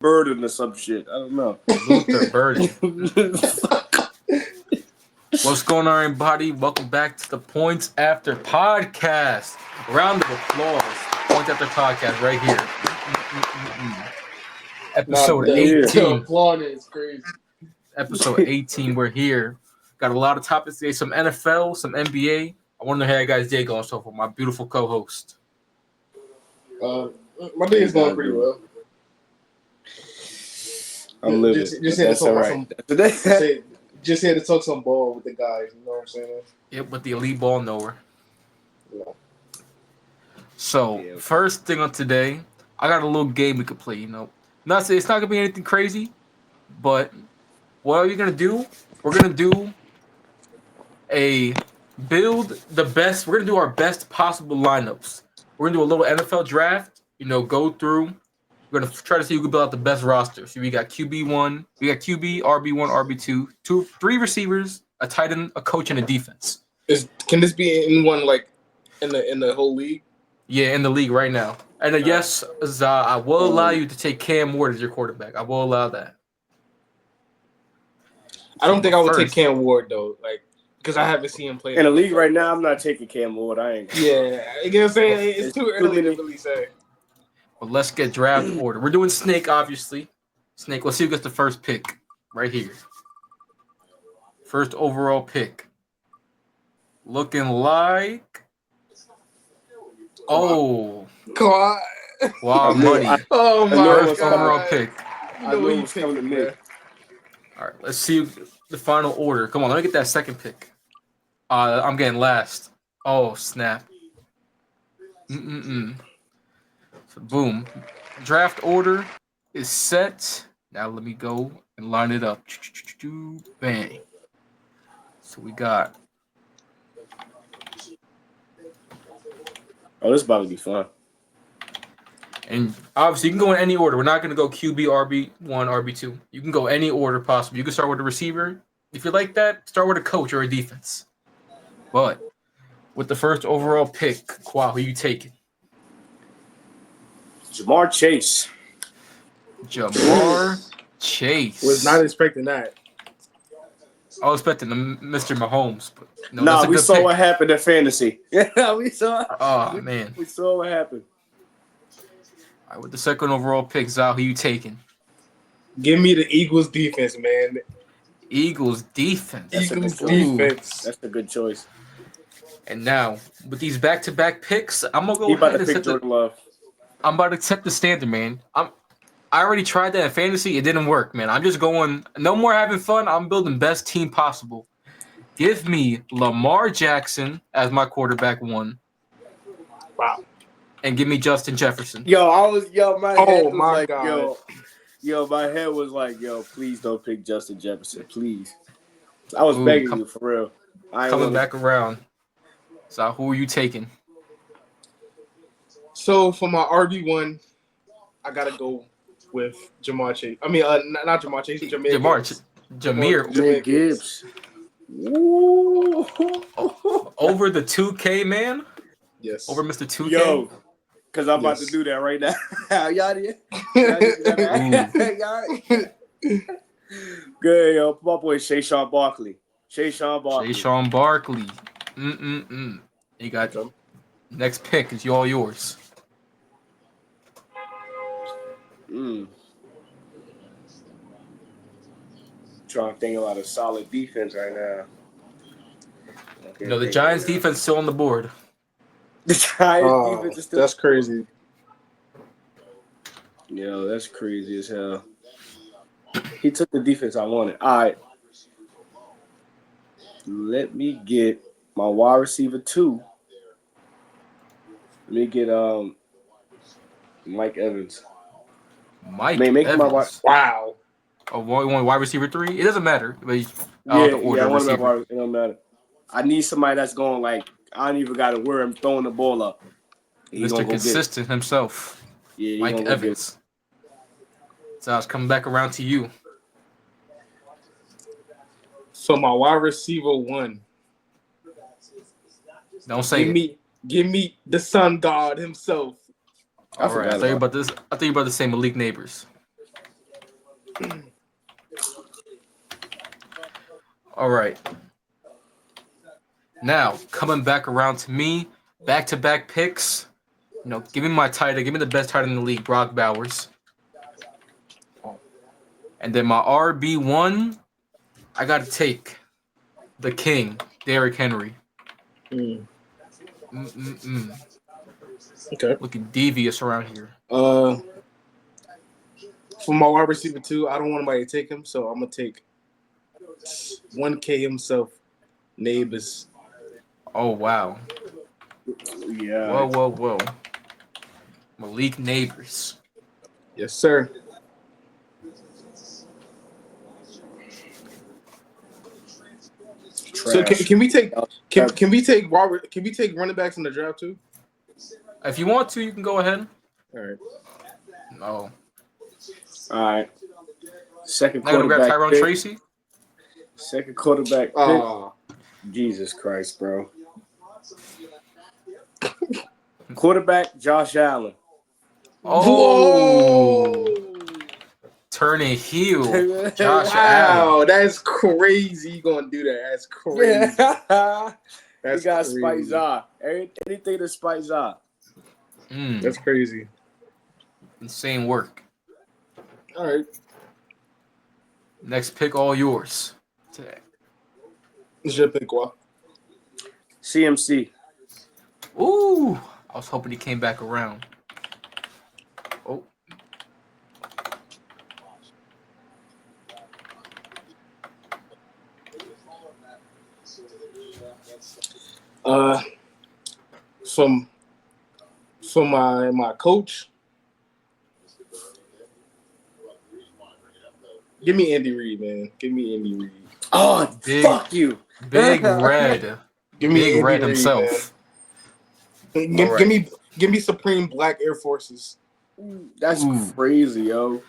Burden or some shit. I don't know. Luther Burden. What's going on, everybody? Welcome back to the Points After Podcast. Round of applause. Points After Podcast right here. Episode 18. Applauding is crazy. Episode 18. We're here. Got a lot of topics today. Some NFL, some NBA. I want to know how you guys' day going so far. My beautiful co-host. My day is going pretty well. I'm living. Just here to talk some. Just here to talk some ball with the guys. You know what I'm saying? Yep, with the elite ball knower. Yeah. So, first thing on today, I got a little game we could play. You know, it's not gonna be anything crazy, but what are you gonna do? We're gonna do We're gonna do our best possible lineups. We're gonna do a little NFL draft. You know, go through. We're gonna try to see who can build out the best roster. So we got QB1, we got QB, RB1, RB2, 3 receivers, a tight end, a coach, and a defense. Can this be anyone like in the whole league? Yeah, in the league right now. And yes, I will allow you to take Cam Ward as your quarterback. I will allow that. I don't think I would take Cam Ward though, like because I haven't seen him play in the league right now. I'm not taking Cam Ward. I ain't. Yeah, you know what I'm saying? It's too early to really say. Well, let's get draft order. We're doing Snake, obviously. Snake, let's see who gets the first pick right here. First overall pick. Looking like... Oh. God. Wow, money. Oh, my First God. overall pick. You know what you coming to me. All right, let's see the final order. Come on, let me get that second pick. I'm getting last. Oh, snap. So, boom. Draft order is set. Now let me go and line it up. Bang. So we got. Oh, this is about to be fun. And obviously, you can go in any order. We're not going to go QB, RB1, RB2. You can go any order possible. You can start with a receiver. If you like that, start with a coach or a defense. But with the first overall pick, Kwa, who you taking? Jamar Chase. Jamar Chase. Was not expecting that. I was expecting Mr. Mahomes. But no, we saw what happened at fantasy. Yeah, we saw. Oh, man. We saw what happened. All right, with the second overall pick, Zal, who you taking? Give me the Eagles defense, man. Eagles defense. Eagles defense. That's a good choice. And now, with these back-to-back picks, I'm going to go ahead and set Jordan Love. I'm about to set the standard, man. I already tried that in fantasy. It didn't work, man. I'm just going, no more having fun. I'm building best team possible. Give me Lamar Jackson as my quarterback 1. Wow. And give me Justin Jefferson. My head was my like, God. My head was like, please don't pick Justin Jefferson, please. I was begging you, for real. Coming back around. So who are you taking? So for my RB1, I gotta go with Jamar Chase. I mean, not Jamar Chase, Jahmyr Gibbs. Ooh. Over the 2K, man? Yes. Over Mr. 2K? Yo, because I'm about to do that right now. Y'all Good, yo. My boy Shayshawn Barkley. Shayshawn Barkley. You got them. Next pick is all yours. Trying to think about a solid defense right now. The Giants' defense still on the board. The Giants' defense is still. That's crazy. Yo, that's crazy as hell. He took the defense I wanted. All right. Let me get my wide receiver 2. Let me get Mike Evans. Evans. Wow. Oh, you want wide receiver 3? It doesn't matter. But I want to. It don't matter. I need somebody that's going like I don't even got to worry. I'm throwing the ball up. Mr. Consistent himself. Yeah, Mike Evans. So I was coming back around to you. So my wide receiver 1. Don't say Give me the sun god himself. All right. I thought you about the same Malik Neighbors. All right. Now, coming back around to me, back-to-back picks. Give me my tight end. Give me the best tight end in the league, Brock Bowers. And then my RB1, I got to take the king, Derrick Henry. Okay. Looking devious around here. For my wide receiver 2, I don't want anybody to take him, so I'm going to take 1K himself, Neighbors. Oh, wow. Yeah. Whoa. Malik Neighbors. Yes, sir. So can we take Robert? Can we take running backs in the draft too? If you want to, you can go ahead. All right. No. All right. Second I'm gonna grab quarterback Tyrone pick. Tracy. Second quarterback pick. Jesus Christ, bro. Quarterback Josh Allen. Oh. Turning heel. Josh Allen. Wow, that's crazy. You gonna do that? That's crazy. Yeah. That's He got crazy. Spike Zah. Anything to Spike Zah. That's crazy. Insane work. All right. Next pick, all yours today. Je pick quoi? CMC. Ooh. I was hoping he came back around. Oh. From my coach, give me Andy Reid, man. Give me Andy Reid. Oh, fuck you. Big Red. Give me Big Andy Red Reid, himself. Man. All right. Give me Supreme Black Air Forces. That's crazy, yo.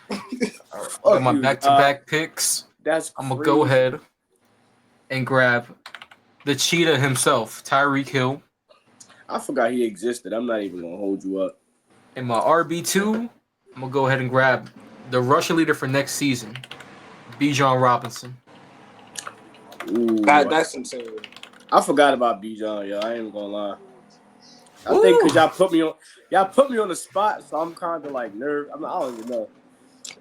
Got my back-to-back picks. That's I'm going to go ahead and grab the cheetah himself, Tyreek Hill. I forgot he existed. I'm not even going to hold you up. In my RB2, I'm going to go ahead and grab the rushing leader for next season, Bijan Robinson. Ooh, That's insane. I forgot about Bijan, yo. I ain't even going to lie. I think because y'all put me on the spot, so I'm kind of like nervous. I don't even know.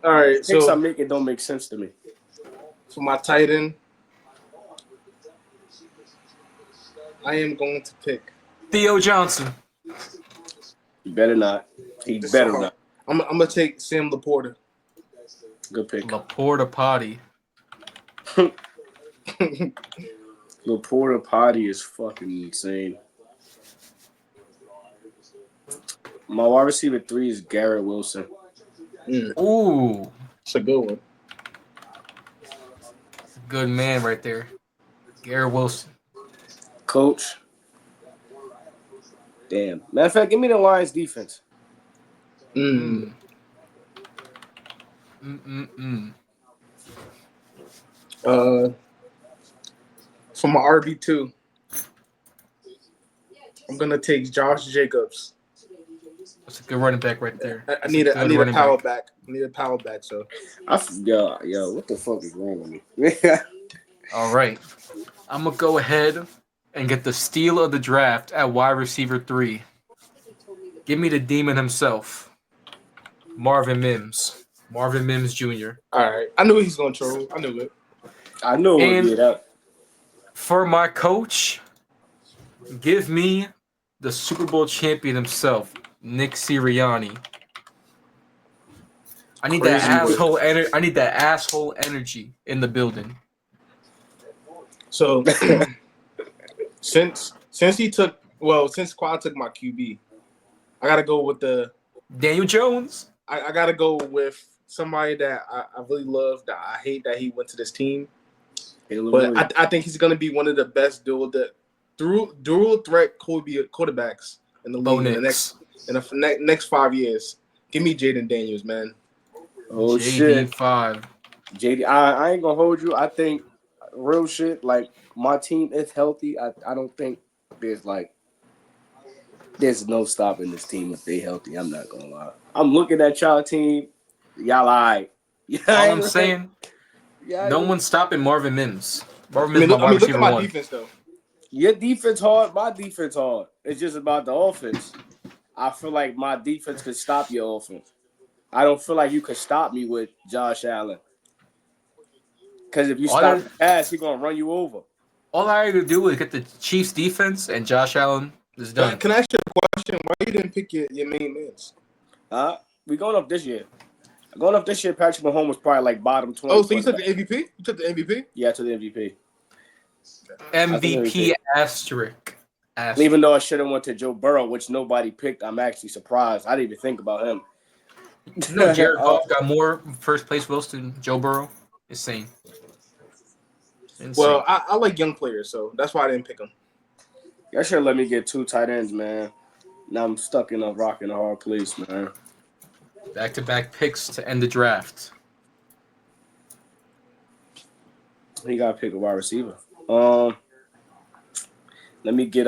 All right, Picks so I make it don't make sense to me. for my tight end, I am going to pick Theo Johnson. You better not. He better not. I'm gonna take Sam Laporta. Good pick. Laporta Potty. Laporta Potty is fucking insane. My wide receiver 3 is Garrett Wilson. Ooh. It's a good one. Good man right there. Garrett Wilson. Coach. Damn. Matter of fact, give me the Lions defense. For my RB2, I'm gonna take Josh Jacobs. That's a good running back right there. I need a power back. I need a power back. So, yo, what the fuck is wrong with me? All right. I'm going to go ahead and get the steal of the draft at wide receiver 3. Give me the demon himself, Marvin Mims. Marvin Mims Jr. All right. I knew he's going to troll. I knew it. I knew it would be that. For my coach, give me the Super Bowl champion himself, Nick Sirianni. I need that asshole energy in the building. So since Quad took my QB, I gotta go with Daniel Jones. I gotta go with somebody that I really love. That I hate that he went to this team, but I think he's gonna be one of the best dual threat quarterbacks in the league in the next 5 years. Give me Jaden Daniels, man. Oh shit, JD. I ain't gonna hold you. I think real shit. Like my team is healthy. I don't think there's no stopping this team if they healthy. I'm not gonna lie. I'm looking at y'all team. Y'all alright. Yeah, All I'm saying, yeah, no one's stopping Marvin Mims. Marvin Mims, my wide look receiver at my one. defense though. Your defense hard, my defense hard. It's just about the offense. I feel like my defense could stop your offense. I don't feel like you could stop me with Josh Allen. Because if you stop the pass, he's gonna run you over. All I had to do was get the Chiefs defense, and Josh Allen is done. Can I ask you a question? Why you didn't pick your main man? We going up this year. Going up this year, Patrick Mahomes was probably like bottom 20. Oh, so you took the MVP? You took the MVP? Yeah, to the MVP. MVP asterisk. Even though I should have went to Joe Burrow, which nobody picked, I'm actually surprised. I didn't even think about him. No, Jared Goff got more first place votes than Joe Burrow. Insane. Well, I like young players, so that's why I didn't pick them. Y'all should let me get 2 tight ends, man. Now I'm stuck in a rock and a hard place, man. Back-to-back picks to end the draft. He got to pick a wide receiver. Let me get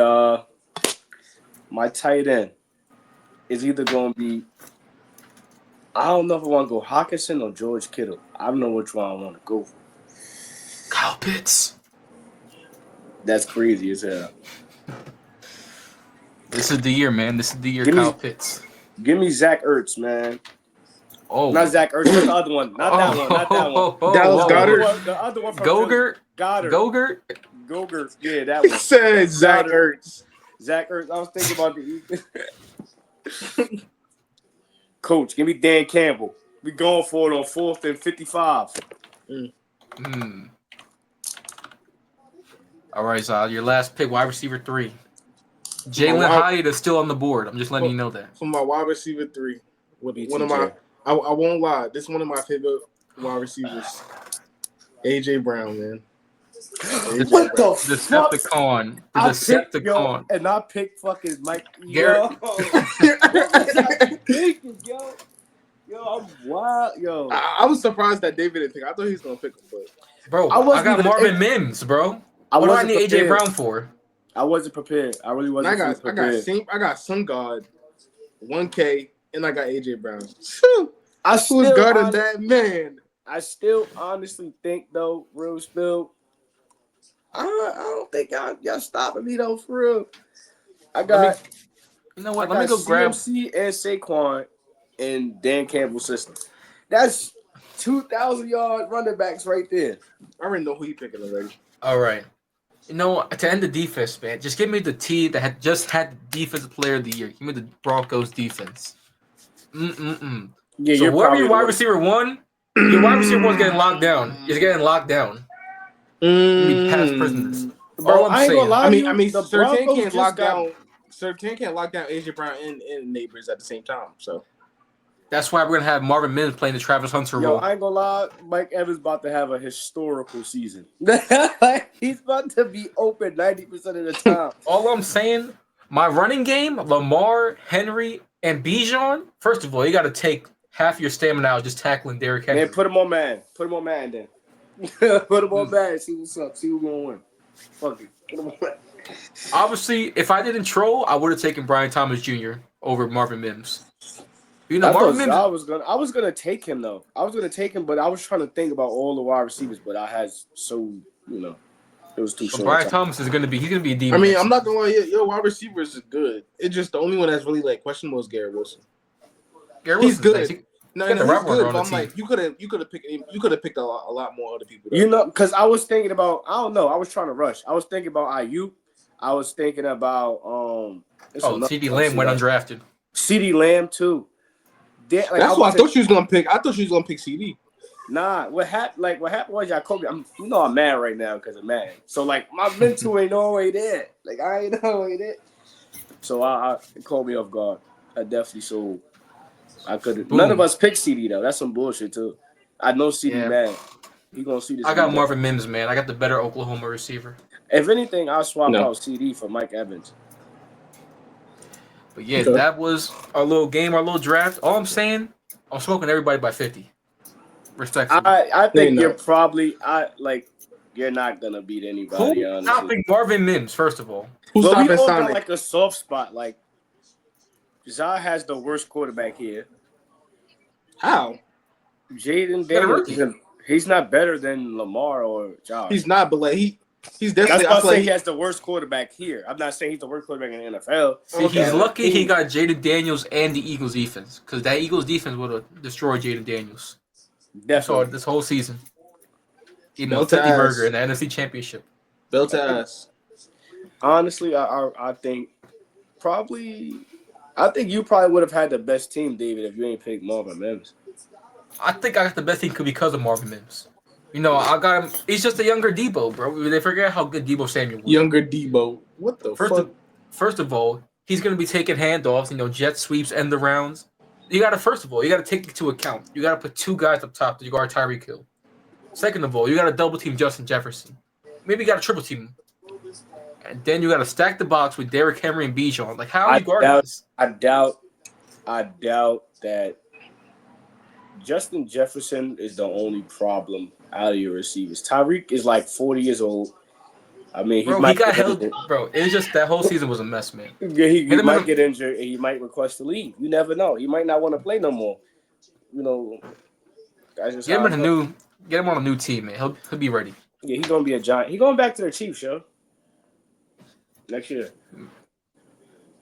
my tight end. Is either going to be, I don't know if I want to go Hawkinson or George Kittle. I don't know which one I want to go for. Kyle Pitts. That's crazy as hell. This is the year, man. This is the year Kyle Pitts. Give me Zach Ertz, man. Oh. Not Zach Ertz. What's the other one? Not that one. Not that one. Dallas Goedert. The other one from Gogurt. Goddard. Gogurt. Yeah, that He one. said Zach Ertz. Zach Ertz. I was thinking about the Coach, give me Dan Campbell. We going for it on 4th and 55. All right, Zod. Your last pick, wide receiver 3. Jalen Hyatt is still on the board. I'm just letting you know that. For my wide receiver 3. One of my, I won't lie. This is one of my favorite wide receivers. AJ Brown, man. What the fuck? Decepticon. The Decepticon. And I picked fucking Mike. Garrett. Yo, I'm wild. Yo. I was surprised that David didn't pick. I thought he was going to pick him. But bro, I got Marvin Mims, bro. What do I need AJ Brown for? I wasn't prepared. I really wasn't prepared. I got Sun God, 1K, and I got AJ Brown. I was guarding that man. I still honestly think though, real spill. I don't think y'all stopping me though, for real. I got. You know what? Let me go grab CMC and Saquon in Dan Campbell's system. That's 2,000-yard running backs right there. I already know who you picking already. All right. You know, to end the defense, man, just give me the team that had just had the defensive player of the year. Give me the Broncos defense. Yeah, so whoever your wide receiver 1, your wide receiver 1's getting locked down. He's getting locked down. Past prisoners. Bro, I ain't gonna lie. I mean, Surtain can't lock down. Surtain can't lock down AJ Brown and Neighbors at the same time. So that's why we're gonna have Marvin Mims playing the Travis Hunter role. I ain't gonna lie. Mike Evans about to have a historical season. He's about to be open 90% of the time. All I'm saying, my running game, Lamar, Henry, and Bijan. First of all, you got to take half your stamina out just tackling Derrick Henry. Man, put him on man. Put him on man then. Put him on man. See what's up. See who's gonna win. Fuck it. Put him on man. Obviously, if I didn't troll, I would have taken Brian Thomas Jr. over Marvin Mims. You know, Marvin Mims. I was gonna take him though. I was gonna take him, but I was trying to think about all the wide receivers, but I had it was too short. Brian Thomas is gonna be. He's gonna be a demon. I mean, I'm not gonna lie. Your wide receivers is good. It's just the only one that's really like questionable is Garrett Wilson. He's good. Nice. He's good. But I'm like, you could have picked a lot more other people. Because I was thinking about. I don't know. I was trying to rush. I was thinking about Ayuk. I was thinking about CeeDee Lamb went undrafted. CeeDee Lamb too. That's what I thought she was gonna pick. I thought she was gonna pick CD. Nah, what happened was Jacoby. I'm mad right now because I'm mad. So like my mental ain't always there. Like I ain't always there. So it caught me off guard. I definitely I could. None of us picked CD though. That's some bullshit too. I know CD mad. He gonna see this. I got Marvin Mims, man. I got the better Oklahoma receiver. If anything, I'll swap out CD for Mike Evans. But yeah, that was our little game, our little draft. All I'm saying, I'm smoking everybody by 50. Respectfully. I think you're probably you're not gonna beat anybody. Who's stopping Marvin Mims? First of all, who's stopping we all Sonic? got like a soft spot. Like Zah has the worst quarterback here. How? Jaden got a Daniels, rookie. he's not better than Lamar or Josh. He's not, but like he's That's definitely. why I I feel say like he has the worst quarterback here. I'm not saying he's the worst quarterback in the NFL. See, Okay. he's lucky he got Jaden Daniels and the Eagles defense, because that Eagles defense would have destroyed Jaden Daniels. Definitely. This whole season. Even a Belt to 50 ass. burger in the NFC Championship. Belt to ass. Honestly, I think you probably would have had the best team, David, if you ain't picked Marvin Mims. I think I got the best team because of Marvin Mims. You know, I got him. He's just a younger Debo, bro. They forget how good Debo Samuel was. Younger Debo. What the fuck? First of all, he's going to be taking handoffs, jet sweeps, end the rounds. You got to take into account. You got to put two guys up top to guard Tyreek Hill. Second of all, you got to double team Justin Jefferson. Maybe you got to triple team him. And then you got to stack the box with Derrick Henry and Bijan. Like, how are you guarding this? I doubt that Justin Jefferson is the only problem out of your receivers. Tyreek is like 40 years old. I mean, he got held. Bro, it was just that whole season was a mess, man. He might get injured and he might request to leave. You never know. He might not want to play no more. You know, get him on a new team, man. He'll be ready. Yeah, he's gonna be a giant. He's going back to the Chiefs, yo. Next year.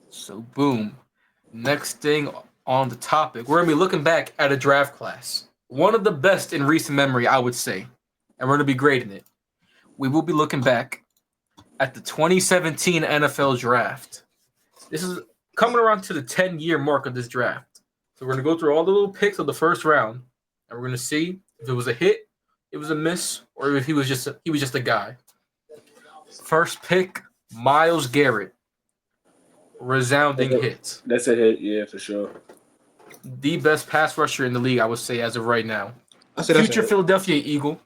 So boom. Next thing on the topic, we're gonna be looking back at a draft class, one of the best in recent memory, I would say, and we're gonna be grading it. We will be looking back at the 2017 NFL draft. This is coming around to the 10-year mark of this draft. So we're gonna go through all the little picks of the first round, and we're gonna see if it was a hit, it was a miss, or if he was just a guy. First pick, Myles Garrett. Resounding hit. That's a hit, yeah, for sure. The best pass rusher in the league, I would say, as of right now. I said Future Philadelphia Eagle.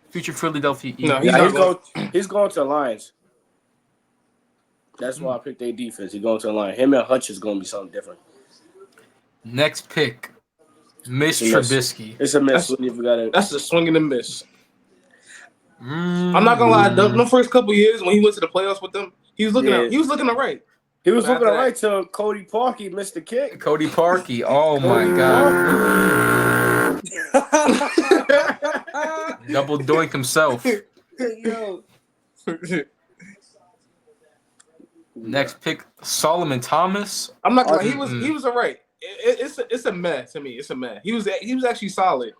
Future Philadelphia Eagle. No, he's going to the Lions. That's why I picked their defense. He's going to the Lions. Him and Hutch is going to be something different. Next pick, Mitch Trubisky. It's a miss. That's a swing and a miss. I'm not gonna lie. The first couple years when he went to the playoffs with them, he was looking all right. He was looking all right till Cody Parkey missed the kick. Cody Parkey. Oh my God. Double doink himself. Yo. Next pick, Solomon Thomas. I'm not gonna lie. He was all right. It's a meh to me. It's a meh. He was actually solid.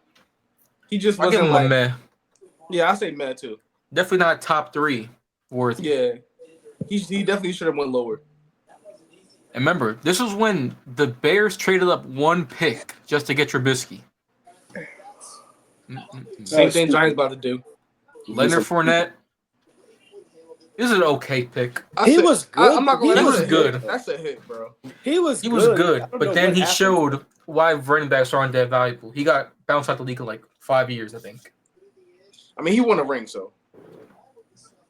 He just wasn't like a meh. Yeah, I say meh too. Definitely not top 3 worth. Yeah, he definitely should have went lower. And remember, this was when the Bears traded up 1 pick just to get Trubisky. Same thing Giants about to do. Leonard Fournette. This is an okay pick. He was good. I'm not gonna lie. He was good. That's a hit, bro. He was good, but then he showed why running backs aren't that valuable. He got bounced out the league in like 5 years, I think. I mean, he won a ring, so.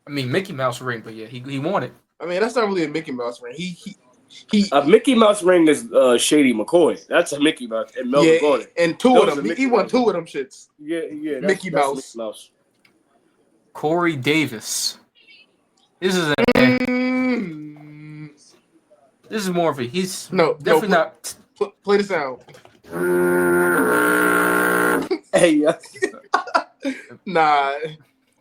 I mean, Mickey Mouse ring, but yeah, he won it. I mean, that's not really a Mickey Mouse ring. A Mickey Mouse ring is Shady McCoy. That's a Mickey Mouse. And Melvin Gordon. And 2 of them. He won 2 of them shits. Yeah. Mickey Mouse. Corey Davis. This is This is more of a. He's definitely not. Play the sound. Hey, Nah,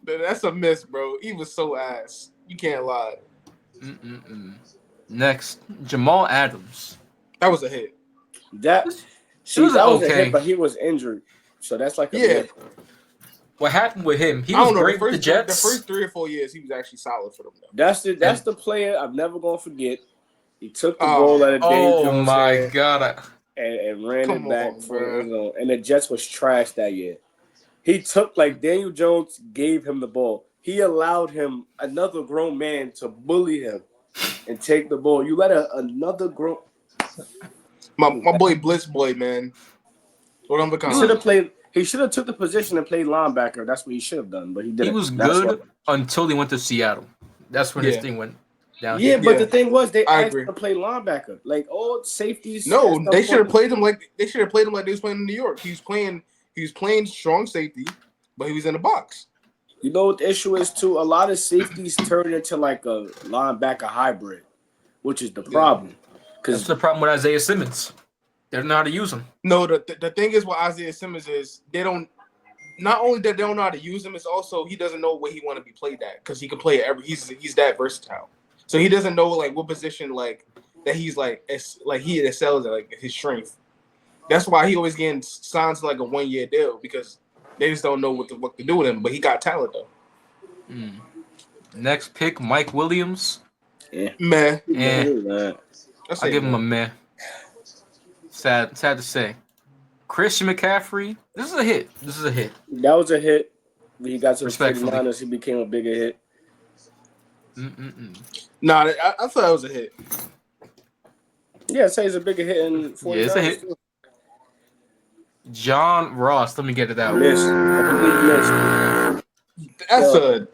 that's a miss, bro. He was so ass. You can't lie. Next, Jamal Adams. That was a hit. That was a hit, but he was injured, so that's like a hit. What happened with him? He was great with the Jets. The first 3 or 4 years, he was actually solid for them. Though. That's the player I'm never gonna forget. He took the ball out of Daniel Jones. Oh my God! And ran it back for and the Jets was trash that year. He took Daniel Jones gave him the ball. He allowed him another grown man to bully him and take the ball. You let another grown my boy Blitz boy, man. What I'm becoming. He should have took the position and played linebacker. That's what he should have done, but he didn't. He was good until he went to Seattle. That's when his thing went down. Yeah, but the thing was they asked him to play linebacker. All safeties. No, they should have played him like they was playing in New York. He was playing strong safety, but he was in the box. You know what the issue is too? A lot of safeties turn into a linebacker hybrid, which is the problem. That's the problem with Isaiah Simmons. They don't know how to use him. No, the thing is with Isaiah Simmons is they don't. Not only that they don't know how to use him, it's also he doesn't know where he want to be played at because he can play every. He's that versatile, so he doesn't know like what position like that he's like he excels at like his strength. That's why he always getting signs like a 1-year deal because they just don't know what to do with him. But he got talent though. Next pick, Mike Williams. Yeah, Man, I give him a meh. Sad to say. Christian McCaffrey. This is a hit. That was a hit. When he got to the Respectfully. 49ers, he became a bigger hit. Nah, I thought that was a hit. Yeah, I'd say it's a bigger hit in 49ers. Yeah, it's a hit. John Ross. Let me get it out. Missed. A complete miss. That's a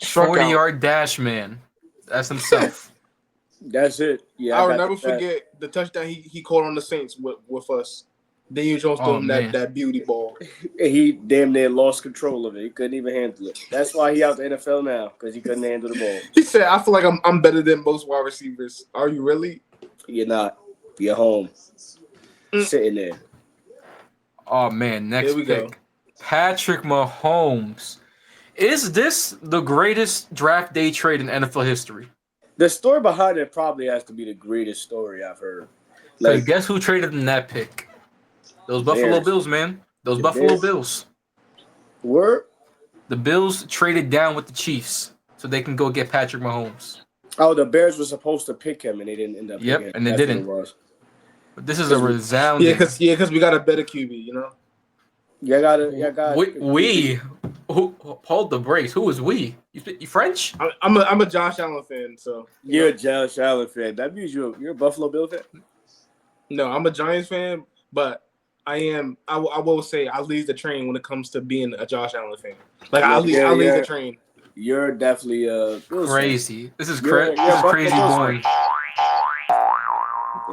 40-yard dash man. That's himself. That's it. Yeah, I'll got never that. forget the touchdown he called on the Saints with us. Daniel Jones threw him that beauty ball. He damn near lost control of it. He couldn't even handle it. That's why he out the NFL now, because he couldn't handle the ball. He said, "I feel like I'm better than most wide receivers." Are you really? You're not. You're home. Sitting there. Oh man, next Here we pick. go. Patrick Mahomes. Is this the greatest draft day trade in NFL history? The story behind it probably has to be the greatest story I've heard. Like, guess who traded in that pick? Those Buffalo Bears. Bills, man. Those The Buffalo Bears. Bills. Word? The Bills traded down with the Chiefs so they can go get Patrick Mahomes. Oh, the Bears were supposed to pick him, and they didn't end up Yep, picking him. and they That's what didn't. it was. But this is a resounding. Yeah, because we got a better QB. You know. You got. We hold the brace. Who is we? You French? I'm a Josh Allen fan, so You're a Josh Allen fan. That means you're a Buffalo Bill fan. no, I'm a Giants fan, but I will say I lead the train when it comes to being a Josh Allen fan. Like I lead the train. You're definitely Bills fan. Crazy. This is You're crazy Buffalo boring. Bills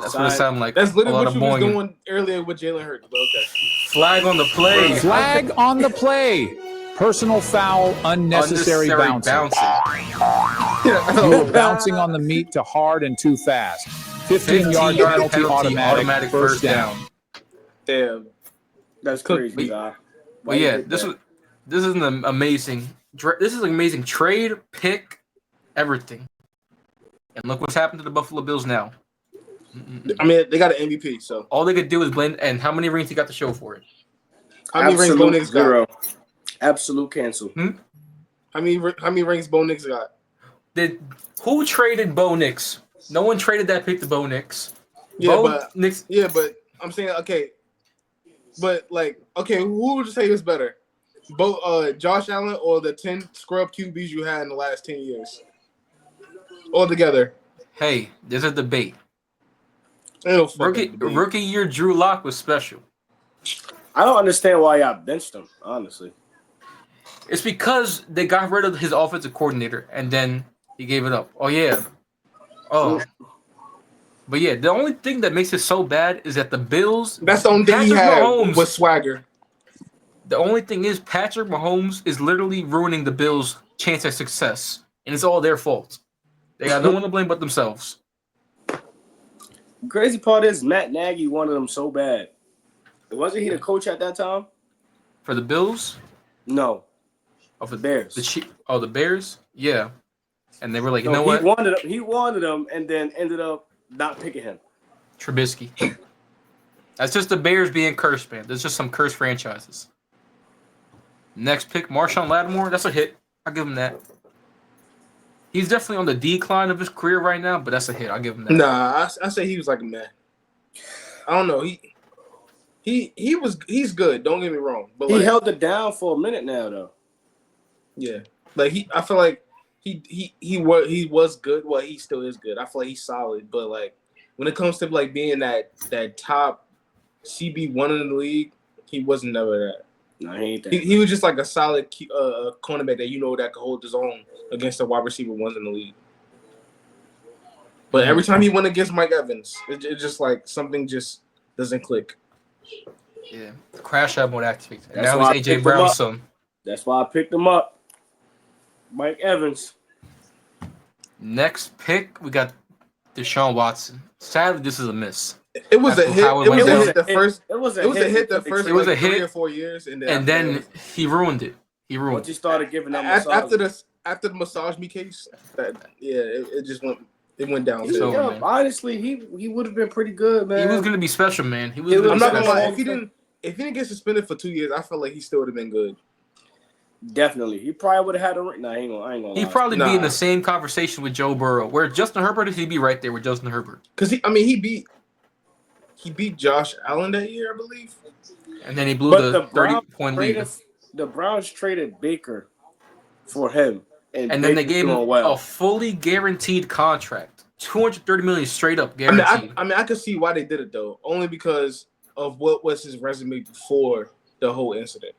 That's what it sounds like. That's literally a lot what of you was boing. doing earlier with Jalen Hurts. But okay. Flag on the play. Flag on the play. Personal foul, unnecessary bouncing. You were bouncing on the meat to hard and too fast. 15-yard penalty, automatic first down. Damn. That's crazy, Doc. But yeah, this is an amazing. This is an amazing trade, pick, everything. And look what's happened to the Buffalo Bills now. I mean, they got an MVP, so All they could do is blend. And how many rings he got to show for it? how many rings Bo Absolute Nix zero. got? Absolute cancel. How many rings Bo Nix got? Who traded Bo Nix? No one traded that pick to Bo Nix. Yeah, Bo but Nix. I'm saying okay. But like, okay, who would you say is better? Josh Allen or the 10 scrub QBs you had in the last 10 years? All together. Hey, there's a debate. Ain't no fucking debate. Rookie year Drew Lock was special. I don't understand why y'all benched him, honestly. It's because they got rid of his offensive coordinator and then he gave it up. Oh yeah. Oh. But yeah, the only thing that makes it so bad is that the Bills. That's the only thing he Patrick had Mahomes, was swagger. The only thing is Patrick Mahomes is literally ruining the Bills' chance at success, and it's all their fault. They got no one to blame but themselves. The crazy part is Matt Nagy wanted him so bad. Wasn't he the coach at that time? For the Bills? No. Of The Bears. the Bears? Yeah. And they were like, you No, know what? He wanted him and then ended up not picking him. Trubisky. That's just the Bears being cursed, man. There's just some cursed franchises. Next pick, Marshawn Lattimore. That's a hit. I'll give him that. He's definitely on the decline of his career right now, but that's a hit. I'll give him that. Nah, I say he was like a man. I don't know. He's good. Don't get me wrong, but He held it down for a minute now, though. yeah, like I feel like he was good. Well, he still is good. I feel like he's solid, but like when it comes to like being that top CB1 in the league, he wasn't never that. No, he ain't that. He was just like a solid cornerback that that could hold his own against the wide receiver ones in the league. But every time he went against Mike Evans, it just like something just doesn't click. Yeah. The crash out mode activates. And That's now why I he's picked AJ him Brown's up. son. That's why I picked him up. Mike Evans. Next pick, we got Deshaun Watson. Sadly, this is a miss. It was a hit. how it It was went a down. hit the first. It was a It was a hit. hit the first It was like a hit. 3 or 4 years, and And then he ruined it. He ruined once he it. started giving them after the massage me case, it just went down. It's over, yeah, man. honestly, he would have been pretty good, man. He was gonna be special, man. He was. It Gonna I'm be not gonna special. lie. If he didn't get suspended for 2 years, I feel like he still would have been good. Definitely. He probably would have had a ring. Nah, I ain't gonna He'd lie. probably be in the same conversation with Joe Burrow. Where Justin Herbert is, he'd be right there with Justin Herbert. Because he beat Josh Allen that year, I believe. And then he blew But the 30-point lead. The Browns traded Baker for him. And And then they Baker's gave him doing well. a fully guaranteed contract. $230 million straight up guaranteed. I could see why they did it though, only because of what was his resume before the whole incident.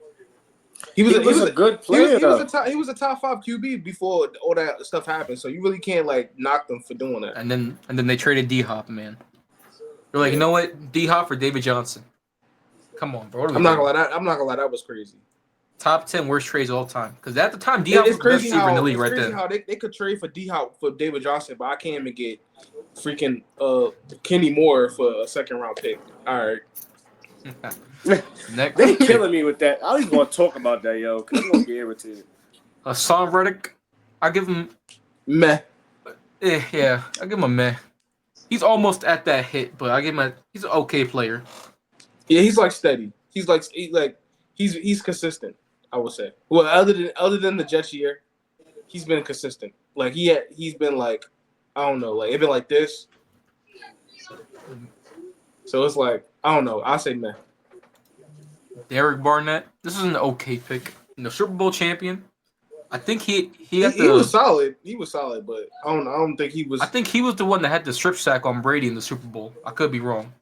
He was a good player. He was a top 5 QB before all that stuff happened. So you really can't like knock them for doing that. And then they traded D-Hop, man. They're like, you know what? D-Hop for David Johnson. Come on, bro. I'm not gonna lie, that was crazy. Top 10 worst trades of all time. Because at the time, D-Hop was the best receiver in the league right there. How they could trade for D-Hop for David Johnson, but I can't even get freaking Kenny Moore for a 2nd-round pick. All right. Next, They killing me with that. I don't even want to talk about that, yo, because I'm gonna get irritated. Hassan Reddick, I give him Meh. yeah, I give him a meh. He's almost at that hit, but I give him he's an okay player. Yeah, he's like steady. He's consistent, I would say. Well, other than the Jets year, he's been consistent. Like he's been like, I don't know, like it's been like this. So it's like, I don't know. I say meh. Derek Barnett, this is an okay pick. Super Bowl champion. I think he was solid. He was solid, but I don't think he was. I think he was the one that had the strip sack on Brady in the Super Bowl. I could be wrong.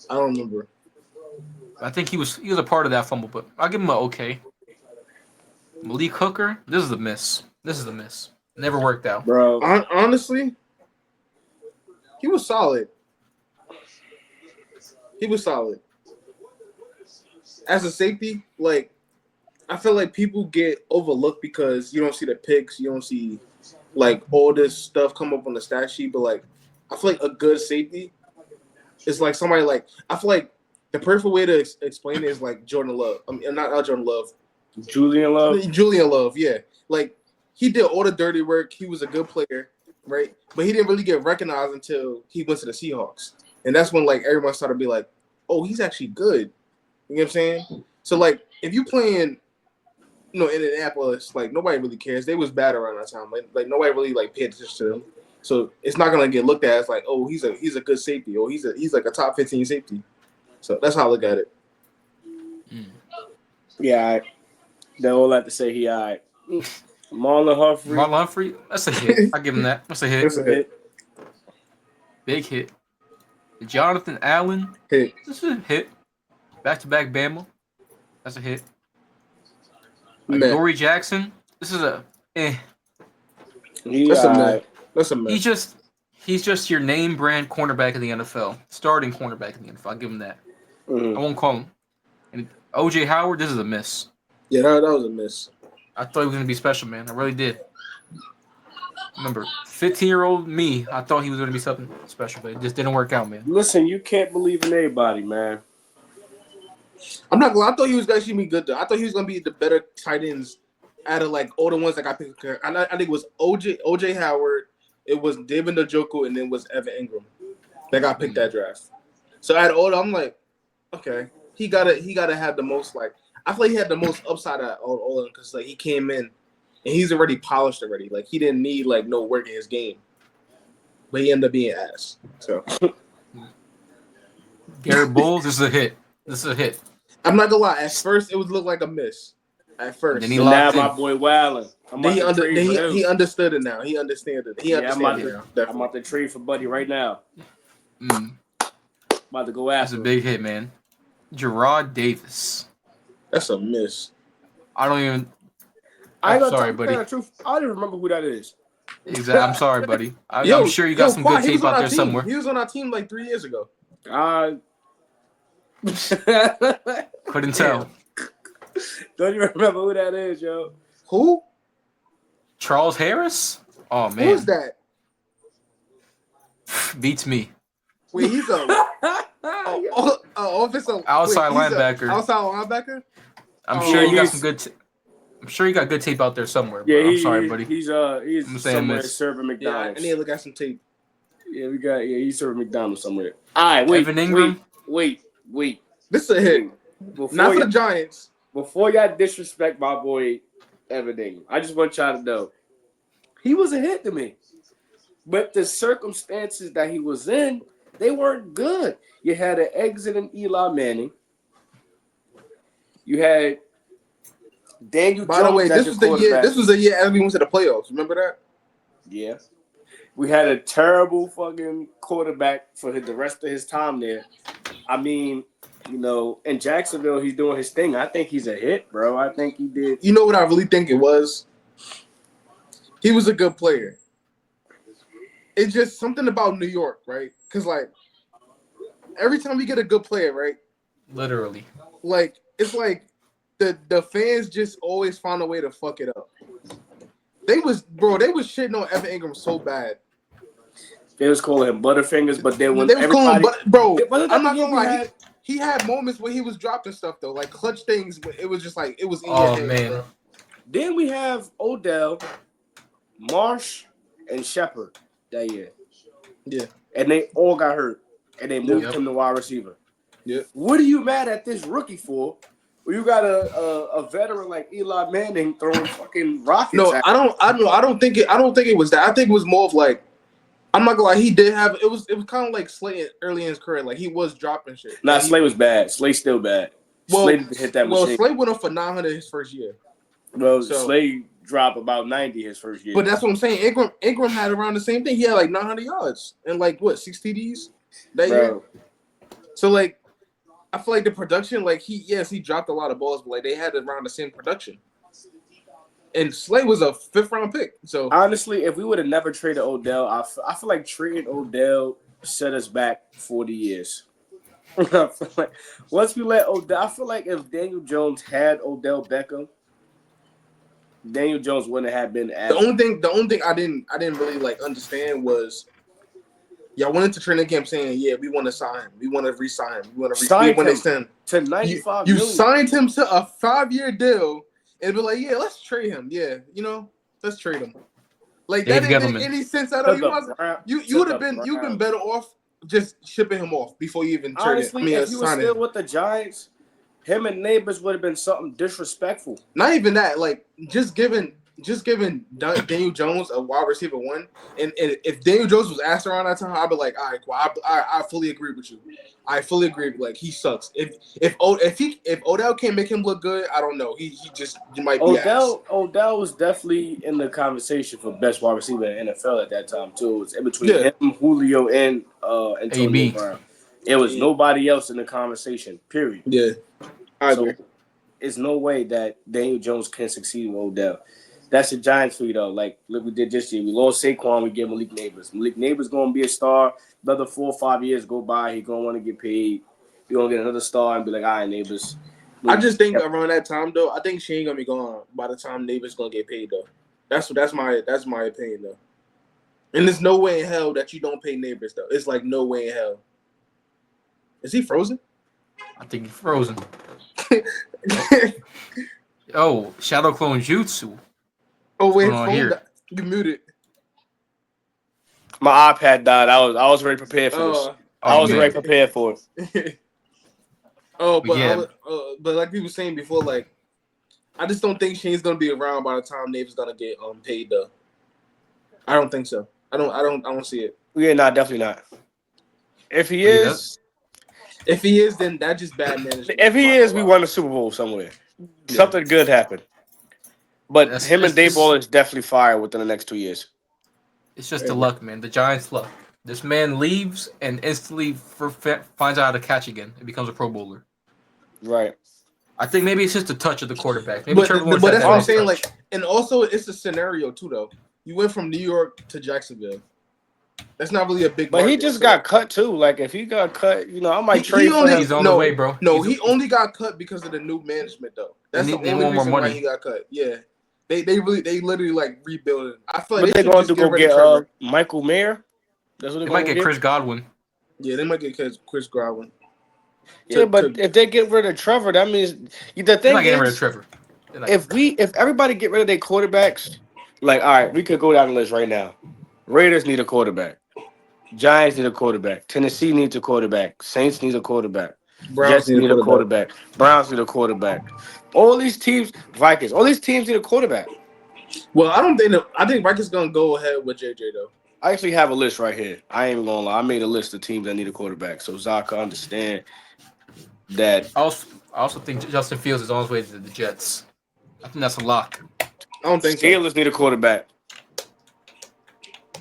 I don't remember. I think he was a part of that fumble, but I'll give him an okay. Malik Hooker, this is a miss. Never worked out. Bro. Honestly, he was solid. As a safety, like, I feel like people get overlooked because you don't see the picks, you don't see like all this stuff come up on the stat sheet. But like, I feel like a good safety is like somebody like, I feel like the perfect way to explain it is like Jordan Love. I mean, not Jordan Love. Julian Love, yeah. Like, he did all the dirty work. He was a good player, right? But he didn't really get recognized until he went to the Seahawks. And that's when like everyone started to be like, oh, he's actually good. You know what I'm saying? So like, if you playing, in Indianapolis, like nobody really cares. They was bad around that time. Like nobody really like paid attention to them. So it's not gonna get looked at as like, oh, he's a good safety, or he's like a top 15 safety. So that's how I look at it. Yeah, they all have to say he all right. Marlon Humphrey, that's a hit. I give him that. That's a hit. That's a hit. Big hit. Jonathan Allen, Hit. this is a hit. Back-to-back Bama, that's a hit. Dory Jackson, this is a eh. That's a mess. That's a mess. He's just your name brand cornerback in the NFL, starting cornerback in the NFL. I'll give him that. I won't call him. And OJ Howard, this is a miss. Yeah, that was a miss. I thought he was gonna be special, man. I really did. Remember, 15-year-old me, I thought he was gonna be something special, but it just didn't work out, man. Listen, you can't believe in anybody, man. I'm not gonna. I thought he was gonna be good though. I thought he was gonna be the better tight ends out of like all the ones that got picked. I think it was OJ Howard, it was David Njoku, and then it was Evan Ingram that got picked that draft. So out of all, I'm like, okay, he gotta have the most like. I feel like he had the most upside out all of them because like he came in and he's already polished already. Like he didn't need like no work in his game, but he ended up being ass. So Garrett Bowles, this is a hit. I'm not gonna lie. At first, it would look like a miss. At first, then he now my boy Wallin. He understood it now. He understands it. I'm about to trade for Buddy right now. About to go after. That's a big hit, man. Gerard Davis. That's a miss. I'm sorry, buddy. I don't even remember who that is. Exactly. I'm sorry, buddy. I'm sure you got some good tape out there somewhere. He was on our team like 3 years ago. Couldn't tell. Don't you remember who that is, yo? Who? Charles Harris? Oh man. Who's that? Beats me. Wait, he's a Offensive outside wait, he's linebacker. Outside linebacker. I'm sure you got he's- some good. I'm sure you got good tape out there somewhere. Bro. Yeah, I'm sorry, buddy. He's I'm saying somewhere this. serving Yeah, McDonald's. I need to look at some tape. He's serving McDonald's somewhere. All right, wait, Evan Ingram? wait. This is a hit. Not for the Giants. Before y'all disrespect my boy Evan Ingram, I just want y'all to know he was a hit to me. But the circumstances that he was in, they weren't good. You had an exit in Eli Manning. You had Daniel By Jones. the way, this was the year. This was the year Evan went to the playoffs. Remember that? Yeah. We had a terrible fucking quarterback for the rest of his time there. I mean, in Jacksonville, he's doing his thing. I think he's a hit, bro. I think he did. You know what I really think it was? He was a good player. It's just something about New York, right? Because, like, every time we get a good player, right? Literally. Like, it's like the fans just always find a way to fuck it up. They was shitting on Evan Ingram so bad. They was calling him Butterfingers, but then when they was calling him, bro, I'm not gonna lie. had, He had moments where he was dropping stuff though, like clutch things. It was just like it was. In Oh your man. head, bro. Then we have Odell, Marsh, and Shepard that year. Yeah, and they all got hurt, and they moved Yep. him to wide receiver. Yeah. What are you mad at this rookie for? Well, you got a veteran like Eli Manning throwing fucking rockets. no, at I don't think it was that. I think it was more of like, I'm not gonna lie, he did have it was kind of like Slay early in his career, like he was dropping shit. Nah, Like, Slay was bad. Slay's still bad. Slay didn't hit that machine. Slay went up for 900 his first year. Well, so- Slay dropped about 90 his first year. But that's what I'm saying. Ingram had around the same thing. He had like 900 yards and like what 6 TDs that year. Bro, So like, I feel like the production, like he dropped a lot of balls, but like they had around the same production. And Slay was a 5th round pick. So honestly, if we would have never traded Odell, I feel like trading Odell set us back 40 years. I feel like once we let Odell, I feel like if Daniel Jones had Odell Beckham, Daniel Jones wouldn't have been as the only thing I didn't really like understand was y'all went into training camp saying, yeah, we want to sign him, we want to re-sign him, we want to extend him to 95 you million. signed him to a 5-year deal and be like, yeah, let's trade him. Yeah, let's trade him. Like that didn't make any sense at all. You would have been better off just shipping him off before you even traded. Honestly, if he was still with the Giants, him and Neighbors would have been something disrespectful. Not even that, like just giving Daniel Jones a wide receiver 1, and if Daniel Jones was asked around that time, I'd be like, all right, well, I fully agree with you. I fully agree. Like he sucks. If Odell can't make him look good, I don't know. He might be Odell was definitely in the conversation for best wide receiver in the NFL at that time too. It was in between him, Julio, and Antonio Brown. It was nobody else in the conversation. Period. Yeah, I agree. It's no way that Daniel Jones can succeed with Odell. That's the Giants for you though. Like look, we did this year. We lost Saquon. We gave Malik Neighbors. Malik Neighbors gonna be a star. Another 4 or 5 years go by. He gonna want to get paid. He gonna get another star and be like, all right, Neighbors. I just think around that time though, I think she ain't gonna be gone by the time Neighbors gonna get paid though. That's my opinion though. And there's no way in hell that you don't pay Neighbors though. It's like no way in hell. Is he frozen? I think he's frozen. Oh, Shadow Clone Jutsu. Oh wait, here? You muted. My iPad died. I was ready prepared for this. I was ready prepared for it. But like we were saying before, like I just don't think Shane's gonna be around by the time Nave's gonna get paid though. I don't think so. I don't see it. Yeah, nah, definitely not. If he is, then that's just bad management. If he is, we won the Super Bowl somewhere. Yeah. Something good happened. But him and Dayball is definitely fired within the next 2 years. It's just the luck, man. The Giants' luck. This man leaves and instantly finds out how to catch again and becomes a Pro Bowler. Right. I think maybe it's just a touch of the quarterback. Maybe but that's what I'm saying. Touch. Like, and also it's a scenario too, though. You went from New York to Jacksonville. That's not really a big. But he just got cut too. Like if he got cut, I might trade for him. He's on the way, bro. No, he only got cut because of the new management, though. That's the only reason why he got cut. Yeah, they literally like rebuilding. I feel like they're going to go get Michael Mayer. That's what they might get. Chris Godwin. Yeah, they might get Chris Godwin. Yeah, but if they get rid of Trevor, that means the They're thing not getting rid of is, Trevor. if everybody get rid of their quarterbacks, like all right, we could go down the list right now. Raiders need a quarterback. Giants need a quarterback. Tennessee needs a quarterback. Saints need a quarterback. Browns Jets need a quarterback. Browns need a quarterback. All these teams, Vikings, all these teams need a quarterback. Well, I don't think I think Vikings gonna go ahead with JJ though. I actually have a list right here. I ain't even gonna lie. I made a list of teams that need a quarterback, so Zach can understand that. I also think Justin Fields is on his way to the Jets. I think that's a lock. I don't think Steelers need a quarterback.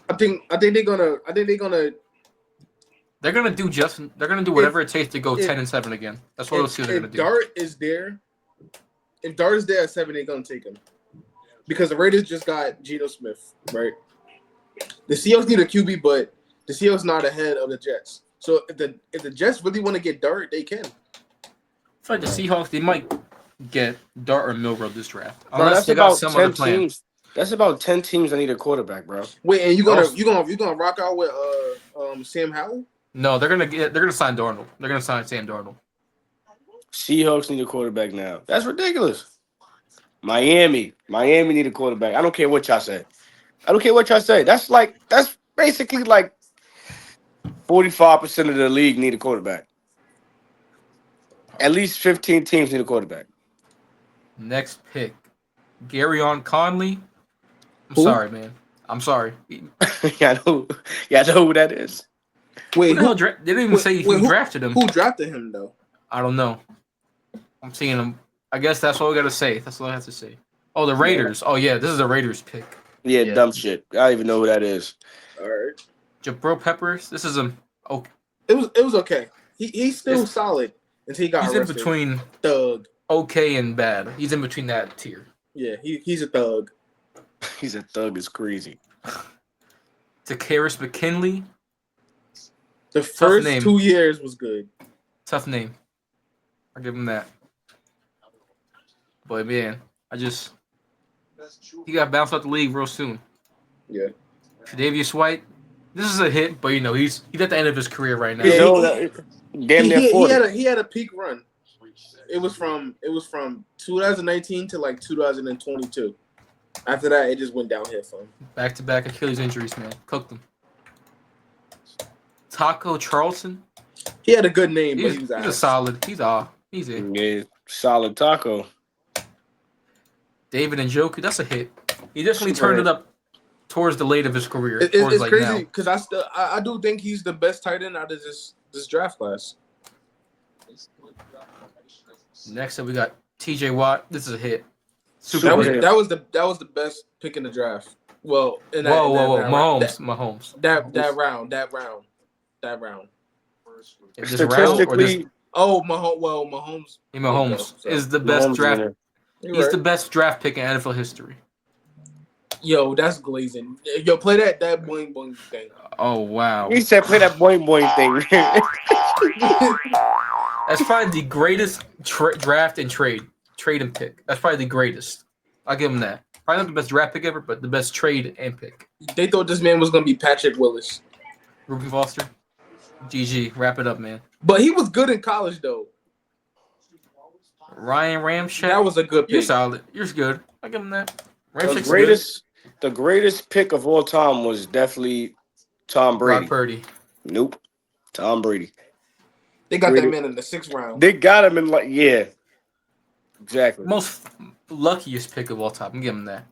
I think they're gonna. They're gonna do Justin. They're gonna do whatever it takes to go 10-7 again. That's what those Steelers are gonna do. Dart is there. If Dart is there at 7, they're gonna take him because the Raiders just got Geno Smith, right? The Seahawks need a QB, but the Seahawks not ahead of the Jets. So if the Jets really want to get Dart, they can. I feel like the Seahawks, they might get Dart or Milrow this draft. Bro, Unless they got some other plan. teams. That's about 10 teams that need a quarterback, bro. Wait, and you gonna rock out with Sam Howell? No, they're gonna sign Darnold. They're gonna sign Sam Darnold. Seahawks need a quarterback now. That's ridiculous. Miami need a quarterback. I don't care what y'all say. That's basically like 45% of the league need a quarterback. At least 15 teams need a quarterback. Next pick, Garyon Conley. Who? Sorry, man. I'm sorry. Yeah, I know who that is. Wait, They didn't even say who drafted him. Who drafted him though? I don't know. I'm seeing him. I guess that's all we gotta say. That's all I have to say. Oh, the Raiders. Oh yeah, this is a Raiders pick. Yeah, dumb shit. I don't even know who that is. All right. Jabril Peppers. This is a okay. It was okay. He's still solid until he got He's arrested. in between Thug. okay and bad. He's in between that tier. Yeah, he's a thug. He's a thug. Is crazy. Takaris McKinley. The first name. 2 years was good. Tough name. I'll give him that. But man, he got bounced out the league real soon. Yeah. Tre'Davious White. This is a hit, but he's at the end of his career right now. Yeah, damn near 40. He had a peak run. It was from 2019 to like 2022. After that, it just went downhill for him. Back-to-back Achilles injuries, man. Cooked him. Taco Charlton. He had a good name, but he was a solid. He's it. Yeah, solid taco. David Njoku, that's a hit. He definitely turned it up towards the late of his career. It's crazy because I do think he's the best tight end out of this draft class. Next up, we got T.J. Watt. This is a hit. That was the best pick in the draft. Well, in that, Mahomes. That round. Statistically, Mahomes. Mahomes is the best draft. He's the best draft pick in NFL history. Yo, that's glazing. Yo, play that boing boing thing. Oh wow. He said play that boing boing thing. That's probably the greatest draft and trade and pick. That's probably the greatest. I'll give him that. Probably not the best draft pick ever, but the best trade and pick. They thought this man was gonna be Patrick Willis. Reuben Foster. GG. Wrap it up, man. But he was good in college though. Ryan Ramczyk. That was a good pick. You're solid. You're good. I'll give him that. The greatest pick of all time was definitely Tom Brady. Brock Purdy. Nope. Tom Brady. They got that man in the 6th round. They got him in yeah. Exactly. Most luckiest pick of all time. I'm giving him that.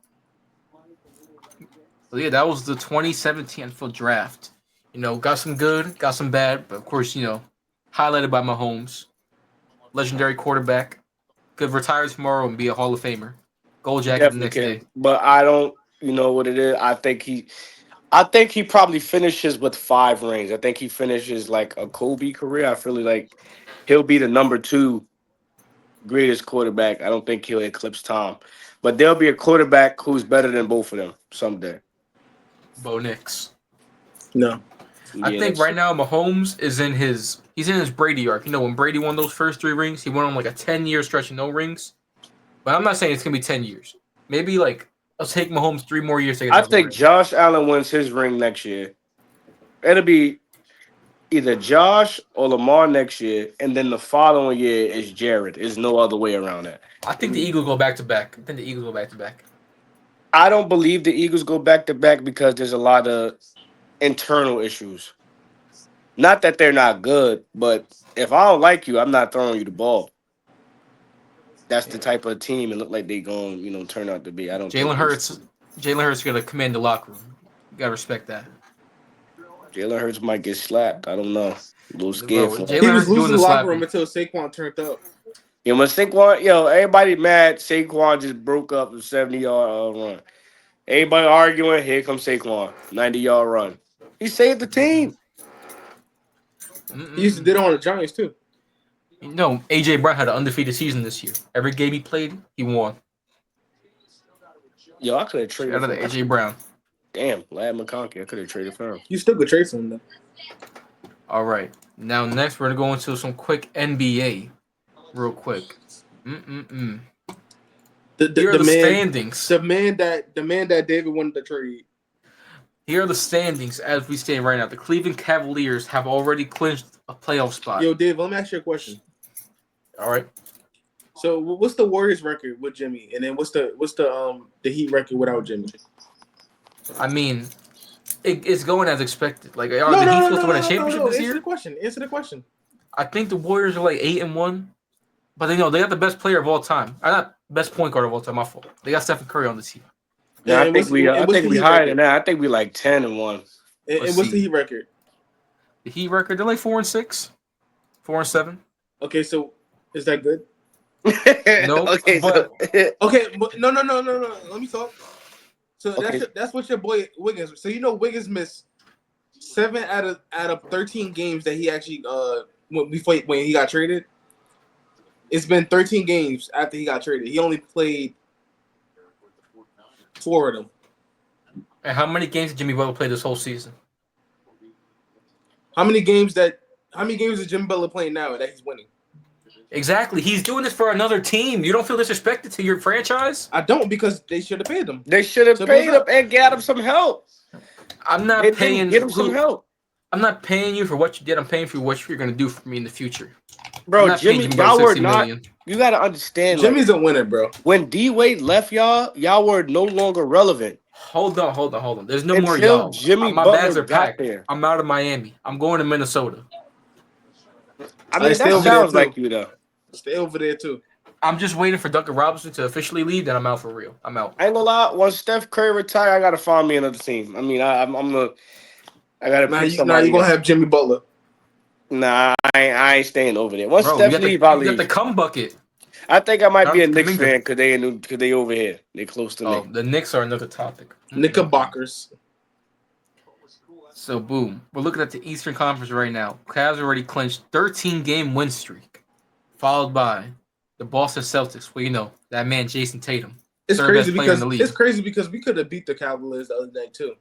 So yeah, that was the 2017 NFL draft. Got some good, got some bad, but of course, highlighted by Mahomes. Legendary quarterback. Could retire tomorrow and be a Hall of Famer. Gold jacket the next day. But I don't, what it is. I think he probably finishes with 5 rings. I think he finishes like a Kobe career. I feel like he'll be the number 2 greatest quarterback. I don't think he'll eclipse Tom. But there'll be a quarterback who's better than both of them someday. Bo Nix. No. I think right now Mahomes is in his Brady arc. When Brady won those first 3 rings, he went on like a 10-year stretch of no rings. But I'm not saying it's gonna be 10 years. Maybe let's take Mahomes 3 more years to get I think Josh Allen wins his ring next year. It'll be either Josh or Lamar next year, and then the following year is Jared. There's no other way around that. I think the Eagles go back to back. I don't believe the Eagles go back to back because there's a lot of internal issues. Not that they're not good, but if I don't like you, I'm not throwing you the ball. That's the type of team it looked like they going, turn out to be. I don't. Jalen Hurts gonna command the locker room. You gotta respect that. Jalen Hurts might get slapped. I don't know. A little scared for him. He was losing the locker room until Saquon turned up. When Saquon, everybody mad. Saquon just broke up a 70-yard run. Everybody arguing. Here comes Saquon, 90-yard run. He saved the team. He used to do it on the Giants too. No, AJ Brown had an undefeated season this year. Every game he played, he won. I could have traded out of the AJ Brown. Damn, Lad McConkey. I could have traded for him. You still could trade for him though. All right. Now next we're gonna go into some quick NBA, real quick. The standings. The man that David wanted to trade. Here are the standings as we stand right now. The Cleveland Cavaliers have already clinched a playoff spot. Yo, Dave, let me ask you a question. All right. So, what's the Warriors record with Jimmy, and then what's the Heat record without Jimmy? I mean, it's going as expected. Like, are the Heat supposed to win a championship this year? Answer the question. I think the Warriors are like 8-1, but they got the best player of all time. Not best point guard of all time. My fault. They got Stephen Curry on the team. Yeah, I think we higher than that. I think we like 10-1. And what's the Heat record? The Heat record, they're like 4-6, 4-7. Okay, so is that good? No. Okay, but no. Let me talk. So that's what your boy Wiggins. So Wiggins missed 7 out of 13 games that he actually when he got traded. It's been 13 games after he got traded. He only played 4 of them. And how many games did Jimmy Butler play this whole season? How many games is Jimmy Butler playing now that he's winning? Exactly. He's doing this for another team. You don't feel disrespected to your franchise? I don't, because they should have paid him. They should have paid him and got him some help. I'm not paying. Get him some help. I'm not paying you for what you did. I'm paying for what you're going to do for me in the future. Bro, Jimmy, y'all were not. You got to understand. Jimmy's a winner, bro. When D-Wade left y'all were no longer relevant. Hold on. There's no more y'all. My bags are packed. I'm out of Miami. I'm going to Minnesota. I mean, that sounds like you, though. Stay over there, too. I'm just waiting for Duncan Robinson to officially leave, then I'm out for real. I'm out. I ain't gonna lie. Once Steph Curry retire, I gotta find me another team. I mean, I gotta. Now you're gonna have Jimmy Butler. Nah, I ain't staying over there. Once Bro, Steph leave, I'll leave. You got the cum bucket. I think I might be a Knicks fan because they over here. They close to me. Oh, the Knicks are another topic. Knickerbockers. So boom, we're looking at the Eastern Conference right now. Cavs already clinched 13-game win streak, followed by the Boston Celtics. Well, that man Jason Tatum. It's crazy because we could have beat the Cavaliers the other night too.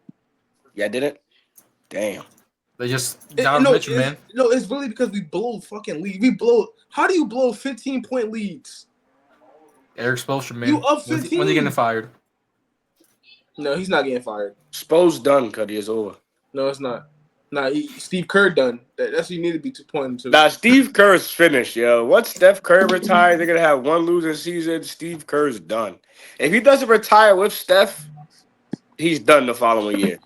Yeah, did it? Damn. They just Donovan Mitchell, man. No, it's really because we blow fucking lead. How do you blow 15-point leads? Eric Spoelstra, man. You up 15? When are they getting fired? No, he's not getting fired. Spo's done, Cuddy. It's over. No, it's not. Nah, Steve Kerr done. That's what you need to be 2.2. Nah, Steve Kerr's finished, yo. Once Steph Curry retires, they're gonna have one losing season. Steve Kerr's done. If he doesn't retire with Steph, he's done the following year.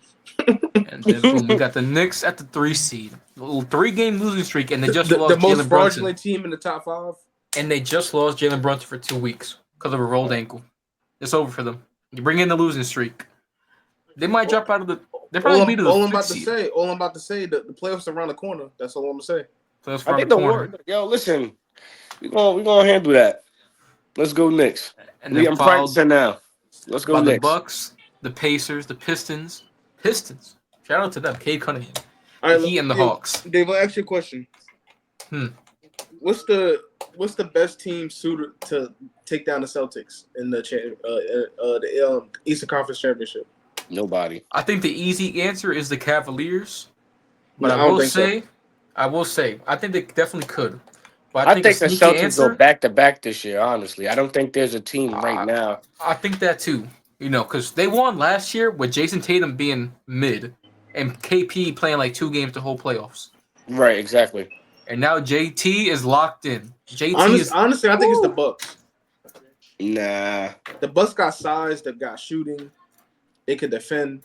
And then boom, we got the Knicks at the 3 seed. A little 3-game losing streak, and they just lost the most Jalen fraudulent Brunson. team in the top 5. And they just lost Jalen Brunson for 2 weeks because of a rolled ankle. It's over for them. You bring in the losing streak. They might drop out of the. They probably beat the. All I'm about to say, the playoffs are around the corner. That's all I'm gonna say. Playoffs around the corner. Yo, listen, we gonna handle that. Let's go Knicks. And then I'm practicing now. Let's go Knicks. The Bucks, the Pacers, the Pistons. Shout out to them, Cade Cunningham. All right, he and the Hawks. Dave, I'll ask you a question. What's the best team suited to take down the Celtics in the Eastern Conference Championship? Nobody. I think the easy answer is the Cavaliers. But I will say, I think they definitely could. But I think the Celtics go back-to-back this year, honestly. I don't think there's a team right now. I think that too. Because they won last year with Jason Tatum being mid and KP playing like 2 games the whole playoffs. Right, exactly. And now JT is locked in. Honestly, I think it's the Bucks. Nah. The Bucks got size. They've got shooting. They could defend.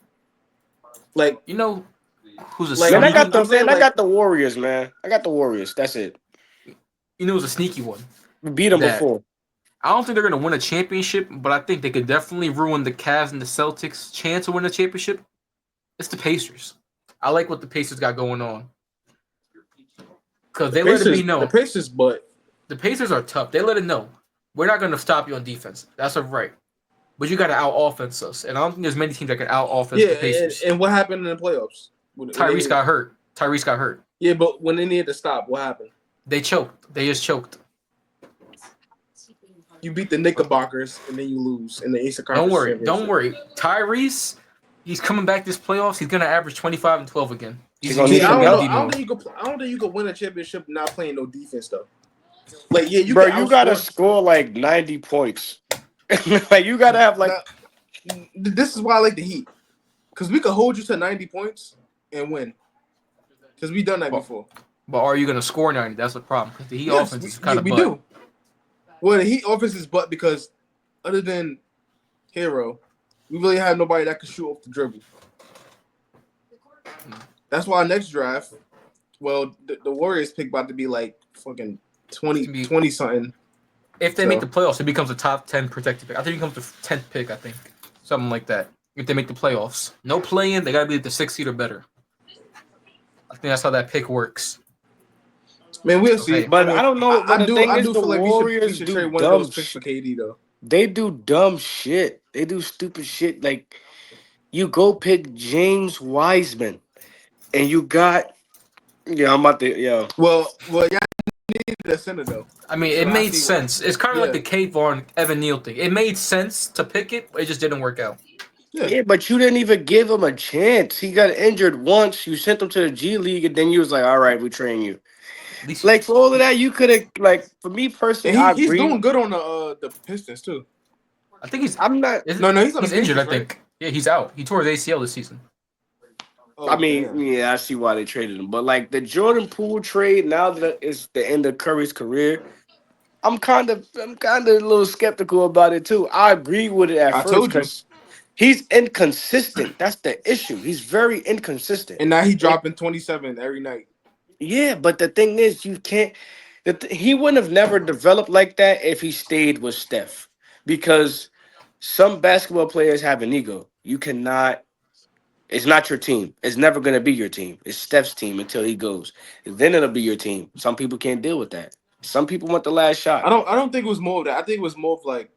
Like, you know, who's a Like, Man, sneaky? I got the Warriors, man. I got the Warriors. That's it. You know, who's a sneaky one. We beat them That- before. I don't think they're gonna win a championship, but I think they could definitely ruin the Cavs and the Celtics' chance of winning a championship. It's the Pacers. I like what the Pacers got going on because they let it be known. The Pacers, but The Pacers are tough. They let it know we're not gonna stop you on defense. That's a right, but you got to out offense us, and I don't think there's many teams that can out offense the Pacers. and what happened in the playoffs? Tyrese got hurt. Yeah, but when they needed to stop, what happened? They choked. They just choked. You beat the Knickerbockers and then you lose in the Eastern Conference. Don't worry. Tyrese, he's coming back this playoffs. He's gonna average 25 and 12 again. He's gonna need I some don't think you could win a championship not playing no defense though. Like you gotta score like 90 points. Like you gotta have like. This is why I like the Heat, because we could hold you to 90 points and win. Because we done that before. But are you gonna score 90? That's the problem. Because the Heat offense is kind of we do. Well, the Heat offense is butt because other than Hero, we really have nobody that can shoot off the dribble. That's why next draft, well, the Warriors pick about to be like fucking 20 something. If they make the playoffs, it becomes a top 10 protected pick. I think it becomes the 10th pick, I think. Something like that. If they make the playoffs. No play-in, they got to be at the 6th seed or better. I think that's how that pick works. Man, we'll see. But I don't know. I do feel like we should trade one of those picks for KD, though. They do dumb shit. They do stupid shit. Like, you go pick James Wiseman, and you got... Yeah, I'm about to... Yeah. Well, y'all needed a center, though. I mean, it made sense. It's kind of like the Kate Vaughn, Evan Neal thing. It made sense to pick it, but it just didn't work out. Yeah, but you didn't even give him a chance. He got injured once. You sent him to the G League, and then you was like, all right, we train you. Like, for all of that, you could have, like, for me personally, he's doing good on the Pistons, too. I think he's... he's injured, I think. Yeah, he's out. He tore his ACL this season. Oh, I mean, yeah, I see why they traded him. But, like, the Jordan Poole trade, now that it's the end of Curry's career, I'm kind of a little skeptical about it, too. I agree with it at first because he's inconsistent. That's the issue. He's very inconsistent. And now he's dropping 27 every night. Yeah, but the thing is, you can't. He wouldn't have never developed like that if he stayed with Steph, because some basketball players have an ego. You cannot. It's not your team. It's never going to be your team. It's Steph's team until he goes. Then it'll be your team. Some people can't deal with that. Some people want the last shot. I don't think it was more of that. I think it was more of like,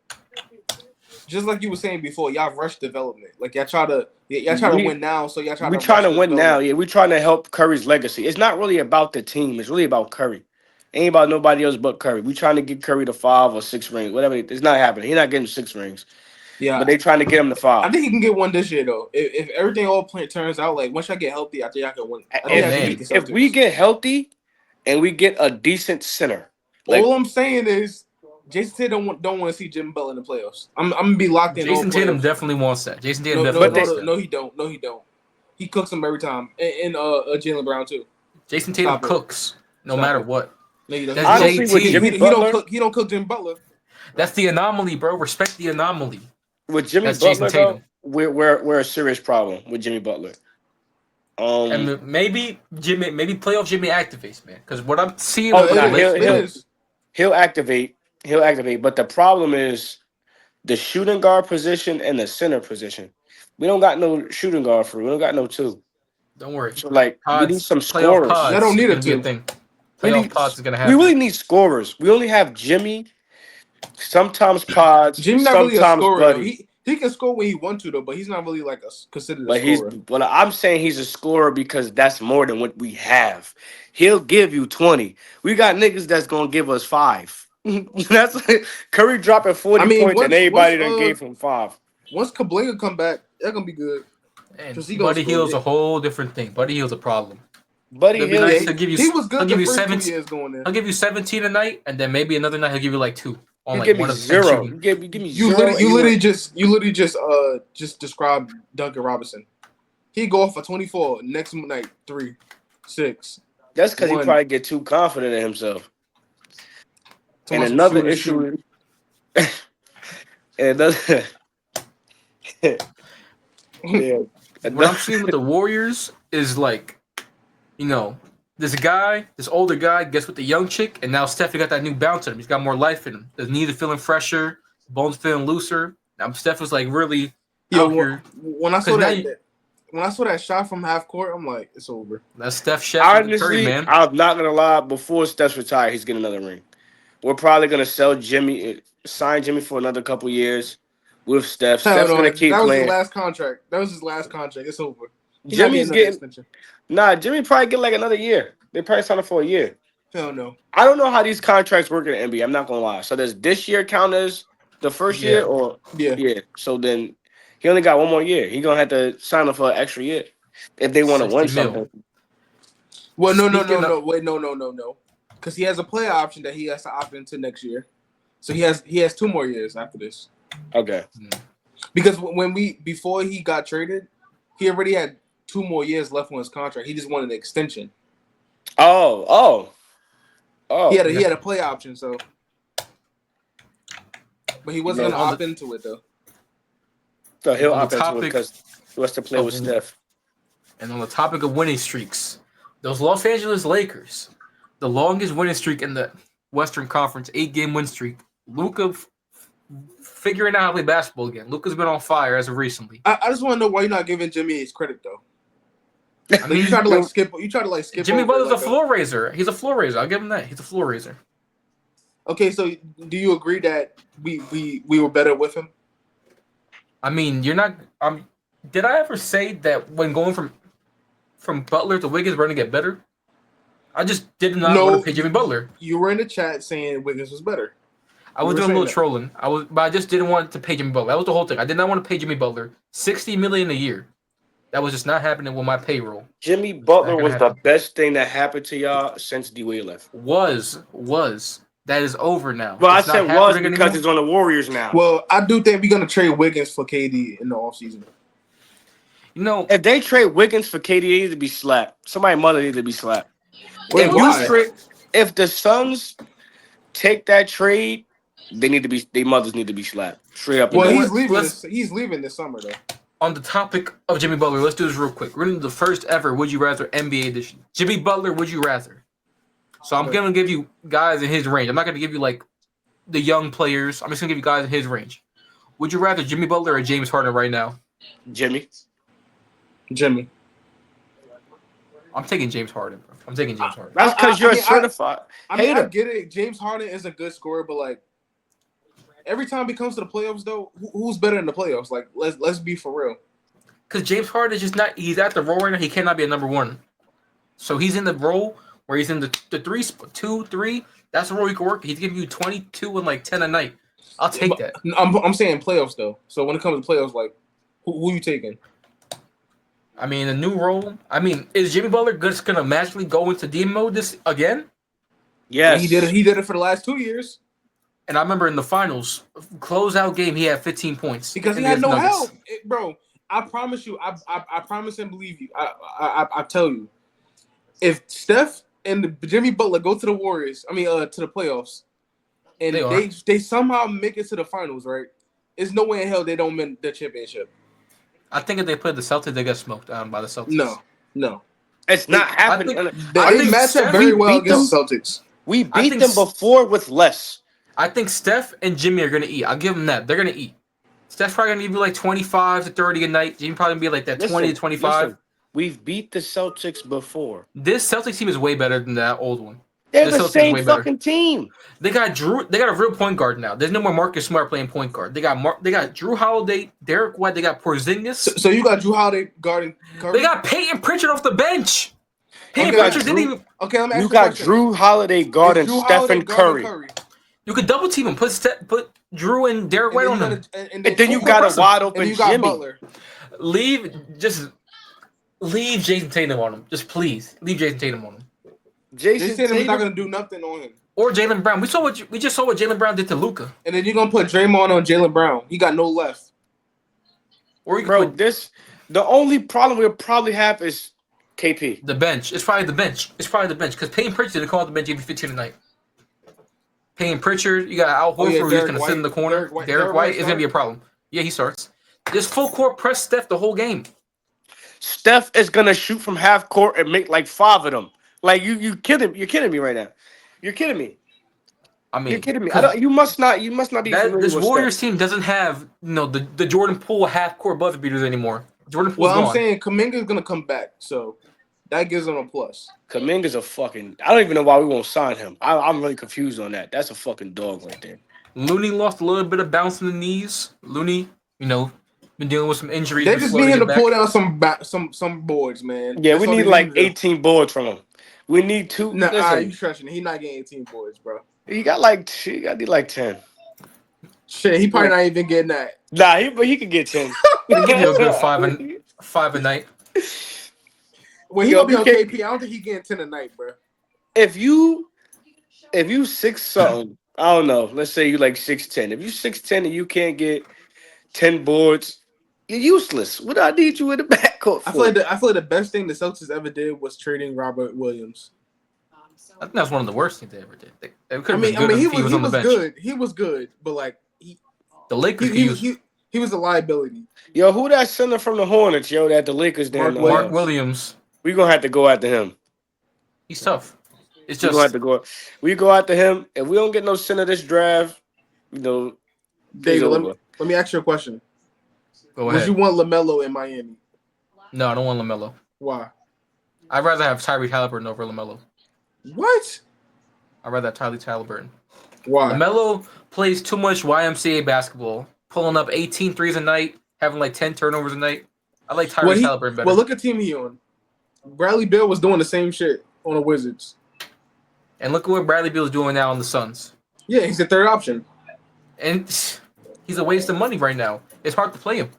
just like you were saying before, y'all rush development. Like y'all try to win now, so y'all try to. We're trying to win now. Yeah, we're trying to help Curry's legacy. It's not really about the team. It's really about Curry. It ain't about nobody else but Curry. We're trying to get Curry to 5 or 6 rings, whatever. It's not happening. He's not getting 6 rings. Yeah, but they trying to get him to 5. I think he can get one this year though. If everything turns out, like once I get healthy, I think I can win. If we get healthy and we get a decent center, all I'm saying is, Jason Tatum don't want to see Jimmy Butler in the playoffs. I'm gonna be locked in. Jason Tatum definitely wants that. Jason Tatum No, he don't. No, he don't. He cooks them every time. And Jaylen Brown too. Jason Tatum cooks no matter what. No, he doesn't. That's JT. He don't cook Jimmy Butler. That's the anomaly, bro. Respect the anomaly. With Jimmy Butler, though, we're a serious problem with Jimmy Butler. And maybe playoff Jimmy activates, man. Because what I'm seeing, he'll activate. But the problem is the shooting guard position and the center position. We don't got no shooting guard for. We don't got no 2. Don't worry. So we need some scorers. I don't need a 2 thing. Playoff pods is gonna happen. We really need scorers. We only have Jimmy. Sometimes pods. Jimmy's not really a scorer. Buddy. He can score when he wants to though, but he's not really like considered a scorer. But I'm saying he's a scorer because that's more than what we have. He'll give you 20. We got niggas that's gonna give us 5. That's Curry dropping 40 points and everybody that gave him 5. Once Kablinga come back, that's gonna be good. Buddy Hield's a whole different thing. Buddy Hield's a problem. Buddy Hield, he was good. He'll give you 17. He'll give you 17 a night, and then maybe another night he'll give you like 2. You give me 0. You give me 0. You literally just described Duncan Robinson. He go off for 24 next night 3, 6. That's because he probably get too confident in himself. And another issue, and another, yeah. What I'm seeing with the Warriors is like, you know, this older guy gets with the young chick, and now Steph got that new bounce in him. He's got more life in him. His knees are feeling fresher, bones feeling looser. Now Steph was like really out here. When I saw that shot from half court, I'm like, it's over. That's Steph shot. Honestly, man. I'm not gonna lie. Before Steph's retired, he's getting another ring. We're probably gonna sign Jimmy for another couple years with Steph. Steph's gonna keep playing. That was his last contract. It's over. Jimmy's getting Jimmy probably get like another year. They probably sign him for a year. Hell no. I don't know how these contracts work in the NBA. I'm not gonna lie. So does this year count as the first year or yeah? So then he only got one more year. He's gonna have to sign up for an extra year if they want to win something. Well, no. Wait, no. Because he has a player option that he has to opt into next year. So he has 2 more years after this. Okay. Because before he got traded, he already had 2 more years left on his contract. He just wanted an extension. Oh. He had a play option, so. But he wasn't gonna opt into it though. So he'll opt into it because he wants to play with Steph. And on the topic of winning streaks, those Los Angeles Lakers, the longest winning streak in the Western Conference, 8-game win streak. Luka figuring out how to play basketball again. Luka's been on fire as of recently. I just want to know why you're not giving Jimmy his credit though. I mean, you try to skip. Jimmy Butler's a floor raiser. He's a floor raiser. I'll give him that. He's a floor raiser. Okay, so do you agree that we were better with him? I mean, you're not. Did I ever say that when going from Butler to Wiggins, we're gonna get better? I just did not want to pay Jimmy Butler. You were in the chat saying Wiggins was better. I was doing a little trolling. But I just didn't want to pay Jimmy Butler. That was the whole thing. I did not want to pay Jimmy Butler $60 million a year. That was just not happening with my payroll. Jimmy Butler was the best thing that happened to y'all since D-Wade left. Was. That is over now. Well, I said was because it's on the Warriors now. Well, I do think we're going to trade Wiggins for KD in the offseason. You know, if they trade Wiggins for KD, they need to be slapped. Somebody's mother needs to be slapped. If the Suns take that trade, their mothers need to be slapped. Straight up. Well, he's leaving this summer though. On the topic of Jimmy Butler, let's do this real quick. We're going to do the first ever Would You Rather NBA edition. Jimmy Butler, Would You Rather? So I'm going to give you guys in his range. I'm not going to give you like the young players. I'm just going to give you guys in his range. Would you rather Jimmy Butler or James Harden right now? Jimmy. I'm taking James Harden, bro. I'm taking James Harden. That's because you're a certified hater. I get it. James Harden is a good scorer, but like every time he comes to the playoffs, though, who's better in the playoffs? Like, let's be for real. Because James Harden is just not. He's at the role right now. He cannot be a number one. So he's in the role where he's in the 2-3. That's the role he can work. He's giving you 22 and like 10 a night. I'll take that. I'm saying playoffs though. So when it comes to playoffs, like who you taking? I mean, a new role. I mean, is Jimmy Butler just gonna magically go into D mode this again? Yes, he did it. He did it for the last 2 years. And I remember in the finals, closeout game, he had 15 points because he had no help, bro. I promise you. I promise and believe you. I tell you, if Steph and Jimmy Butler go to the Warriors, to the playoffs, and they somehow make it to the finals, right? There's no way in hell they don't win the championship. I think if they played the Celtics, they got smoked by the Celtics. No. It's not happening. They matched up very well against the Celtics. We beat them before with less. I think Steph and Jimmy are going to eat. I'll give them that. They're going to eat. Steph's probably going to give you like 25 to 30 a night. Jimmy probably going to be like that 20 to 25. We've beat the Celtics before. This Celtics team is way better than that old one. They're the same fucking team. They got Drew. They got a real point guard now. There's no more Marcus Smart playing point guard. They got Drew Holiday, Derek White. They got Porzingis. So you got Drew Holiday guarding Curry? They got Peyton Pritchard off the bench. Peyton Pritchard didn't even. Okay, let me ask you got Drew Holiday guarding Stephen Curry. You could double team him. Put Drew and Derek White on him. And then you got a wide open Jimmy. Butler. Leave Jason Tatum on him. Just please leave Jason Tatum on him. Jason Tatum's not gonna do nothing on him. Or Jaylen Brown. We just saw what Jaylen Brown did to Luka. And then you're gonna put Draymond on Jaylen Brown. He got no left. Or you the only problem we'll probably have is KP. The bench. It's probably the bench. Because Payne Pritchard didn't call out the bench every 15 tonight. Payne Pritchard, you got Al Horford who's just going to sit in the corner. Derek White is going to be a problem. Yeah, he starts. Just full court press Steph the whole game. Steph is going to shoot from half court and make like 5 of them. Like, you kidding? You're kidding me right now. You're kidding me. I mean, you're kidding me. You must not be familiar this with Warriors Steph. team doesn't have the Jordan Poole half court buzzer beaters anymore. Jordan Poole's I'm gone. saying Kuminga's going to come back, so that gives him a plus. Kuminga's a fucking. I don't even know why we won't sign him. I'm really confused on that. That's a fucking dog right there. Looney lost a little bit of bounce in the knees. Looney, been dealing with some injuries. They just need him to pull down some boards, man. Yeah, That's we need like 18 boards from him. We need 2. Nah, you stretching. He's not getting 18 boards, bro. He got like 10. Shit, he probably not even getting that. Nah, but he could get 10. He can give you a good 5 a night. Well, he gonna be on KP. I don't think he getting 10 a night, bro. If you 6 something, I don't know. Let's say you like 6'10". If you 6'10" and you can't get 10 boards, you're useless. What do I need you in the backcourt for? I feel like the best thing the Celtics ever did was trading Robert Williams. I think that's one of the worst things they ever did. He was good, but like the Lakers he was a liability. Yo, who that center from the Hornets? Yo, that the Lakers did. Mark Williams. We gonna have to go after him. He's tough. It's just we have to go. We go after him. If we don't get no center this draft, David, let me ask you a question. Go ahead. Would you want LaMelo in Miami? No, I don't want LaMelo. Why? I'd rather have Tyrese Halliburton over LaMelo. What? I'd rather have Tyrese Halliburton. Why? LaMelo plays too much YMCA basketball, pulling up 18 threes a night, having like 10 turnovers a night. I like Tyrese Halliburton better. Well, look at team he on. Bradley Beal was doing the same shit on the Wizards. And look at what Bradley Beal is doing now on the Suns. Yeah, he's the third option. And he's a waste of money right now. It's hard to play him.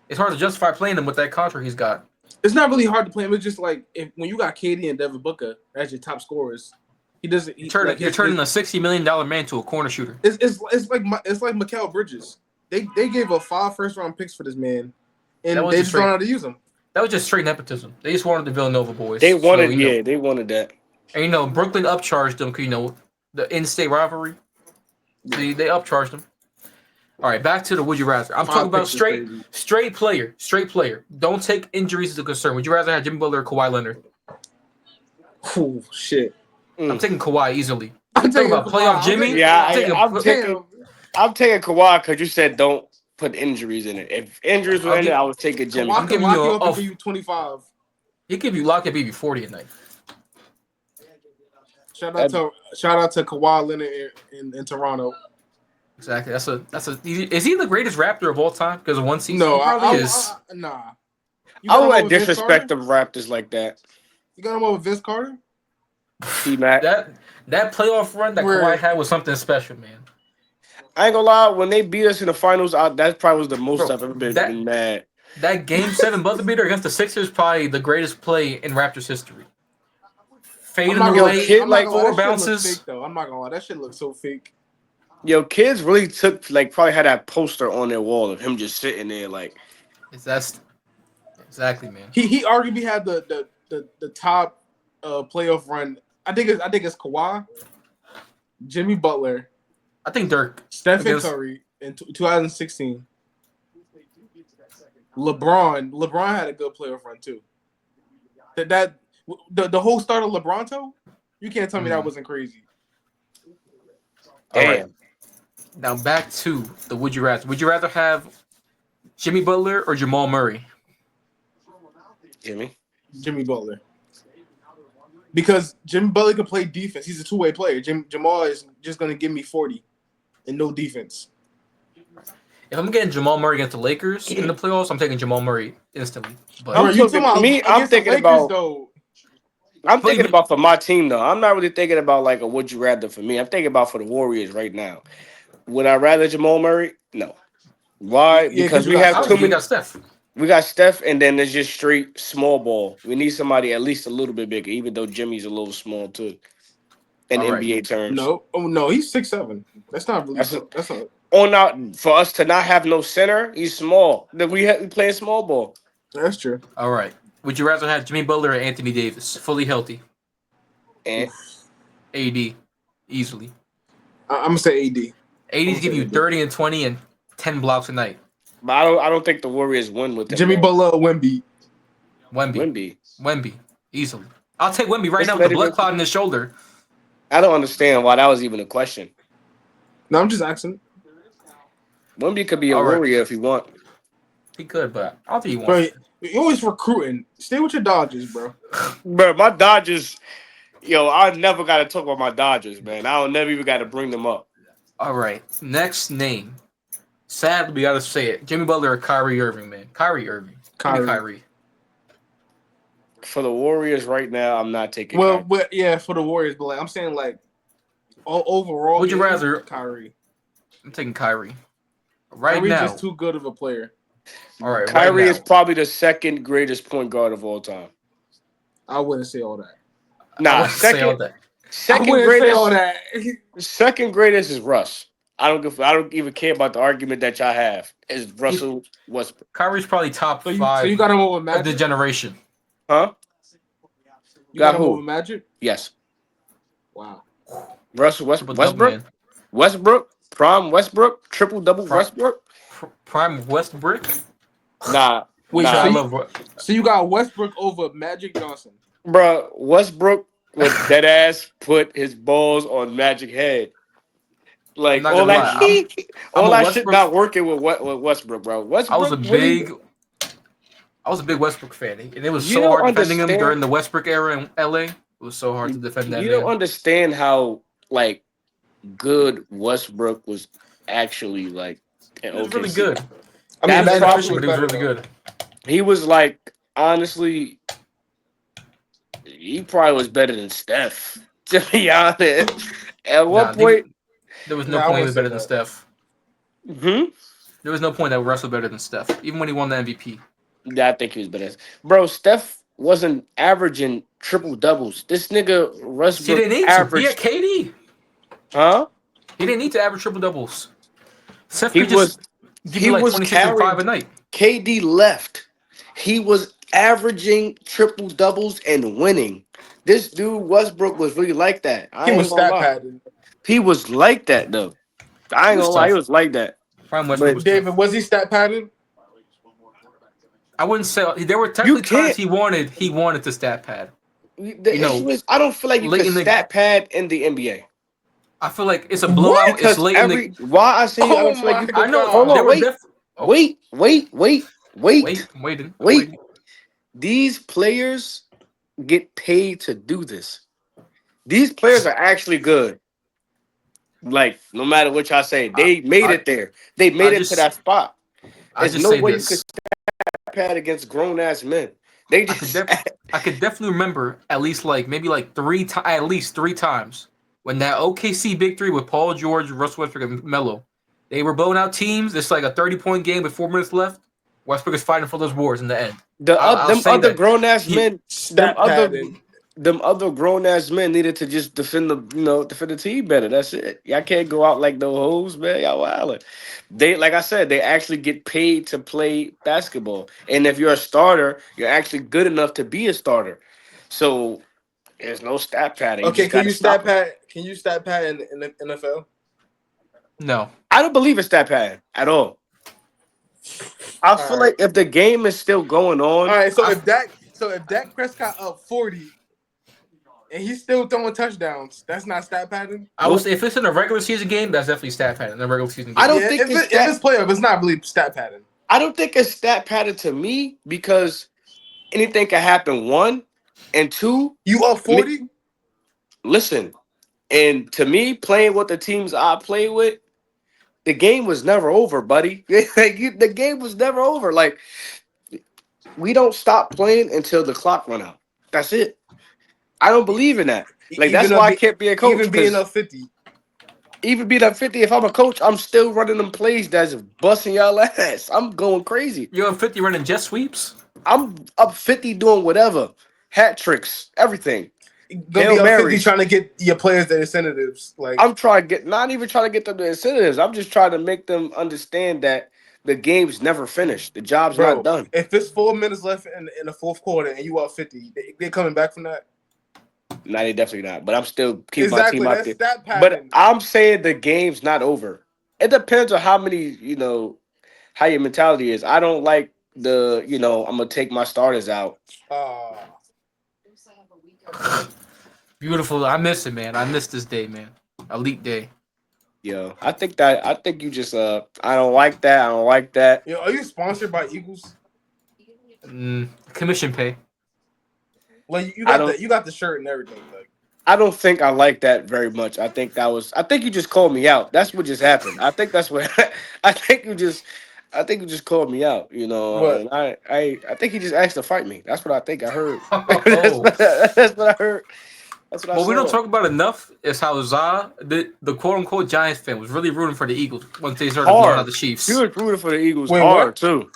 It's hard to justify playing him with that contract he's got. It's not really hard to play him. It's just like when you got KD and Devin Booker as your top scorers, he doesn't. You're turning a $60 million man to a corner shooter. It's like Mikal Bridges. They gave up 5 first-round picks for this man, and they just don't know how to use him. That was just straight nepotism. They just wanted the Villanova boys. They wanted, they wanted that. And Brooklyn upcharged them. The in-state rivalry. They upcharged them. All right, back to the would you rather. I'm talking about straight player. Don't take injuries as a concern. Would you rather have Jimmy Butler or Kawhi Leonard? Oh shit! I'm taking Kawhi easily. I'm talking about playoff Jimmy. Yeah, I'm taking Kawhi because you said don't put injuries in it. If injuries were in it, I would take a Jimmy. Kawhi can lock you 25. He give you 40 a night. Shout out to Kawhi Leonard in Toronto. Exactly. Is he the greatest Raptor of all time because of one season? No, he probably is. Nah. I would disrespect the Raptors like that. You got him over Vince Carter? T-Mac. That playoff run that Kawhi had was something special, man. I ain't gonna lie. When they beat us in the finals, that probably was the most I've ever been mad. That Game 7 buzzer beater against the Sixers probably the greatest play in Raptors history. Fading away, like 4 bounces. Fake, though. I'm not gonna lie. That shit looks so fake. Yo, kids really probably had that poster on their wall of him just sitting there like. That's exactly, man. He arguably had the top playoff run. I think it's Kawhi, Jimmy Butler, I think Dirk, Stephen Curry in 2016. LeBron had a good playoff run too. The whole start of LeBronto, you can't tell me that wasn't crazy. Damn. All right. Now back to the would you rather. Would you rather have Jimmy Butler or Jamal Murray? Jimmy Butler. Because Jimmy Butler can play defense. He's a two-way player. Jamal is just going to give me 40 and no defense. If I'm getting Jamal Murray against the Lakers in the playoffs, I'm taking Jamal Murray instantly. But I'm thinking about for my team though. I'm not really thinking about like a would you rather for me. I'm thinking about for the Warriors right now. Would I rather Jamal Murray? No. Why? Because we have too many. We got Steph. We got Steph, and then there's just straight small ball. We need somebody at least a little bit bigger, even though Jimmy's a little small too. In NBA terms. No, he's 6'7". That's not really. That's not. For us to not have no center, he's small. We playing small ball. That's true. All right. Would you rather have Jimmy Butler or Anthony Davis fully healthy? And AD, easily. I'm gonna say AD. AD's giving you 30 and 20 and 10 blocks a night. but I don't think the Warriors win with him. Jimmy though. Butler or Wemby. Wemby. Easily. I'll take Wemby right Let's now let with the it blood go. clot in his shoulder. I don't understand why that was even a question. No, I'm just asking. Wemby could be a All right. Warrior if he want. He could, but I don't think he Bro, wants. you're always recruiting. Stay with your Dodgers, bro. Bro, my Dodgers, I never got to talk about my Dodgers, man. I don't never even got to bring them up. All right. Next name. Sadly, we got to say it. Jimmy Butler or Kyrie Irving, man. Kyrie Irving. Give me Kyrie. For the Warriors right now, I'm not taking. Well, Kyrie. but yeah, for the Warriors, but like I'm saying, like overall, Would you rather- Kyrie? I'm taking Kyrie. Right Kyrie's now. just too good of a player. All right. Kyrie right is probably the second greatest point guard of all time. I wouldn't say all that. I Nah, wouldn't say all second that. second I wouldn't say greatest. all that. Second greatest is Russ. I don't even care about the argument that y'all have. Is Russell Westbrook? Kyrie's probably top So you, 5 so you got him over of the Magic? generation. Huh? You got got him who? over Magic? Yes. Wow. Russell Triple double, Westbrook. man. Westbrook. Prime Westbrook. Triple double Prime. Westbrook. Prime Westbrook. Nah. Wait, nah. I so you, love. so you got Westbrook over Magic Johnson? Bruh, Westbrook would dead ass put his balls on Magic head. Like I'm not all gonna that, lie, I'm all a that shit Westbrook- not working with Westbrook, bro. Westbrook, I was a really- big Westbrook fan, and it was You so don't hard defending him understand- during the Westbrook era in LA. It was so hard to defend that You man. don't understand how like good Westbrook was actually like. It was really good. I That's Magic probably- was But it was better, really though. good. He was like honestly, he probably was better than Steph. To be honest, at one Nah, point, There was no Nah, I point he was wouldn't better say than that. Steph. There was no point that Russ was better than Steph, even when he won the MVP. Yeah, I think he was better. Bro, Steph wasn't averaging triple doubles. This nigga He Westbrook didn't need to. He averaged, had KD. huh? He didn't need to average triple doubles. Steph He could just give he you like was 26 and 5 carrying- a night. KD left. He was averaging triple doubles and winning. This dude Westbrook was really like that. I He ain't was gonna stat lie. padded. He was like that though. I ain't He was gonna lie, he tough. was like that. Prime Westbrook But was David, tough. was he stat padded? I wouldn't say there were technically can't- times he wanted to stat pad. The You know, issue is I don't feel like you late can in the- stat pad in the NBA. I feel like it's a blowout. It's Because late in the. why I say I Oh don't feel like you my I know. Hold on, there were wait. Oh, Wait. waiting. Wait. These players get paid to do this. These players are actually good. Like, no matter what y'all say, they made it there. They made it just- to that spot. I There's just no say way this. you could stat pad against grown ass men. They I just could definitely remember at least at least three times when that OKC big three with Paul George, Russell Westbrook, and Melo, they were blowing out teams. It's like a 30-point game with 4 minutes left. Westbrook is fighting for those wars in the end. I'll them say other that. grown ass men, Stat padded. them other grown ass men needed to just defend the team better. That's it. Y'all can't go out like no hoes, man. Y'all wildin'. They, like I said, they actually get paid to play basketball. And if you're a starter, you're actually good enough to be a starter. So there's no stat padding. Okay, just can gotta you stop stat it. pad? Can you stat pad in the NFL? No, I don't believe in stat padding at all. I feel like if the game is still going on, All right, so if Dak Prescott up 40 and he's still throwing touchdowns, that's not stat padding. I would say if it's in a regular season game, that's definitely stat pad in a regular season game. I don't Yeah, think if it's it's playoff, it's not really stat padding. I don't think it's stat padded to me because anything can happen. One and two. You up 40? Listen, and to me, playing with the teams I play with, the game was never over, buddy. The game was never over. Like we don't stop playing until the clock run out. That's it. I don't believe in that. Like that's Even why up I can't be a coach. Even being 'cause up 50. even being up 50, if I'm a coach, I'm still running them plays that's busting y'all ass. I'm going crazy. You're on 50 running jet sweeps. I'm up 50 doing whatever. Hat tricks, everything. Gonna Hail be up 50 Marys. trying to get your players their incentives. Like I'm trying to get, not even trying to get them the incentives. I'm just trying to make them understand that the game's never finished. The job's Bro, not done. if it's 4 minutes left in the fourth quarter and you up 50, they coming back from that? No, they definitely not. But I'm still keeping my team out there. That But I'm saying the game's not over. It depends on how many, how your mentality is. I don't like I'm gonna take my starters out. Beautiful. I miss it, man. I miss this day, man. Elite day. Yo, I think you just I don't like that. I don't like that. Yo, are you sponsored by Eagles? Commission pay. Like you got the shirt and everything. Like I don't think I like that very much. I think you just called me out. That's what just happened. I think that's what I think you just called me out, What? And I think he just asked to fight me. That's what I think I heard. Oh. That's what I heard. That's what I What we don't saw. talk about enough is how the quote unquote Giants fan, was really rooting for the Eagles once they started blowing out the Chiefs. He was rooting for the Eagles Wait, hard what? too.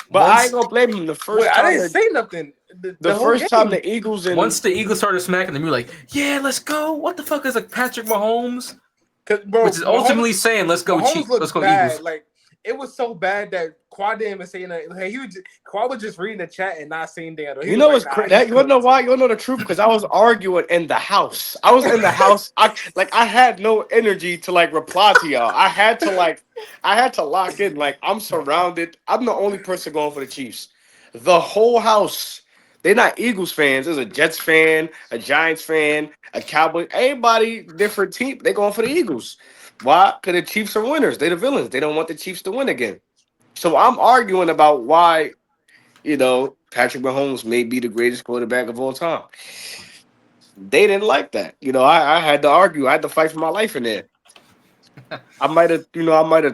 But I ain't gonna blame him. The first time I didn't say nothing. The first time the Eagles once the Eagles started smacking them, you're like, yeah, let's go. What the fuck is like Patrick Mahomes? Bro, which is ultimately saying, let's go Chiefs. Let's go bad. Eagles. Like it was so bad that Quad didn't even say that. Like, Quad was just reading the chat and not saying that. You know what's crazy? You wanna know why? You wanna know the truth? Because I was arguing in the house. I was in the house. I had no energy to reply to y'all. I had to lock in. Like I'm surrounded. I'm the only person going for the Chiefs. The whole house. They're not Eagles fans. There's a Jets fan, a Giants fan, a Cowboy. Everybody different team. They going for the Eagles. Why? Because the Chiefs are winners. They're the villains. They don't want the Chiefs to win again. So I'm arguing about why, Patrick Mahomes may be the greatest quarterback of all time. They didn't like that. I had to argue. I had to fight for my life in there. I might have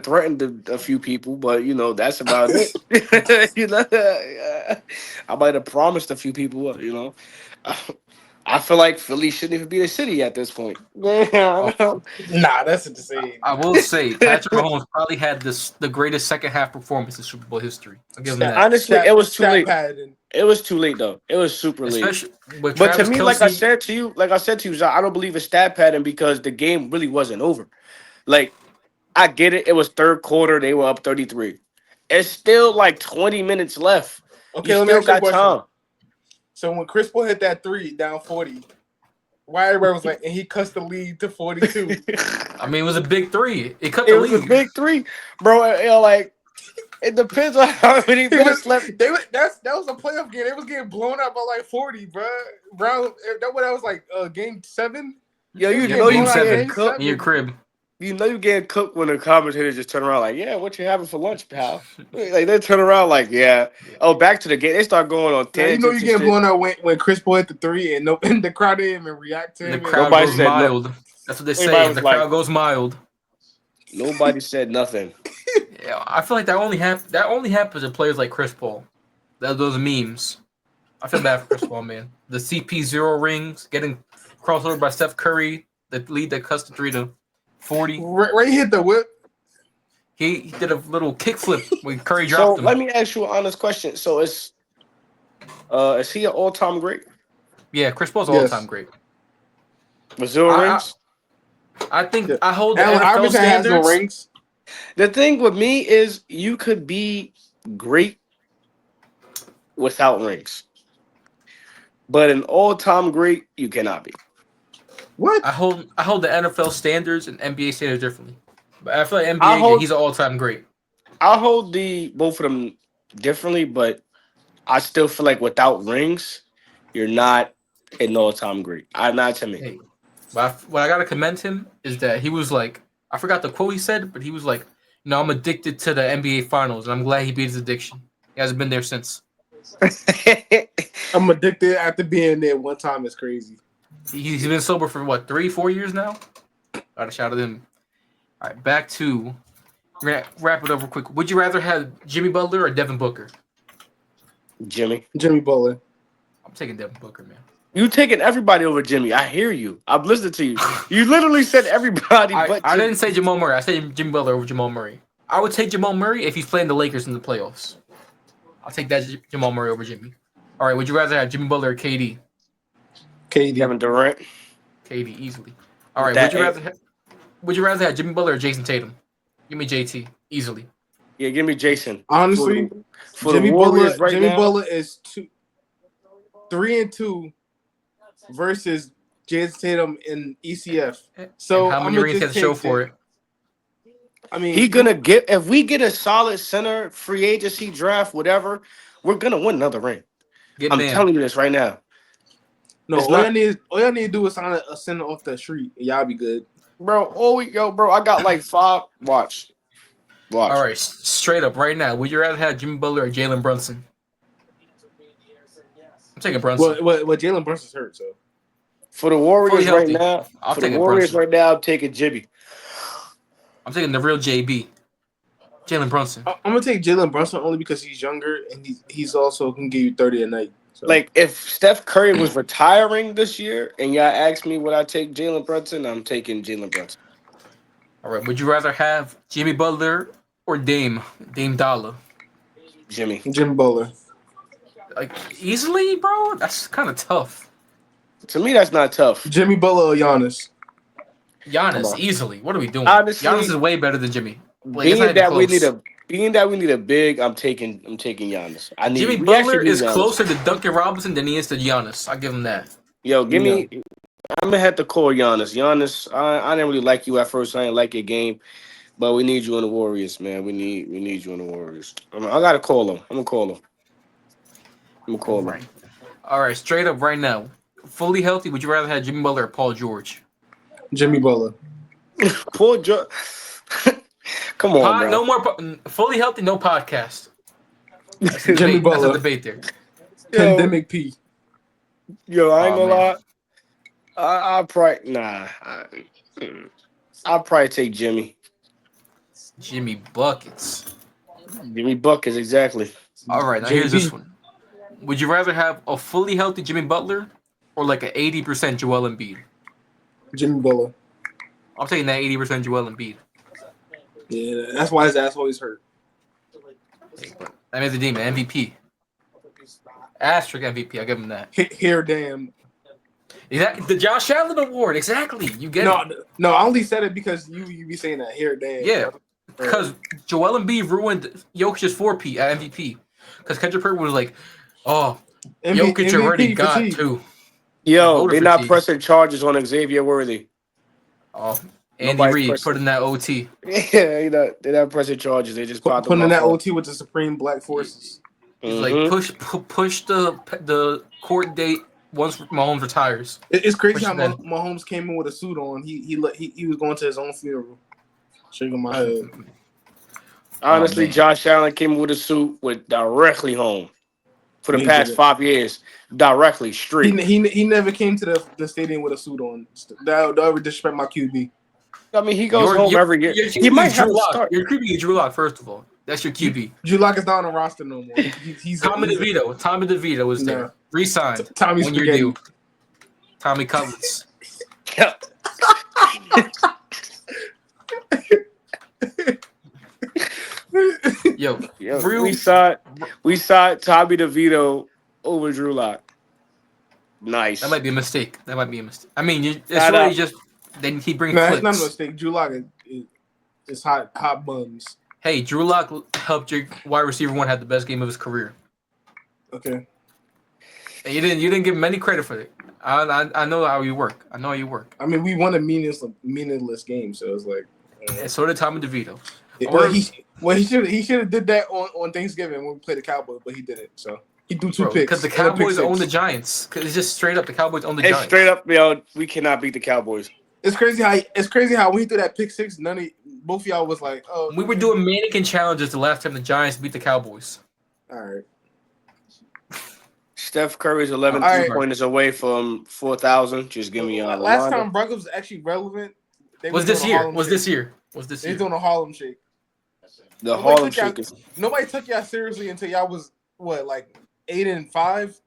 threatened a few people, but that's about it. I might have promised a few people. I feel like Philly shouldn't even be the city at this point. Nah, that's insane. I will say Patrick Mahomes probably had the greatest second half performance in Super Bowl history. I'll give him that. Honestly, it was too late. It was too late though. It was super late. But to me, like I said to you, Zah, I don't believe in stat padding because the game really wasn't over. Like, I get it. It was third quarter. They were up 33. It's still 20 minutes left. Okay, you let me still ask you a got question. time. So when Chris Paul hit that 3 down 40, why everybody was like, and he cuts the lead to 42? I mean, it was a big 3. It cut the lead. It was a big 3, bro. It depends on how many minutes left. That was a playoff game. They was getting blown up by 40, bro. That was game 7. Yo, you know you getting cooked in your crib. You know you getting cooked when the commentators just turn around like, yeah, what you having for lunch, pal? They turn around like, yeah. Oh, back to the game. They start going on tangents. You know you getting blown out when Chris Paul hit the 3 and the crowd didn't even react to him. The crowd goes mild. That's what they say. The crowd goes mild. Nobody said nothing. Yeah, I feel like that only happens to players like Chris Paul. Those memes. I feel bad for Chris Paul, man. The CP0 rings, getting crossed over by Steph Curry, the lead that cuts the 3 to 40. Right, he hit the whip. He did a little kickflip when Curry dropped him. Let me ask you an honest question. So is he an all-time great? Yeah, Chris Paul's all-time great. With 0 rings? I think I hold the Allen NFL Iverson standards. has no rings. The thing with me is you could be great without rings. But an all-time great, you cannot be. What? I hold the NFL standards and NBA standards differently. But I feel like NBA, he's an all-time great. I hold both of them differently, but I still feel like without rings, you're not an all-time great. Not to me. Hey, but what I gotta commend him is that he was like, I forgot the quote he said, but he was like, I'm addicted to the NBA Finals, and I'm glad he beat his addiction. He hasn't been there since. I'm addicted after being there one time. It's crazy. He's been sober for 3-4 years now. Gotta shout at him. All right, back to wrap it up real quick. Would you rather have Jimmy Butler or Devin Booker? Jimmy Butler. I'm taking Devin Booker, man. You taking everybody over Jimmy. I hear you. I've listened to you. You literally said everybody but I didn't say Jamal Murray. I said Jimmy Butler over Jamal Murray. I would take Jamal Murray if he's playing the Lakers in the playoffs. I'll take that Jamal Murray over Jimmy. All right, would you rather have Jimmy Butler or KD? KD. Kevin Durant. KD, easily. All right, would you rather have Jimmy Butler or Jason Tatum? Give me JT, easily. Yeah, give me Jason. Honestly, for the Warriors right Jimmy now. Butler is 3-2 versus Jason Tatum in ECF. So and how many rings he has to show for it? I mean, He's gonna get if we get a solid center, free agency draft, whatever, we're gonna win another ring. I'm telling you this right now. No, all y'all need to do is sign a center off the street, and y'all be good, bro. Bro, I got like 5. Watch. All right, straight up right now. Would you rather have Jimmy Butler or Jalen Brunson? I'm taking Brunson. Well, Jalen Brunson's hurt, so for the Warriors right now, I'm taking Jimmy. I'm taking the real JB, Jalen Brunson. I'm gonna take Jalen Brunson only because he's younger and he's also can give you 30 a night. So. Like if Steph Curry was retiring this year and y'all asked me would I take Jalen Brunson, I'm taking Jalen Brunson. All right. Would you rather have Jimmy Butler or Dame Dollar? Jimmy Butler. Like easily, bro. That's kind of tough. To me, that's not tough. Jimmy Butler or Giannis? Giannis easily. What are we doing? Honestly, Giannis is way better than Jimmy. Like, being that we need a big, I'm taking Giannis. Jimmy Butler is closer to Duncan Robinson than he is to Giannis. I give him that. Yo, give me. I'm gonna have to call Giannis. Giannis, I didn't really like you at first. I didn't like your game, but we need you in the Warriors, man. We need you in the Warriors. I gotta call him. I'm gonna call him. Right. All right, straight up right now. Fully healthy, would you rather have Jimmy Butler or Paul George? Jimmy Butler. Paul George. Come on, bro. No more fully healthy, no podcast. Jimmy Butler. That's a debate there. Pandemic P. Yo, I ain't gonna lie. I'll probably take Jimmy. Jimmy Buckets. Jimmy Buckets, exactly. All right, now here's this one. Would you rather have a fully healthy Jimmy Butler or like an 80% Joel Embiid? Jimmy Butler. I'm taking that 80% Joel Embiid. Yeah, that's why his ass always hurt. That means the demon MVP. Asterisk MVP. I'll give him that. Here, damn. The Josh Allen Award. Exactly. You get it. No, I only said it because you be saying that. Here, damn. Yeah, because Joel Embiid ruined Jokic's 4P at MVP. Because Kendrick Perkins was like, oh, Jokic MVP already got 2. Yo, they're not pressing charges on Xavier Worthy. Oh, Andy Reid put in that OT. Yeah, they're not pressing charges. They just putting in that OT with the Supreme Black Forces. He's like push the court date once Mahomes retires. It's crazy how Mahomes came in with a suit on. He was going to his own funeral. Shaking my head. Honestly, Josh Allen came in with a suit went directly home for the past 5 years. Directly straight. He never came to the stadium with a suit on. That ever disrespect my QB. I mean, he goes home every year. He might have to start. Your QB is Drew Lock, first of all. That's your QB. Drew Lock is not on the roster no more. Tommy DeVito is there. Re-signed. Tommy 1 year deal. Tommy Cutlets. Yo, we saw Tommy DeVito over Drew Lock. Nice. That might be a mistake. I mean, it's really just then he brings. No, it's not a mistake. Drew Lock is hot buns. Hey, Drew Lock helped your wide receiver one have the best game of his career. Okay. And you didn't give him any credit for it. I know how you work. I mean, we won a meaningless game, so it's like. And so did Tommy DeVito. He should have did that on Thanksgiving when we played the Cowboys, but he didn't. So he threw 2 picks. Because the Cowboys own the Giants. Because it's just straight up the Cowboys own the Giants. Straight up, yo, we cannot beat the Cowboys. It's crazy how when he threw that pick 6, both of y'all was like, oh. We were doing mannequin challenges the last time the Giants beat the Cowboys. All right. Steph Curry's 11 3-pointers away from 4,000. Just give me last time Broncos was actually relevant. Was this year? They doing a Harlem Shake. The Harlem Shake. Nobody took y'all seriously until y'all was what, like 8-5.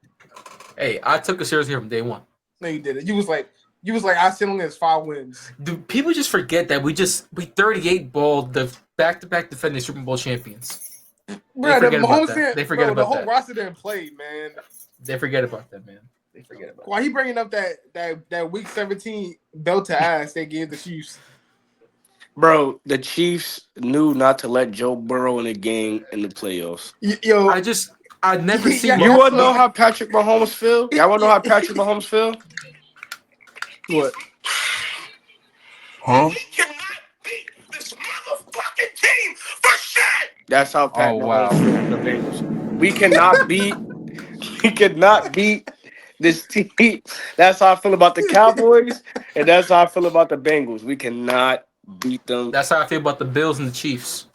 Hey, I took it seriously from day one. No, you didn't. You was like I still only has 5 wins. Do people just forget that we 38 balled the back-to-back defending Super Bowl champions? Bro, they forget about that. The whole roster didn't play, man. They forget about that, man. Why he bringing up that week 17 belt to ass they gave the Chiefs? Bro, the Chiefs knew not to let Joe Burrow in the game in the playoffs. Yo, I've never seen. You want to know how Patrick Mahomes feel? Y'all want to know how Patrick Mahomes feel? what? Huh? We cannot beat this motherfucking team for shit. That's how Pat Mahomes feels with the Bengals. We cannot beat this team. That's how I feel about the Cowboys, and that's how I feel about the Bengals. We cannot beat them. That's how I feel about the Bills and the Chiefs.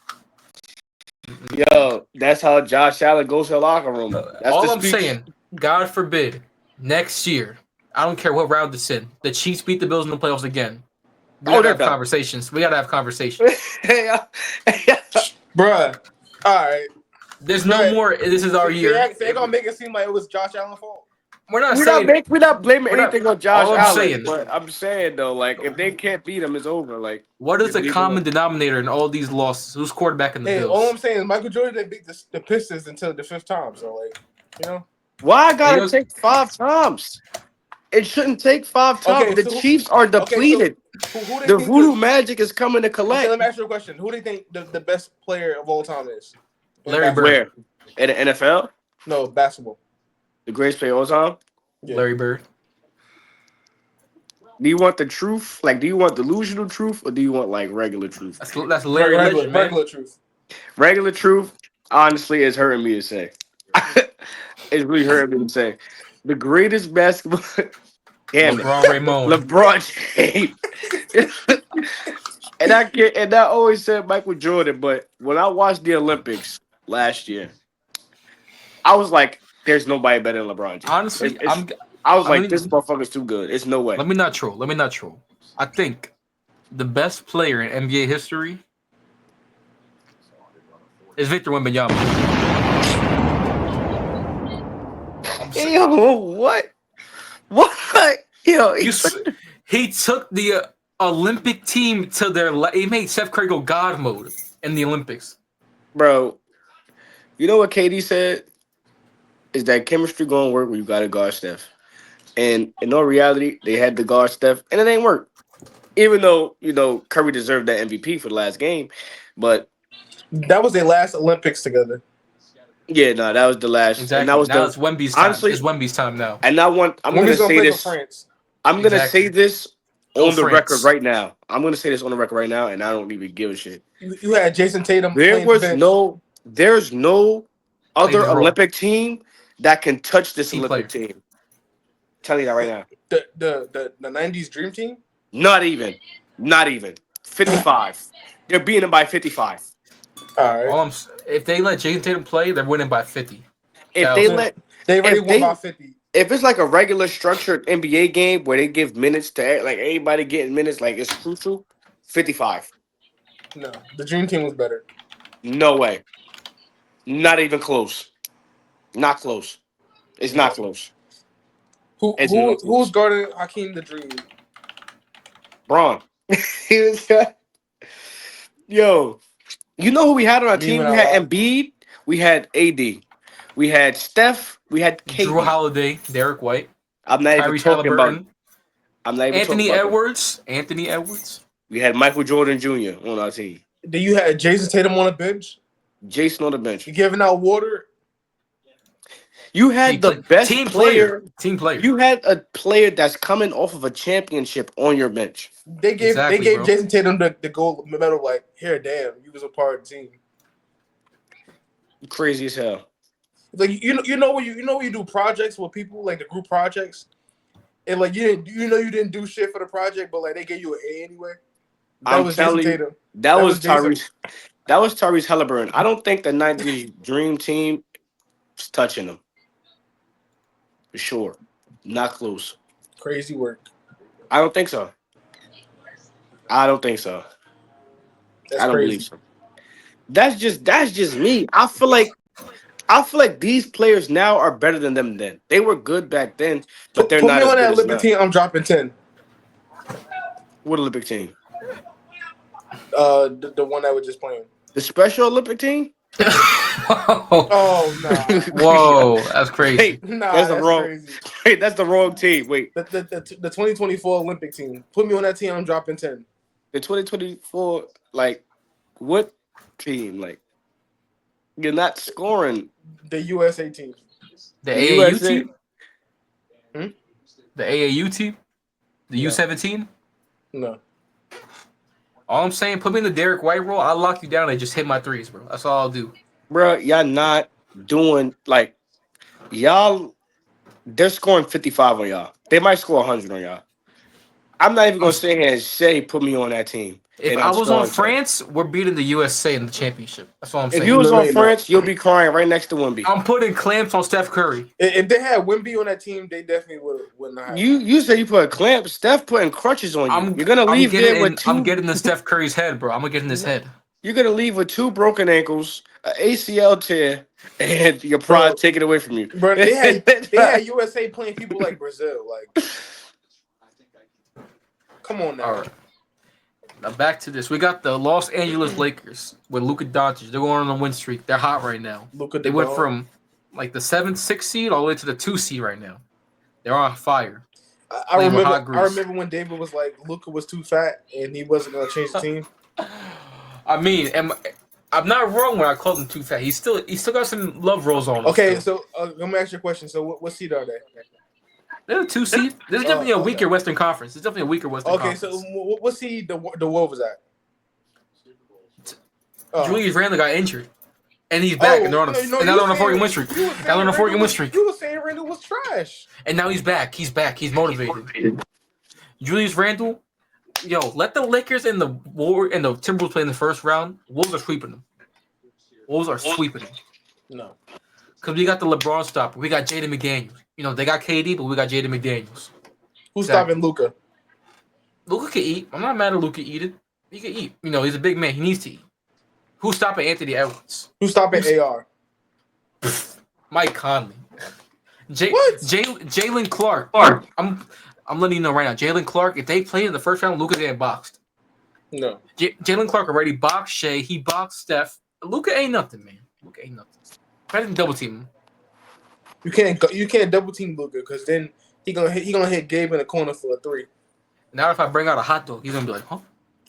Yo, that's how Josh Allen goes to the locker room. That's all I'm saying. God forbid, next year, I don't care what round it's in, the Chiefs beat the Bills in the playoffs again. We gotta have conversations. We gotta have conversations. Bruh. All right. There's no more. This is our year. They're gonna make it seem like it was Josh Allen's fault. We're not blaming anything on Josh Allen. But I'm saying though, like if they can't beat him, it's over. Like what is the common denominator in all these losses? Who's quarterback in the Bills? All I'm saying is Michael Jordan didn't beat the Pistons until the 5th time. So like, you know, why I gotta take 5 times? It shouldn't take 5 times. Okay, the Chiefs are depleted. Who the voodoo magic is coming to collect. Okay, let me ask you a question. Who do you think the best player of all time is? Larry Bird. Where? In the NFL? No, basketball. The greatest player of all time? Yeah. Larry Bird. Do you want the truth? Like, do you want delusional truth or do you want like regular truth? That's Larry Legend, man. Regular truth. Regular truth, honestly, is hurting me to say. It's really hurting me to say. The greatest basketball. Damn LeBron Raymond. LeBron James. and I always said Michael Jordan, but when I watched the Olympics last year, I was like, there's nobody better than LeBron James. Honestly, I was like, this motherfucker's too good. It's no way. Let me not troll. I think the best player in NBA history is Victor Wembanyama. Yo, what? What? Yo, he took the Olympic team to their. He made Steph Curry go God mode in the Olympics. Bro, you know what KD said? Is that chemistry going to work when you got to guard Steph? And in all reality, they had to guard Steph, and it ain't work. Even though, Curry deserved that MVP for the last game. But that was their last Olympics together. Yeah, no, that was the last. Exactly. And that was now it's Wemby's time. It's Wemby's time now. And I'm going to say this. I'm going to say this on the record right now. I'm going to say this on the record right now, and I don't even give a shit. You had Jason Tatum. There's no other Olympic team that can touch this Olympic team. I'm telling you that right now. The 90s Dream Team? Not even. 55. They're beating them by 55. All right. If they let Jason Tatum play, they're winning by 50. They already won by 50. If it's like a regular structured NBA game where they give minutes to like everybody getting minutes, like it's crucial, 55. No, the Dream Team was better. No way. Not even close. Not close. It's not close. Who's guarding Hakeem the Dream? Braun. Yo, you know who we had on our team? We had Embiid. We had AD. We had Steph. We had KD. Drew Holiday, Derek White. I'm not even talking about. Anthony Edwards. Anthony Edwards. We had Michael Jordan Jr. on our team. Do you have Jason Tatum on the bench? Jason on the bench. You giving out water? You had the best team player. You had a player that's coming off of a championship on your bench. They gave Jason Tatum the gold medal. Like, here, damn, you was a part of the team. Crazy as hell. Like you know when you do projects with people, like the group projects, and like you didn't do shit for the project, but like they gave you an A anyway. That was Jason Tatum. That was Tyrese Halliburton. I don't think the 90s Dream Team is touching them. For sure. Not close. Crazy work. I don't think so. I don't believe so. That's just me. I feel like these players now are better than them then. They were good back then, but they're not. Put me on that Olympic team. I'm dropping 10. What Olympic team? The one that was just playing. The Special Olympic team? Oh no! Whoa, that's crazy. Hey, that's crazy. Wait, that's the wrong team. Wait, the 2024 Olympic team. Put me on that team. I'm dropping 10. the 2024, like, what team? Like, you're not scoring. The USA team. The The AAU USA team? Hmm? The AAU team? The No. U17? No. All I'm saying, put me in the Derek White role. I'll lock you down and just hit my threes, bro. That's all I'll do. Bro, y'all not doing, like, y'all, they're scoring 55 on y'all. They might score 100 on y'all. I'm not even going to sit here and say, put me on that team. If and I I'm was on scoring 10. France, we're beating the USA in the championship. That's all I'm If saying. you was No, on you're France, you'll be crying right next to Wemby. I'm putting clamps on Steph Curry. If they had Wemby on that team, they definitely would not have. You say you put a clamp. Steph putting crutches on you. You're gonna leave there with two. I'm getting in Steph Curry's head, bro. I'm gonna get in his head. You're gonna leave with 2 broken ankles, an ACL tear, and your pride taken away from you. Bro, they had USA playing people like Brazil. Like, come on now. All right. Now back to this. We got the Los Angeles Lakers with Luka Doncic. They're going on a win streak. They're hot right now. They went from like the 7th, 6th seed all the way to the 2 seed right now. They're on fire. I remember when David was like, Luka was too fat and he wasn't gonna change the team. I mean, I'm not wrong when I called him too fat. He still got some love rolls on him. Okay, still. so let me ask you a question. So what seed are they? They're a 2 seed. This is definitely a weaker Western Conference. It's definitely a weaker Western Conference. Okay, so what seed the Wolves at? Julius Randle got injured, and he's back, and they're on a 4-game win streak. Now they're on a 4-game win streak. You were saying Randle was trash, and now he's back. He's back. He's motivated. Julius Randle, yo, let the Lakers and the Timberwolves play in the first round. Wolves are sweeping them. Wolves are sweeping them. No, because we got the LeBron stopper. We got Jaden McDaniels. You know, they got KD, but we got Jaden McDaniels. Who's stopping Luka? Luka can eat. I'm not mad at Luka eating. He can eat. You know, he's a big man. He needs to eat. Who's stopping Anthony Edwards? Who's stopping AR? Mike Conley. Jalen Clark. I'm letting you know right now. Jalen Clark, if they played in the first round, Luka getting boxed. No. Jalen Clark already boxed Shea. He boxed Steph. Luka ain't nothing, man. Luka ain't nothing. I didn't double team him. You can't double team Luka because then he gonna hit Gabe in the corner for a 3. Now if I bring out a hot dog, he's gonna be like, huh?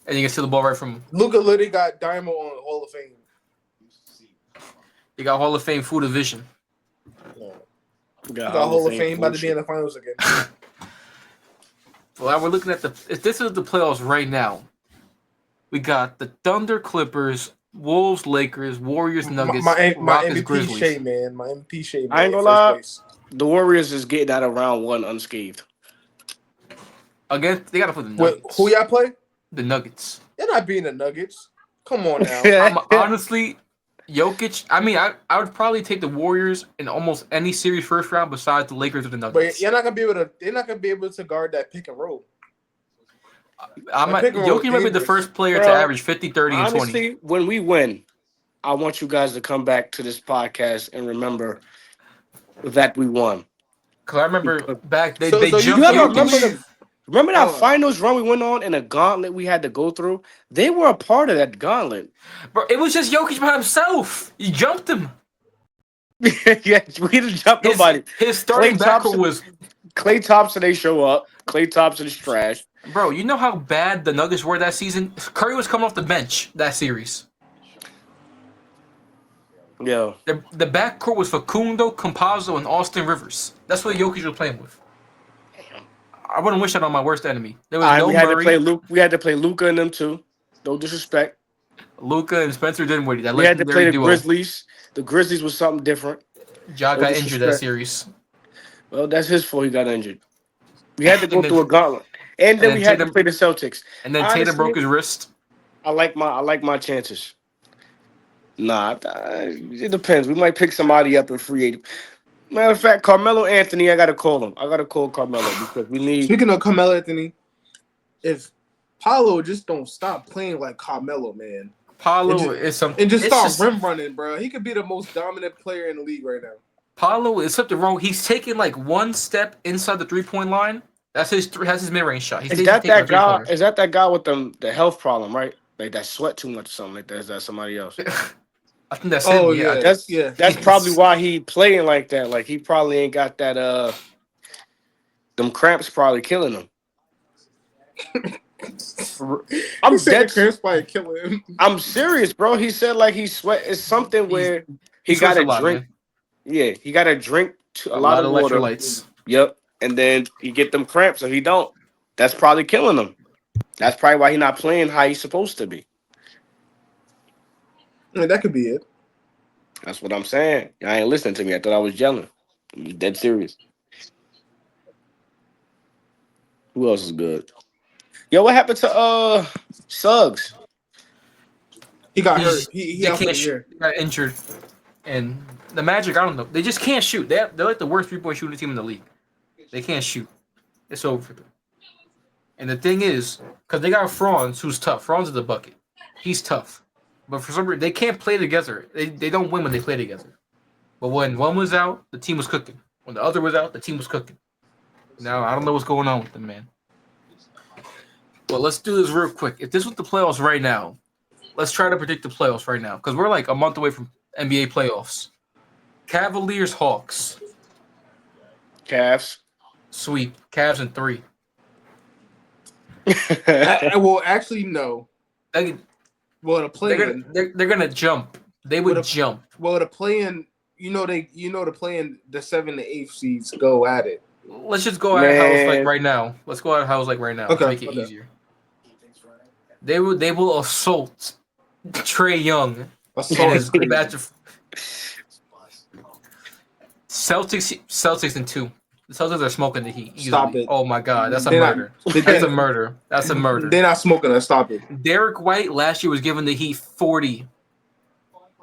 And you can steal the ball right from him. Luka literally got Diamond on Hall of Fame. He got Hall of Fame food division. No. He got Hall of Fame about to be in the finals again. Well, we're looking at if this is the playoffs right now. We got the Thunder, Clippers, Wolves, Lakers, Warriors, Nuggets, my Rockets, MVP Grizzlies. Shea, man. My MVP Shea, man. I ain't gonna lie. The Warriors is getting out of round 1 unscathed. Again, they gotta put the Nuggets. Who y'all play? The Nuggets. They're not beating the Nuggets. Come on now. Honestly, Jokic. I mean, I would probably take the Warriors in almost any series first round besides the Lakers or the Nuggets. But you're not gonna be able to. They're not gonna be able to guard that pick and roll. Jokic might be the first player to average 50, 30, and 20. Honestly, when we win, I want you guys to come back to this podcast and remember that we won. Because I remember back they jumped. Remember that Oh. finals run we went on in a gauntlet we had to go through? They were a part of that gauntlet. Bro, it was just Jokic by himself. You jumped him. Yeah, we didn't jump nobody. His starting backcourt was Klay Thompson. They show up. Klay Thompson is trash. Bro, you know how bad the Nuggets were that season? Curry was coming off the bench that series. Yo, The backcourt was Facundo, Campazzo, and Austin Rivers. That's what Jokic was playing with. I wouldn't wish that on my worst enemy. There was no we had Murray. to play Luke. We had to play Luka and them too. No disrespect. Luka and Spencer Dinwiddie. That We had to play the duo. Grizzlies. The Grizzlies was something different. Ja No got injured that disrespect. series. Well, that's his fault. He got injured. We had to go through a gauntlet, and then we had to play the Celtics. And then Honestly, Tatum broke his wrist. I like my chances. Nah, it depends. We might pick somebody up in free agent. Matter of fact, Carmelo Anthony, I gotta call him. I gotta call Carmelo because we need. Speaking of Carmelo Anthony, if Paolo just don't stop playing like Carmelo, man, Paolo is something. and just start rim running, bro, he could be the most dominant player in the league right now. Paolo is something wrong. He's taking like one step inside the 3-point line. That's his mid-range shot. Is that guy? Is that guy with the health problem, right? Like that sweat too much or something like that? Is that somebody else? I think that's Oh him. yeah, That's probably why he playing like that. Like he probably ain't got that them cramps probably killing him. I'm said dead. the cramp spot and kill him. I'm serious, bro. He said like he sweat. It's something where he got to drink. Man. Yeah, he got to drink a lot of of water. electrolytes. Yep, and then he get them cramps. So he don't. That's probably killing him. That's probably why he's not playing how he's supposed to be. Yeah, that could be it. That's what I'm saying. I ain't listening to me. I thought I was yelling. I'm dead serious. Who else is good? Yo, what happened to Suggs? He got hurt. He out for the year. Got injured. And the Magic, I don't know. They just can't shoot. They're like the worst 3-point shooting team in the league. They can't shoot. It's over for them. And the thing is, because they got Franz, who's tough. Franz is the bucket. He's tough. But for some reason, they can't play together. They don't win when they play together. But when one was out, the team was cooking. When the other was out, the team was cooking. Now, I don't know what's going on with them, man. Well, let's do this real quick. If this was the playoffs right now, let's try to predict the playoffs right now. Because we're like a month away from NBA playoffs. Cavaliers, Hawks. Cavs. Sweep. Cavs in 3. Well, actually, no. Well, the play-in, they're gonna jump. They would jump. Well, the play-in, the play-in, the 7 to 8 seeds go at it. Let's just go at how it's like right now. Let's go at how it's like right now. Okay, to make it easier. They will assault Trae Young. Celtics in 2. The Celtics are smoking the Heat. Easily. Stop it. Oh my God, that's a murder. That's a murder. That's a murder. They're not smoking it. Stop it. Derek White last year was giving the Heat 40.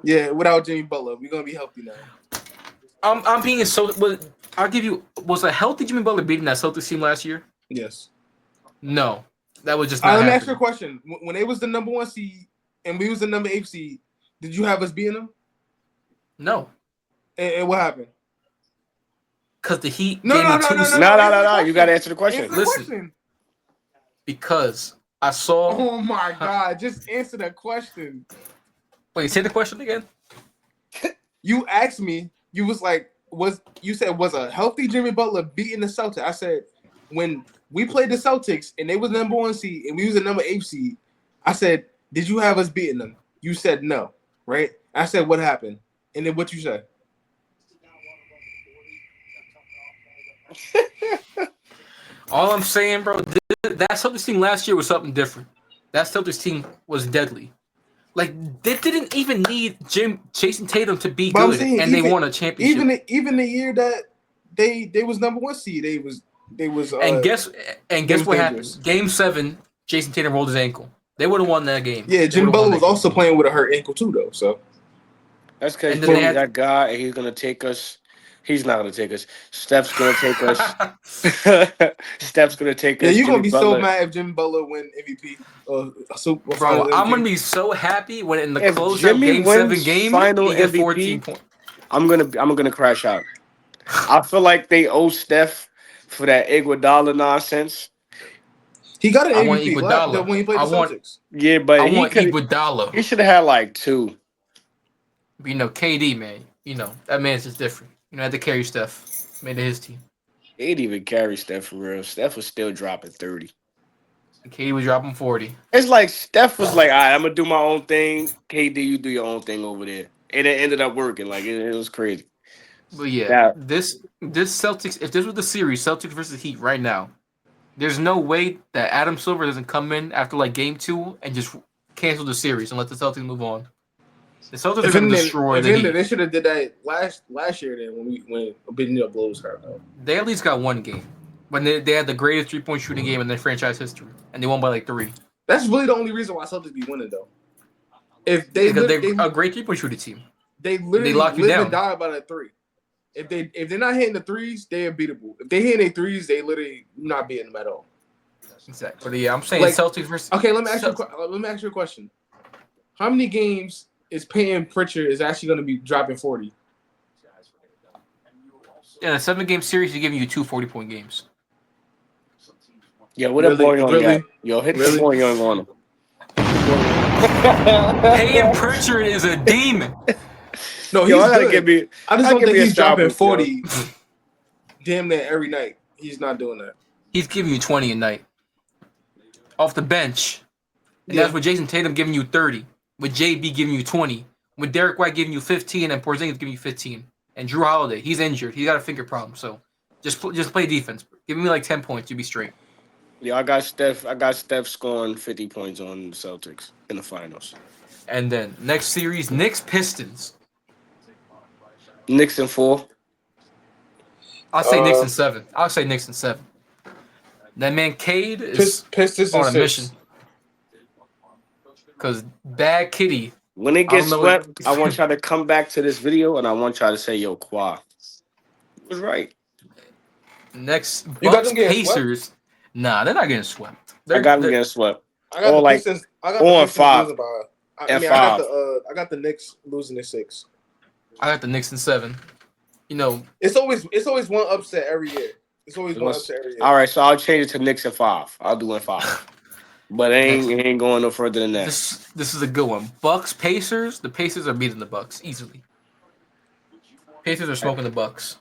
Yeah, without Jimmy Butler, we're gonna be healthy now. I'm being so. I'll give you. Was a healthy Jimmy Butler beating that Celtics team last year? Yes. No, that was just. Not let me ask you a question. When they was the number 1 seed and we was the number 8 seed, did you have us beating them? No. And what happened? Because the Heat. No. You got to answer the question. Listen. Because I saw. Oh my God! Just answer that question. Wait, say the question again. You asked me. You was like, was a healthy Jimmy Butler beating the Celtics? I said, when we played the Celtics and they was the number 1 seed and we was the number 8 seed, I said, did you have us beating them? You said no, right? I said, what happened? And then what you said? All I'm saying, bro, that Celtics team last year was something different. That Celtics team was deadly. Like, they didn't even need Jason Tatum to be good, and they won a championship. Even the year that they was number 1 seed, they was. And guess what happened? Game 7, Jason Tatum rolled his ankle. They would have won that game. Yeah, Jimmy Butler was also playing with a hurt ankle too, though. So that's because that guy, and he's gonna take us. He's not gonna take us. Steph's gonna take us. Steph's gonna take us. Yeah, you're gonna be so mad if Jimmy Butler win MVP. Bro, I'm gonna be so happy when in the closeout Game 7 game final he gets MVP, 14 points. I'm gonna crash out. I feel like they owe Steph for that Iguodala nonsense. He got an MVP when he played the Celtics. Yeah, but I want Iguodala. He should have had like 2. You know, KD, man. You know, that man's just different. You know, had to carry Steph. Made it his team. He didn't even carry Steph for real. Steph was still dropping 30. KD was dropping 40. It's like Steph was like, all right, I'm going to do my own thing. KD, you do your own thing over there. And it ended up working. Like, it was crazy. But yeah, this Celtics, if this was the series, Celtics versus Heat right now, there's no way that Adam Silver doesn't come in after like game 2 and just cancel the series and let the Celtics move on. The Celtics are going to destroy the Heat. They should have did that last year then when Benito blows her. They at least got one game when they had the greatest 3-point shooting game in their franchise history, and they won by like 3. That's really the only reason why Celtics be winning though. If they're a great 3-point shooting team, they literally lock you down and die by that 3. If they're not hitting the threes, they're beatable. If they hitting their threes, they literally not beating them at all. Exactly. But yeah, I'm saying like, Celtics versus. Okay, let me ask you a question. How many games is Payton Pritchard is actually going to be dropping 40? In a 7-game series, he's giving you 2 40-point games. Yeah, what a boy on that. Yo, hit the boy on him. Payton Pritchard is a demon. No, he's good. I just don't think he's dropping 40 damn near every night. He's not doing that. He's giving you 20 a night. off the bench. And Yeah. that's with Jason Tatum giving you 30, with JB giving you 20, with Derek White giving you 15, and Porzingis giving you 15. And Drew Holiday, he's injured. He's got a finger problem. So just play defense. Give me like 10 points. You'll be straight. Yeah, I got Steph scoring 50 points on the Celtics in the finals. And then next series, Knicks Pistons. Knicks in 4. I'll say Knicks in 7. I'll say Knicks in 7. That man Cade is Pistons on in a 6. mission. Because Bad Kitty. When it gets I don't know swept, what- I want y'all to come back to this video and I want y'all to say, yo, Kawhi was right. Next, You got Bucks them getting Pacers. Nah, they're not getting swept. I got them getting swept. I got Or the like- Pistons. I got or the in Pistons 5. losing by. I And mean, 5. I got the Knicks losing in 6. I got the Knicks in 7. You know, It's always one upset every year. It's always one upset every year. All right, so I'll change it to Knicks in 5. I'll do in 5. But it ain't going no further than that. this is a good one. Bucks Pacers. The Pacers are beating the Bucks easily. Pacers are smoking the Bucks.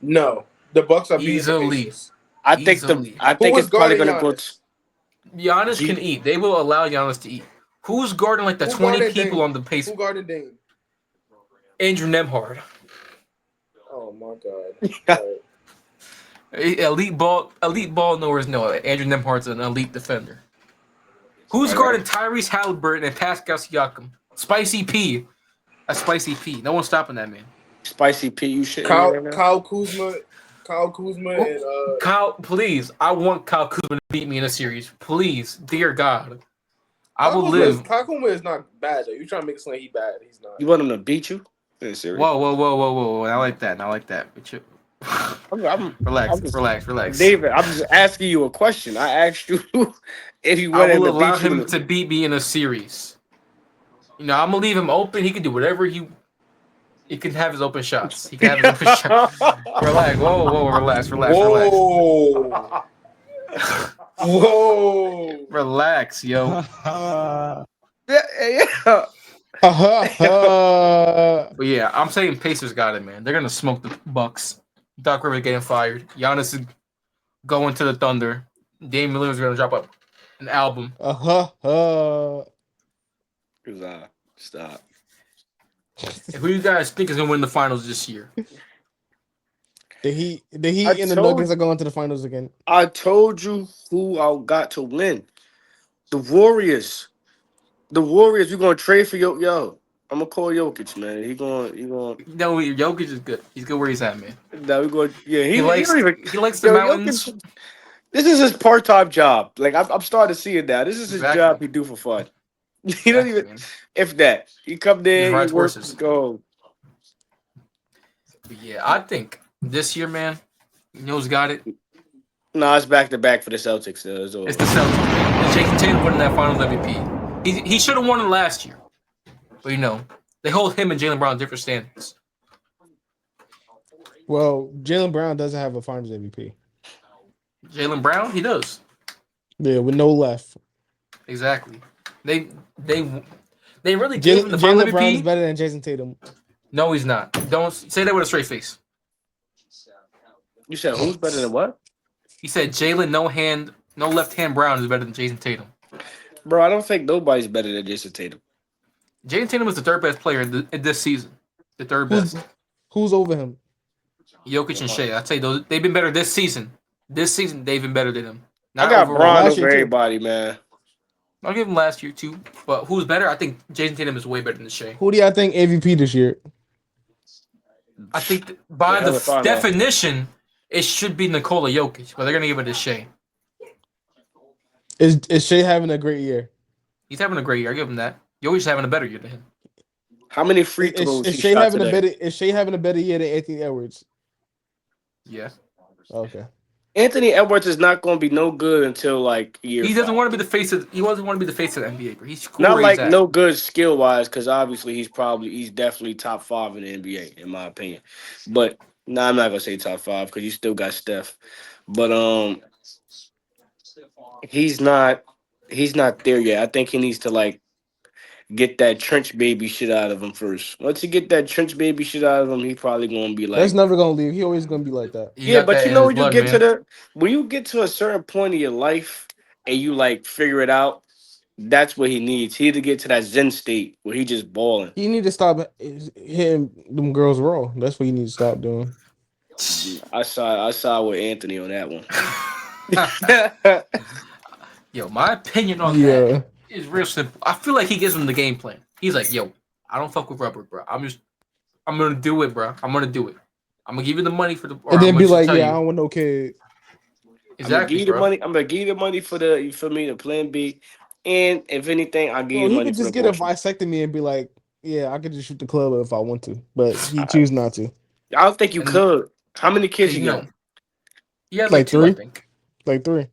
No, the Bucks are beating the Easily. Pacers. I think Easily. it's was probably guarding gonna go. Giannis? Giannis can eat. They will allow Giannis to eat. Who's guarding like the Who 20 guarded people Dame? on the Pacers? Who guarded Dame? Andrew Nemhard. Oh my god. Elite ball knowers know it. Andrew Nemhard's an elite defender. Who's guarding Tyrese Halliburton and Pascal Siakam? Spicy P. That's Spicy P. No one's stopping that man. Spicy P, you shit. Kyle Kuzma and Kyle, please. I want Kyle Kuzma to beat me in a series. Please, dear God. I will live. Kyle Kuzma is not bad though. You trying to make it sound like he's bad? He's not. You want him to beat you? In a series? Whoa. I like that. But you, relax. David, I'm just asking you a question. I asked you if you I want him will to allow beat you. him to beat me in a series. You know, I'm gonna leave him open. He can do whatever he can have his open shots. He can have his open shots. Relax. Whoa, relax. Whoa. Relax, yo. Yeah. But yeah, I'm saying Pacers got it, man. They're gonna smoke the Bucks. Doc Rivers getting fired. Giannis is going to the Thunder. Dame Lillard's gonna drop up an album. Stop. Who you guys think is gonna win the finals this year? The Heat and the Nuggets are going to the finals again. I told you who I got to win. The Warriors. We're gonna trade for yo. I'm gonna call Jokic, man. He going. No, Jokic is good. He's good where he's at, man. Now we going. Yeah, He likes the Yo, mountains. Jokic, this is his part-time job. Like I'm starting to see it now. This is his Exactly. job he do for fun. He don't even. Man. If that, he come there, He he rides works, horses. go. But yeah, I think this year, man, you know who's got it? Nah, it's back to back for the Celtics. It's over. It's the Celtics, man. And Jason Tatum winning that Finals MVP. He should have won it last year, but you know they hold him and Jaylen Brown in different standards. Well, Jaylen Brown doesn't have a Finals MVP. Jaylen Brown, he does Yeah, with no left. exactly. They really gave him the Finals Jaylen Brown is MVP. better than Jason Tatum. No, he's not. Don't say that with a straight face. You said who's better than what? He said Jaylen no left hand Brown is better than Jason Tatum. Bro, I don't think nobody's better than Jason Tatum. Jason Tatum was the third best player in this season. The third best. Who's over him? Jokic and Shea. I'd say they've been better this season. This season they've been better than him. I got overall. Bron Last over year, too. everybody, man. I'll give him last year too. But who's better? I think Jason Tatum is way better than Shea. Who do y'all think MVP this year? I think by Yeah, the let's find out. definition, it should be Nikola Jokic, but they're gonna give it to Shea. Is Shea having a great year? He's having a great year. I give him that. Jokic's having a better year than him. How many free throws Is he Shea shot having today? is Shea having a better year than Anthony Edwards? Yeah. Okay. Anthony Edwards is not going to be no good until like year. He doesn't 5. want to be the face of. He doesn't want to be the face of the NBA, bro. He's cool Not where like he's at. no good skill wise, because obviously he's definitely top 5 in the NBA in my opinion. But no, I'm not gonna say top 5 because you still got Steph. But he's not there yet. I think he needs to like get that trench baby shit out of him first. Once you get that trench baby shit out of him, he probably gonna be like That's never gonna leave. He always gonna be like that. He yeah. got But that you in know his when blood, man. when you get to a certain point in your life, and you like figure it out, that's what he needs. He need to get to that Zen state where he just balling. You need to stop hitting them girls raw. That's what you need to stop doing. I saw with Anthony on that one. Yo, my opinion on that is real simple. I feel like he gives him the game plan. He's like, yo, I don't fuck with rubber, bro. I'm gonna do it, bro. I'm gonna do it. I'm gonna give you the money for the. And then be like, yeah, I don't want no kid. Exactly, I'm gonna give you the money for the plan B, and if anything, I'll give you the money. He could just get a vasectomy and be like, yeah, I could just shoot the club if I want to, but he choose not to. I don't think you could. How many kids you got? Yeah, like 2, 3. I think. Like 3.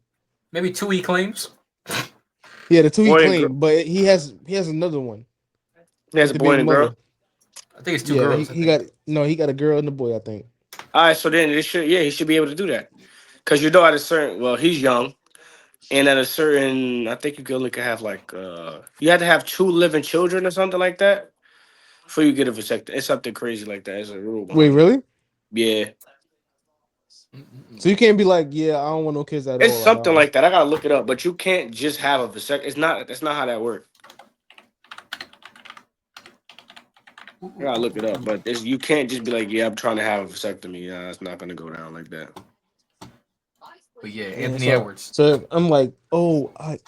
Maybe 2 he claims. Yeah, the 2 he claimed, but he has another one. He has a boy and a girl. I think it's 2 girls. He got a girl and a boy, I think. All right, so then he should be able to do that. Because you know at a certain, he's young. And at a certain, I think you only could have like, you had to have 2 living children or something like that before you get a vasectomy. It's something crazy like that. It's a rule. Wait, really? Yeah. So you can't be like, yeah, I don't want no kids at all. It's something like that. I gotta look it up, but you can't just have a vasectomy. That's not how that works. I gotta look it up, but you can't just be like, yeah, I'm trying to have a vasectomy. Yeah, it's not gonna go down like that. But yeah, Anthony Edwards. So I'm like, oh, I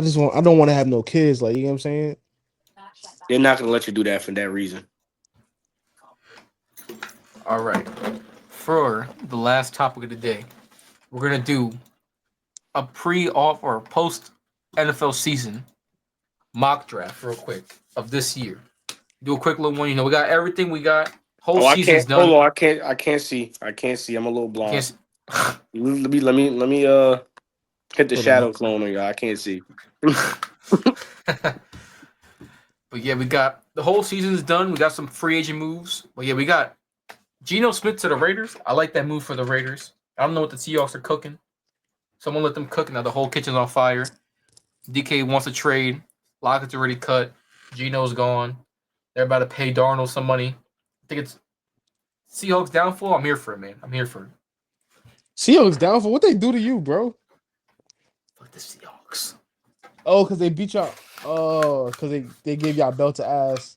don't want to have no kids. Like, you know what I'm saying? They're not gonna let you do that for that reason. All right. For the last topic of the day, we're gonna do a pre-off or post NFL season mock draft real quick of this year. Do a quick little one. You know, we got everything. We got whole season's done. Hold on, I can't see. I'm a little blind. Let me hit the shadow clone on y'all. I can't see. But yeah, we got the whole season's done. We got some free agent moves. But yeah, we got Geno Smith to the Raiders. I like that move for the Raiders. I don't know what the Seahawks are cooking. Someone let them cook. Now the whole kitchen's on fire. DK wants to trade. Lockett's already cut. Geno's gone. They're about to pay Darnold some money. I think it's Seahawks downfall. I'm here for it, man. I'm here for it. Seahawks downfall? What they do to you, bro? Fuck the Seahawks. Oh, because they beat y'all. Oh, because they gave y'all belt to ass.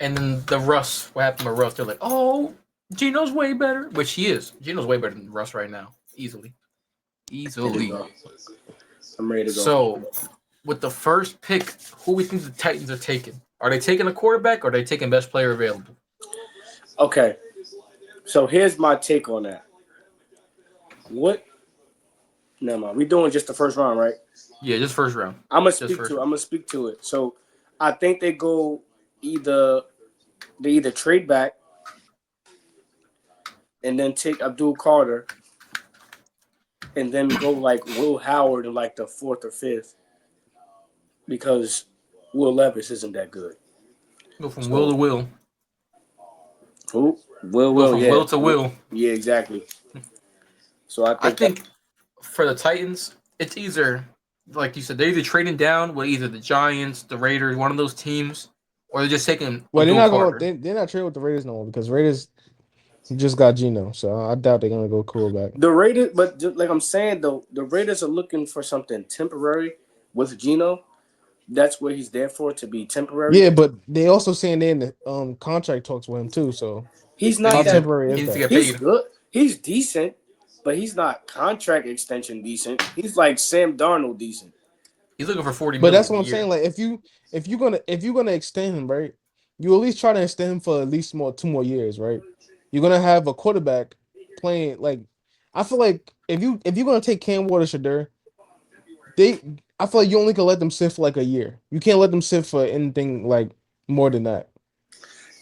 And then the Russ. What happened to Russ? They're like, oh, Geno's way better. Which he is. Geno's way better than Russ right now. Easily. I'm ready to go. So, with the first pick, who we think the Titans are taking? Are they taking a quarterback or are they taking best player available? Okay. So here's my take on that. What? Never mind. We doing just the first round, right? Yeah, just first round. I'm gonna speak to it. So I think they either trade back and then take Abdul Carter and then go like Will Howard in like the 4th or 5th because Will Levis isn't that good. Go from Will to Will. Who? Will, go from Will to Will. Yeah, exactly. So I think for the Titans, it's either, like you said, they're either trading down with either the Giants, the Raiders, one of those teams, or they're just taking. Well, they're not trading with the Raiders no more because Raiders just got Geno, so I doubt they're gonna go quarterback. The Raiders, but like I'm saying though, the Raiders are looking for something temporary with Geno. That's what he's there for, to be temporary. Yeah, but they also saying they're in the contract talks with him too, so he's not temporary. He's good. He's decent, but he's not contract extension decent. He's like Sam Darnold decent. He's looking for $40 million. But that's what I'm saying. Like if you're gonna extend him, right? You at least try to extend him for at least 2 more years, right? You're gonna have a quarterback playing like. I feel like if you're gonna take Cam Ward-Shedeur, I feel like you only can let them sit for like a year. You can't let them sit for anything like more than that.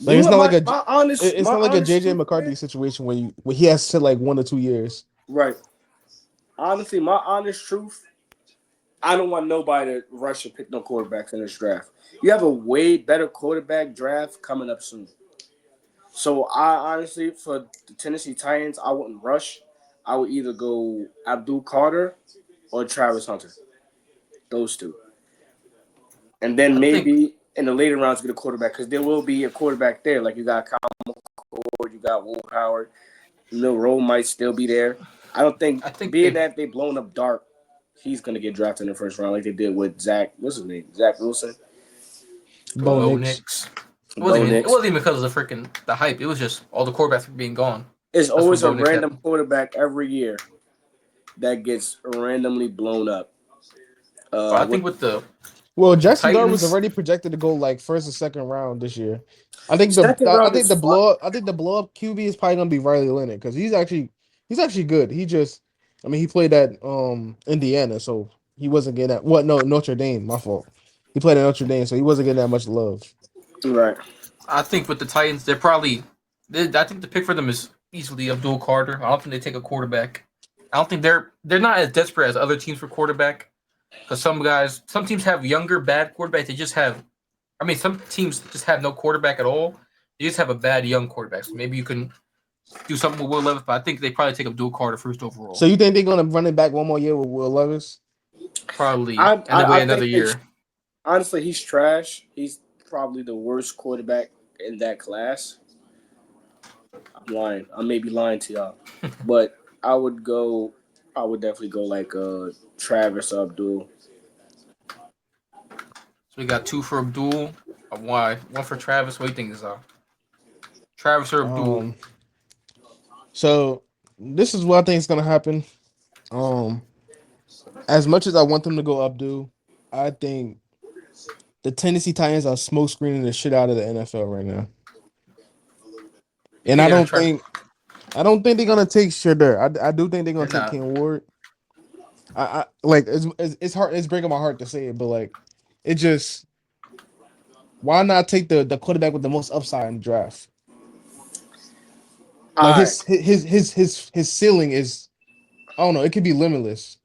Like it's not like a JJ McCarthy situation where he has to sit like 1 or 2 years. Right. Honestly, my honest truth, I don't want nobody to rush and pick no quarterbacks in this draft. You have a way better quarterback draft coming up soon. So I honestly, for the Tennessee Titans, I wouldn't rush. I would either go Abdul Carter or Travis Hunter. Those two. And then maybe in the later rounds get a quarterback because there will be a quarterback there. Like you got Kyle McCord, you got Will Howard. Lil Rowe might still be there. I think being that they blown up Dart, he's gonna get drafted in the first round, like they did with Zach. What's his name? Zach Wilson. Bo Nix. It wasn't even because of the hype. It was just all the quarterbacks being gone. It's always a random quarterback every year that gets randomly blown up. I think with the Jackson Dart Titans was already projected to go like first or second round this year. I think the blow up QB is probably gonna be Riley Leonard because he's actually good. He played at Indiana, so he wasn't getting that. Notre Dame, my fault. He played at Notre Dame, so he wasn't getting that much love. Right. I think with the Titans, I think the pick for them is easily Abdul Carter. I don't think they take a quarterback. I don't think they're not as desperate as other teams for quarterback. Because some teams have younger, bad quarterbacks. Some teams just have no quarterback at all. They just have a bad young quarterback. So maybe you can do something with Will Levis, but I think they probably take Abdul Carter first overall. So you think they're going to run it back one more year with Will Levis? Probably. And then wait another year. Honestly, he's trash. He's probably the worst quarterback in that class. I'm lying. I may be lying to y'all. But I would definitely go like Travis or Abdul. So we got 2 for Abdul. Why? 1 for Travis. What do you think is Travis or Abdul? So this is what I think is gonna happen. As much as I want them to go Abdul, I think the Tennessee Titans are smoke screening the shit out of the NFL right now. And I don't think they're gonna take Shedeur. I do think they're gonna take Cam Ward. I like it's hard. It's breaking my heart to say it, but like it just why not take the quarterback with the most upside in the draft? Like his ceiling is, I don't know. It could be limitless.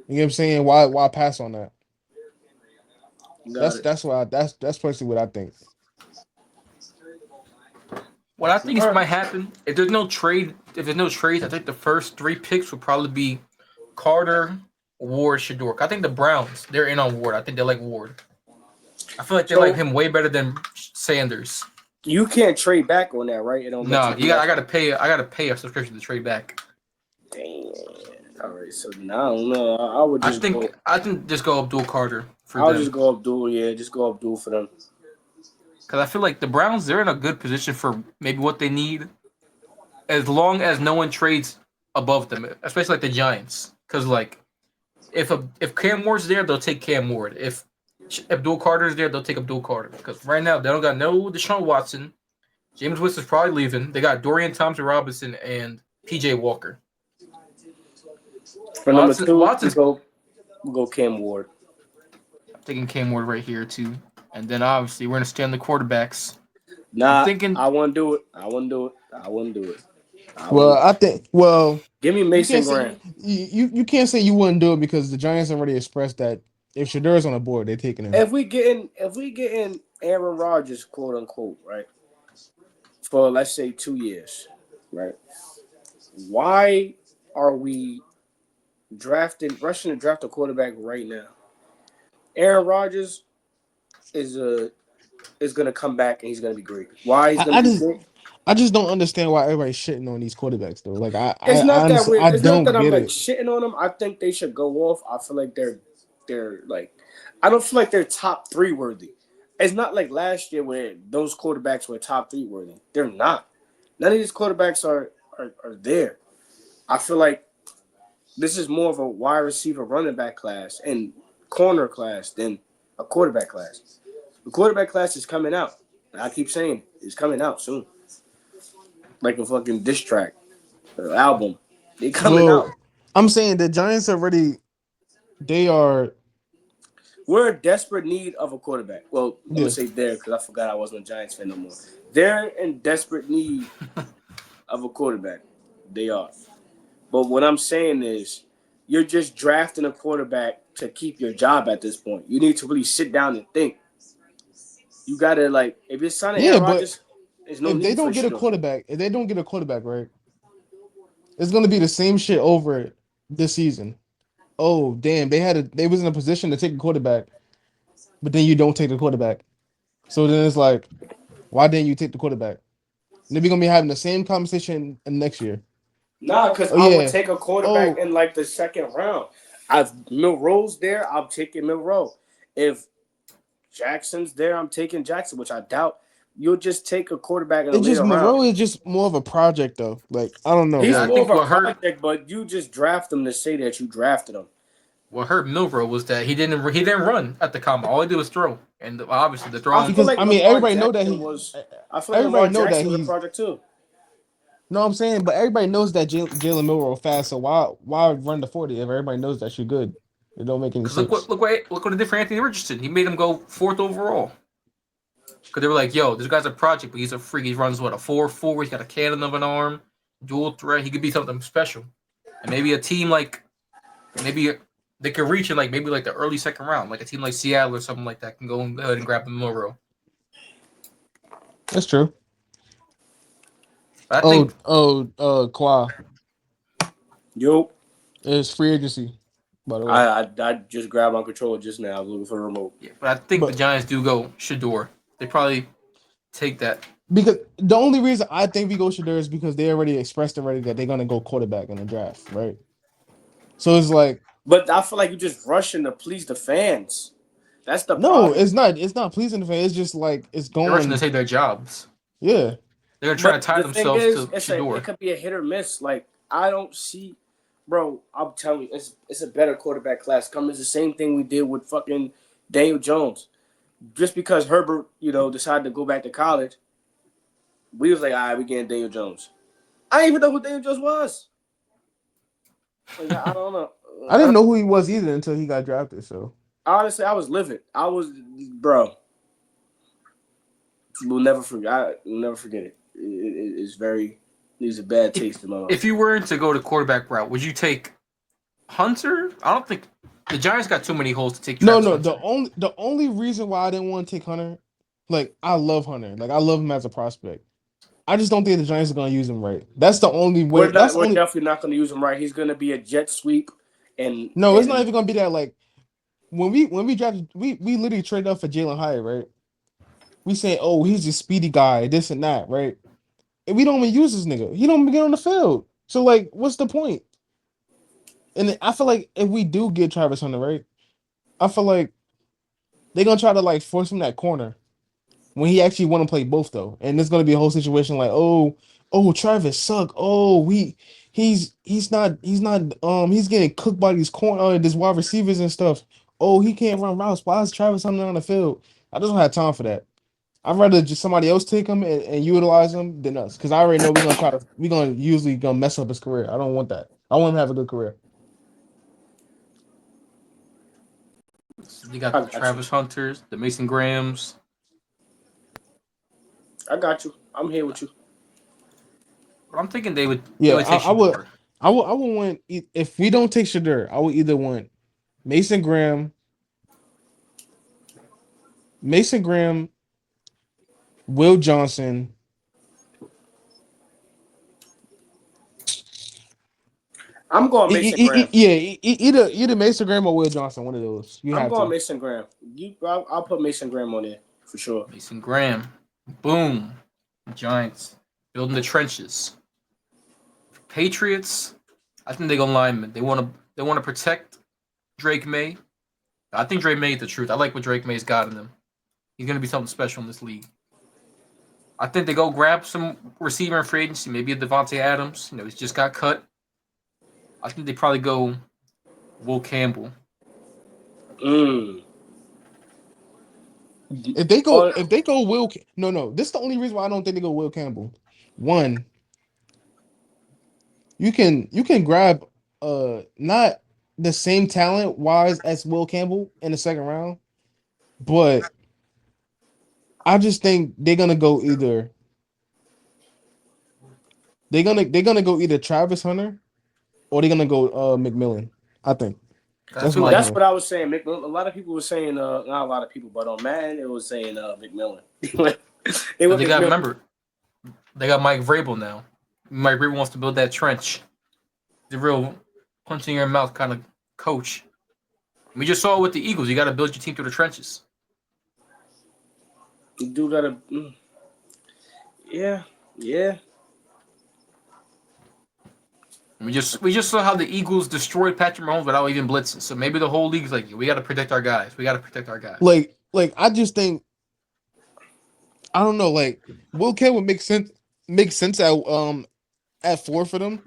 You know what I'm saying? Why pass on that? That's personally what I think. What I think might happen if there's no trades, I think the first 3 picks would probably be Carter, Ward, Shedeur. I think the Browns, they're in on Ward. I think they like Ward. I feel like they like him way better than Sanders. You can't trade back on that, right? I gotta pay a subscription to trade back. Damn. All right, so now I don't know. I would just I think just go Abdul Carter for I'll them. just go Abdul, just go Abdul for them. Because I feel like the Browns, they're in a good position for maybe what they need, as long as no one trades above them, especially like the Giants. Because like, if Cam Ward's there, they'll take Cam Ward. If Abdul Carter's there, they'll take Abdul Carter. Because right now they don't got no Deshaun Watson. James Winston's probably leaving. They got Dorian Thompson-Robinson and P.J. Walker. For number 2, we'll go Cam Ward. I'm taking Cam Ward right here too. And then obviously we're gonna stay on the quarterbacks. Nah, I wouldn't do it. I wouldn't do it. Give me Mason Graham. You can't say you wouldn't do it because the Giants already expressed that if Shedeur's on the board, they're taking him. If we getting Aaron Rodgers, quote unquote, right, for let's say 2 years, right? Why are we rushing to draft a quarterback right now? Aaron Rodgers is gonna come back and he's gonna be great. Why he's gonna be great? I just don't understand why everybody's shitting on these quarterbacks though. Like it's not that weird. It's not that I'm like shitting on them. I think they should go off. I feel like they're like, I don't feel like they're top 3 worthy. It's not like last year where those quarterbacks were top 3 worthy. They're not. None of these quarterbacks are there. I feel like this is more of a wide receiver running back class and corner class than a quarterback class. The quarterback class is coming out. I keep saying it's coming out soon. Like a fucking diss track, album. They coming out. I'm saying the Giants we're in desperate need of a quarterback. Well, I'm going to say there because I forgot I wasn't a Giants fan no more. They're in desperate need of a quarterback. They are. But what I'm saying is you're just drafting a quarterback to keep your job at this point. You need to really sit down and think. You got to, like, if you're signing Aaron Rodgers, there's no need for if they don't get a quarterback, right, it's going to be the same shit over this season. Oh, damn, they was in a position to take a quarterback, but then you don't take the quarterback. So then it's like, why didn't you take the quarterback? And then we're going to be having the same conversation next year. Nah, because I would take a quarterback in like the second round. I've Milroe's there, I'm taking Milroe. If Jackson's there, I'm taking Jackson, which I doubt. You'll just take a quarterback in the It's just later round. Monroe is just more of a project though. Like I don't know. He's Yeah, I more think of a what hurt- project, but you just draft him to say that you drafted him. What hurt Milroe was that he didn't run at the combine. All he did was throw, and obviously the I throwing. feel Because like I mean Lamar everybody know that Jackson he. was. I feel like Everybody Lamar know that Jackson was a he's. project too. No, I'm saying, but everybody knows that Jalen Milroe fast. So why run the 40 if everybody knows that you're good? It don't make any Because sense. look what he did for Anthony Richardson. He made him go 4th overall. Because they were like, yo, this guy's a project, but he's a freak. He runs what, a 4.4. He's got a cannon of an arm, dual threat. He could be something special. And maybe a team like maybe they could reach in like maybe like the early second round, like a team like Seattle or something like that can go ahead and grab the Milroe. That's true. I think Kwa Yo, is free agency. By the way, I just grabbed my controller just now. I was looking for the remote. yeah, but I think the Giants do go Shador. They probably take that. because the only reason I think we go Shadur is because they already expressed already that they're gonna go quarterback in the draft, right? So it's like, But I feel like you're just rushing to please the fans. That's the no, problem. it's not. It's not pleasing the fans. It's just like it's They're rushing going. to take their jobs. Yeah, They're gonna try But to tie the thing themselves is, to Shador. it could be a hit or miss. Like I don't see, bro. I'm telling you, it's a better quarterback class coming. It's the same thing we did with fucking Daniel Jones. Just because Herbert, decided to go back to college, we was like, all right, we getting Daniel Jones. I didn't even know who Daniel Jones was. Like, I don't know. I didn't know who he was either until he got drafted. So Honestly, I was livid. Bro. We'll never forget. We'll never forget it. It's very. Leaves a bad taste in my mouth. If you were to go to quarterback route, would you take Hunter? I don't think the Giants got too many holes to take. no, Hunter. the only reason why I didn't want to take Hunter, like I love Hunter, like I love him as a prospect. I just don't think the Giants are gonna use him right. That's the only way. We're definitely not going to use him right. He's going to be a jet sweep, and it's not even gonna be that. Like when we drafted, we literally traded up for Jalen Hyatt, right? We say, oh, he's a speedy guy, this and that, right? And we don't even use this nigga. He don't even get on the field. So like, what's the point? And I feel like if we do get Travis Hunter, right? I feel like they're gonna try to like force him that corner when he actually want to play both though. And it's gonna be a whole situation like, oh, Travis suck. Oh, he's getting cooked by these these wide receivers and stuff. Oh, he can't run routes. Why is Travis Hunter on the field? I just don't have time for that. I'd rather just somebody else take him and utilize him than us, because I already know we're gonna usually mess up his career. I don't want that. I want him to have a good career. You got the Travis Hunters, the Mason Grahams. I got you. I'm here with you. But I'm thinking they would. Yeah, they would take I would. Shador. I would want, if we don't take Shadur, I would either want Mason Graham, Will Johnson. I'm going Mason Graham. Either Mason Graham or Will Johnson, one of those. I'm going Mason Graham. I'll put Mason Graham on there for sure. Mason Graham, boom, Giants building the trenches. Patriots, I think they go linemen. They want to protect Drake May. I think Drake May is the truth. I like what Drake May's got in him. He's gonna be something special in this league. I think they go grab some receiver in free agency, maybe a Devontae Adams. He's just got cut. I think they probably go Will Campbell. If they go Will, no. This is the only reason why I don't think they go Will Campbell. One, you can grab not the same talent wise as Will Campbell in the second round, but I just think they're gonna go either. They're gonna go either Travis Hunter or they're gonna go McMillan. I think that's what I was saying. McMillan. A lot of people were saying not a lot of people, but on Madden it was saying McMillan. Remember, they got Mike Vrabel now. Mike Vrabel wants to build that trench. The real punch in your mouth kind of coach. We just saw it with the Eagles. You got to build your team through the trenches. You do gotta, yeah. We just saw how the Eagles destroyed Patrick Mahomes without even blitzing. So maybe the whole league's like, we got to protect our guys. We got to protect our guys. Like I just think I don't know. Like Will Kent would make sense at 4 for them,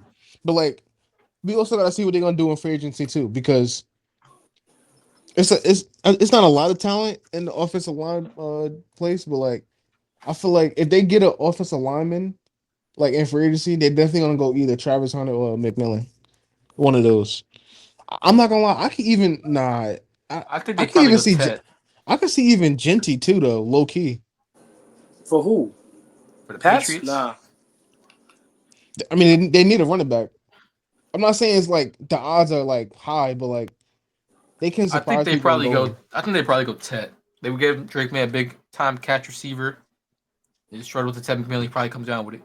but like we also got to see what they're gonna do in free agency too, because it's not a lot of talent in the offensive line place, but like I feel like if they get an offensive lineman like in free agency, they're definitely gonna go either Travis Hunter or McMillan, one of those. I'm not gonna lie, I could even I think I they could probably even go see Ted I could see even Genty too though, low key. For who? for the Pats? Patriots. Nah. I mean, they need a running back. I'm not saying it's like the odds are like high, but like they can I think surprise they people. probably go. I think they probably go Ted. They would give Drake May a big time catch receiver. They just struggle with the 7 million. He probably comes down with it.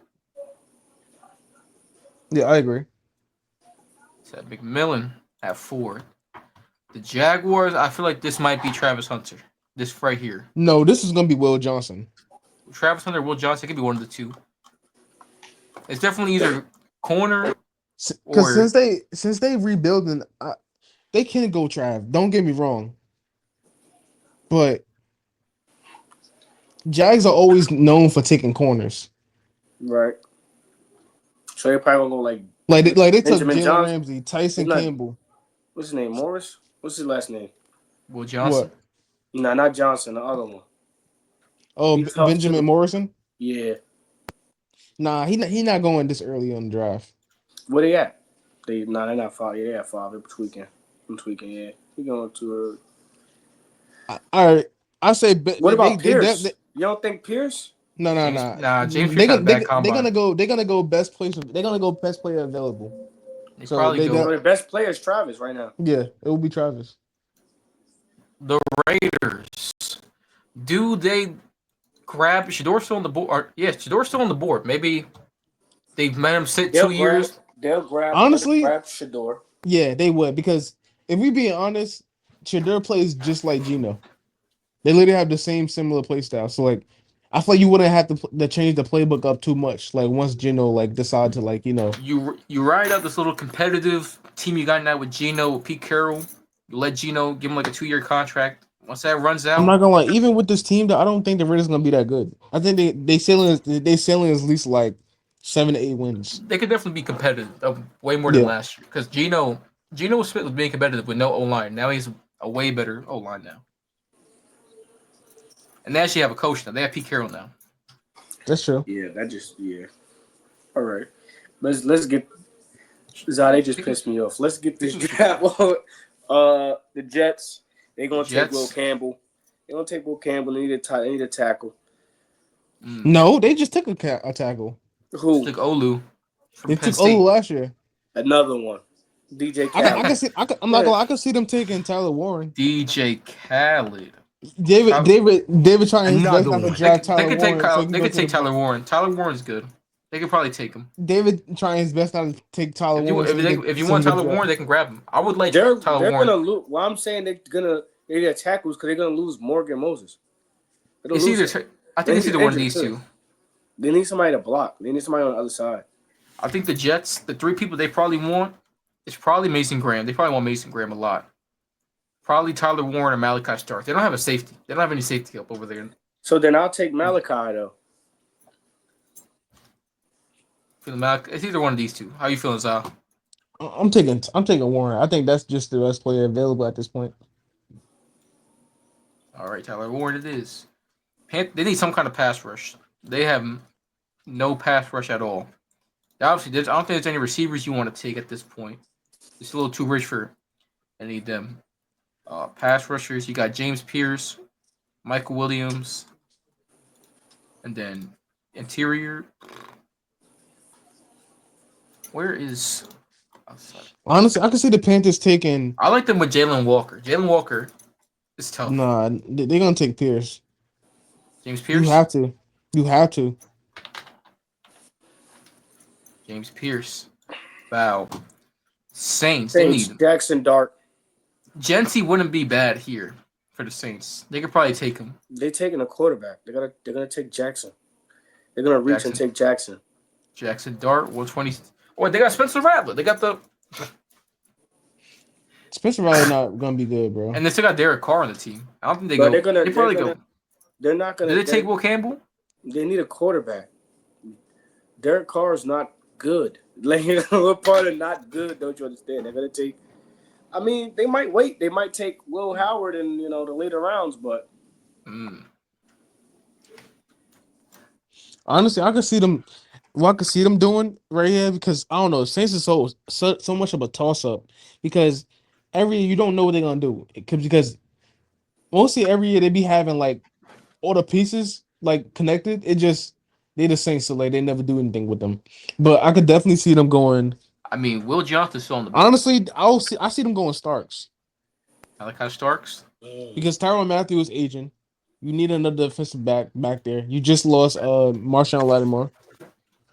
Yeah, I agree. Ted McMillan at 4. The Jaguars. I feel like this might be Travis Hunter. This right here. No, this is gonna be Will Johnson. Travis Hunter, Will Johnson. It could be one of the two. It's definitely either corner Because or since they rebuilding, they can go Trav. Don't get me wrong, but Jags are always known for taking corners. Right. So they probably gonna go Like they took Benjamin Jalen Johnson. Ramsey, Tyson Not- Campbell. What's his name? Morris? What's his last name? Will Johnson. What? Nah, not Johnson. The other one. Oh, He's tough, Benjamin too. Morrison. Yeah. Nah, he not going this early on the draft. Where they at? They're not 5. Yeah, they're at 5. They're tweaking. I'm tweaking. Yeah. He going too early. All right, I say. What about Pierce? You don't think Pierce? No. James They're Pierce had a bad they're combine. gonna go. They're gonna go best place. They're gonna go best player available. They So probably they go. got- So the best player is Travis right now. Yeah, it will be Travis. The Raiders. Do they grab Shador still on the board? Shador's still on the board. Maybe they've let him sit 2 years. They'll grab. Honestly- grab Shador. Yeah, they would, because if we being honest, Shador plays just like Gino. They literally have the similar play style. So like, I feel like you wouldn't have to change the playbook up too much. Like once Gino like decide to like You ride out this little competitive team you got now with Gino, with Pete Carroll. You let Gino give him like a 2-year contract. Once that runs out, I'm not gonna lie. Even with this team, though, I don't think the Raiders gonna be that good. I think they sailing at least like 7 to 8 wins. they could definitely be competitive, way more than Yeah. last year. Because Gino Smith was being competitive with no O line. Now he's a way better O line now, and they actually have a coach now. They have Pete Carroll now. That's true. Yeah, All right. Let's get. They just pissed me off. Let's get this draft. The Jets. They're gonna take Will Campbell. They're gonna take Will Campbell. They need a tackle. No, they just took a tackle. Who? Took Olu. From They Penn took State. Olu last year. Another one. DJ I Khaled. can see. I'm not gonna lie. I can see them taking Tyler Warren. DJ Khaled. David trying his best Another not to one. draft They Tyler could take Warren. they could take Tyler Warren. Tyler Warren's good. They could probably take him. David trying his best not to take Tyler Warren. If you want Tyler Warren, they can grab him. I would like They're Tyler Warren. gonna lose. Well, I'm saying they need tackles because they're gonna lose Morgan Moses. I think it's either one of these two. They need somebody to block. They need somebody on the other side. I think the Jets, the 3 people they probably want, is probably Mason Graham. They probably want Mason Graham a lot. Probably Tyler Warren or Malachi Stark. They don't have a safety. They don't have any safety help over there. So then I'll take Malachi though. It's either one of these two. How you feeling, Zal? I'm taking Warren. I think that's just the best player available at this point. All right, Tyler Warren it is. They need some kind of pass rush. They have no pass rush at all. Obviously, I don't think there's any receivers you want to take at this point. It's a little too rich for any of them. Pass rushers, you got James Pierce, Michael Williams, and then interior. Where is... Honestly, I can see the Panthers taking. I like them with Jalen Walker. Jalen Walker is tough. Nah, they're gonna take Pierce. James Pierce? You have to. James Pierce. Wow. Saints, they need him. Jackson Dart. Genty wouldn't be bad here for the Saints. They could probably take him. They're taking a quarterback. They're gonna take Jackson. They're gonna reach and take Jackson. Jackson Dart, 120. Or they got Spencer Rattler. They got the Spencer Rattler not gonna be good, bro. and they still got Derek Carr on the team. I don't think they But go. They probably go. They're not gonna. Did they take Will Campbell? They need a quarterback. Derek Carr is not good. Like, what part of not good don't you understand? They're gonna take. I mean, they might wait. They might take Will Howard in the later rounds, but Honestly, I could see them. What I could see them doing right here because I don't know. Saints is so much of a toss up because every year you don't know what they're gonna do because mostly every year they be having like all the pieces like connected. It just they the Saints, so like they never do anything with them. But I could definitely see them going. I mean, Will Johnson's still on the. Honestly, I see them going Starks. I like how Starks Because Tyrann Mathieu is aging. You need another defensive back there. You just lost Marshawn Lattimore.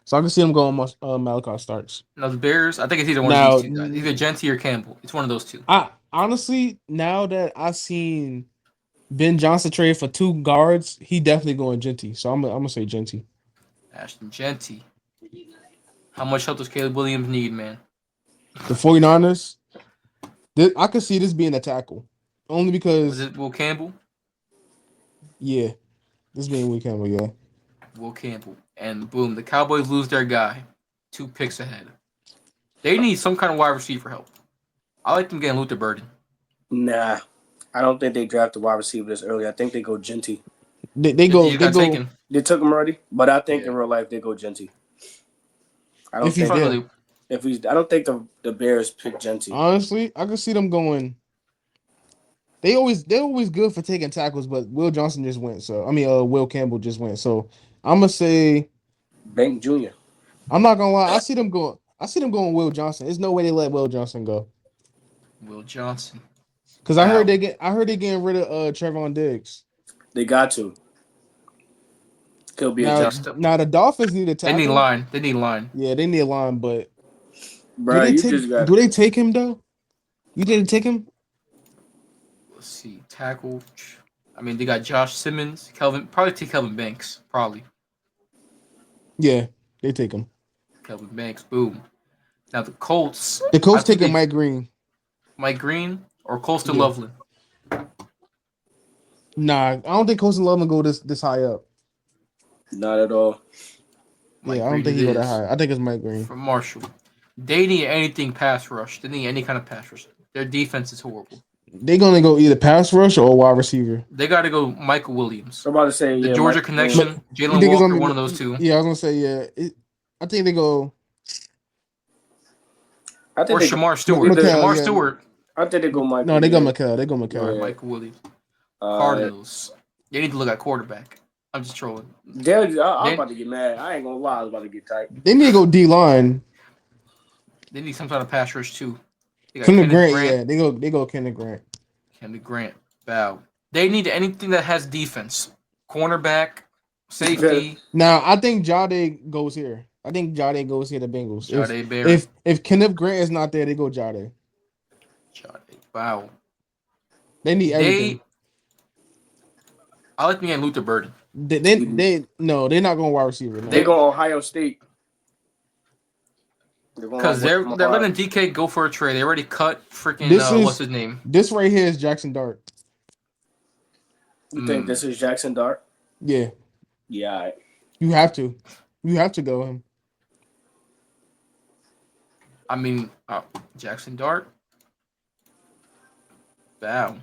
So I can see them going Malachi Starks. Now the Bears, I think it's either one of these two guys. Either Genty or Campbell. It's one of those two. I honestly, now that I've seen Ben Johnson trade for 2 guards, he definitely going Genty. So I'm gonna say Genty. Ashton Genty. How much help does Caleb Williams need, man? The 49ers, I could see this being a tackle. Only because Was it Will Campbell? Yeah. This being Will Campbell, yeah. Will Campbell. And boom, the Cowboys lose their guy. 2 picks ahead. They need some kind of wide receiver help. I like them getting Luther Burden. nah, I don't think they draft a wide receiver this early. I think they go Genty. They go. Taken. They took him already, but I think in real life they go Genty. I don't think. I don't think the Bears pick Genty. Honestly, I can see them going. They're always good for taking tackles, but Will Johnson just went. So Will Campbell just went. So I'm gonna say Bank Jr. I'm not gonna lie. I see them going Will Johnson. There's no way they let Will Johnson go. Will Johnson. Because I heard they getting rid of Trevon Diggs. They got to. Could be adjusted. Now the Dolphins need a tackle. They need line. Yeah, they need a line, but bro, do they take him though? You didn't take him? Let's see. Tackle. I mean, they got Josh Simmons, probably take Kelvin Banks. Probably. Yeah, they take him. Kelvin Banks, boom. Now the Colts. The Colts taking Mike Green. Mike Green or Colston Loveland? Nah, I don't think Colston Loveland go this high up. Not at all. I don't think he go that high. I think it's Mike Green. From Marshall. They need anything pass rush. They need any kind of pass rush. Their defense is horrible. They're gonna go either pass rush or wide receiver. They got to go Michael Williams. I'm about to say the Georgia connection. Jalen Walker, one of those two. Yeah, I was gonna say I think they go. Or Shamar Stewart. Shamar Stewart. I think they go Mike. No, they go McCall. They go McCall. Yeah. Michael Williams. Cardinals. They need to look at quarterback. I'm just trolling. I'm about to get mad. I ain't gonna lie. I was about to get tight. They need to go D line. They need some kind of pass rush too. Kenneth Grant. Yeah, they go Kenneth Grant. Kenneth Grant. Bow. They need anything that has defense. Cornerback, safety. Now I think Jade goes here. I think Jade goes here. The Bengals. Jade Barry. If Kenneth Grant is not there, they go Jade. Wow. They need everything. I like me and Luther Burden. They're not going wide receiver. No. They go Ohio State. Because they're letting DK go for a trade. They already cut freaking what's his name? This right here is Jackson Dart. You think this is Jackson Dart? Yeah. Yeah. Right. You have to. You have to go him. I mean, Jackson Dart. Wow.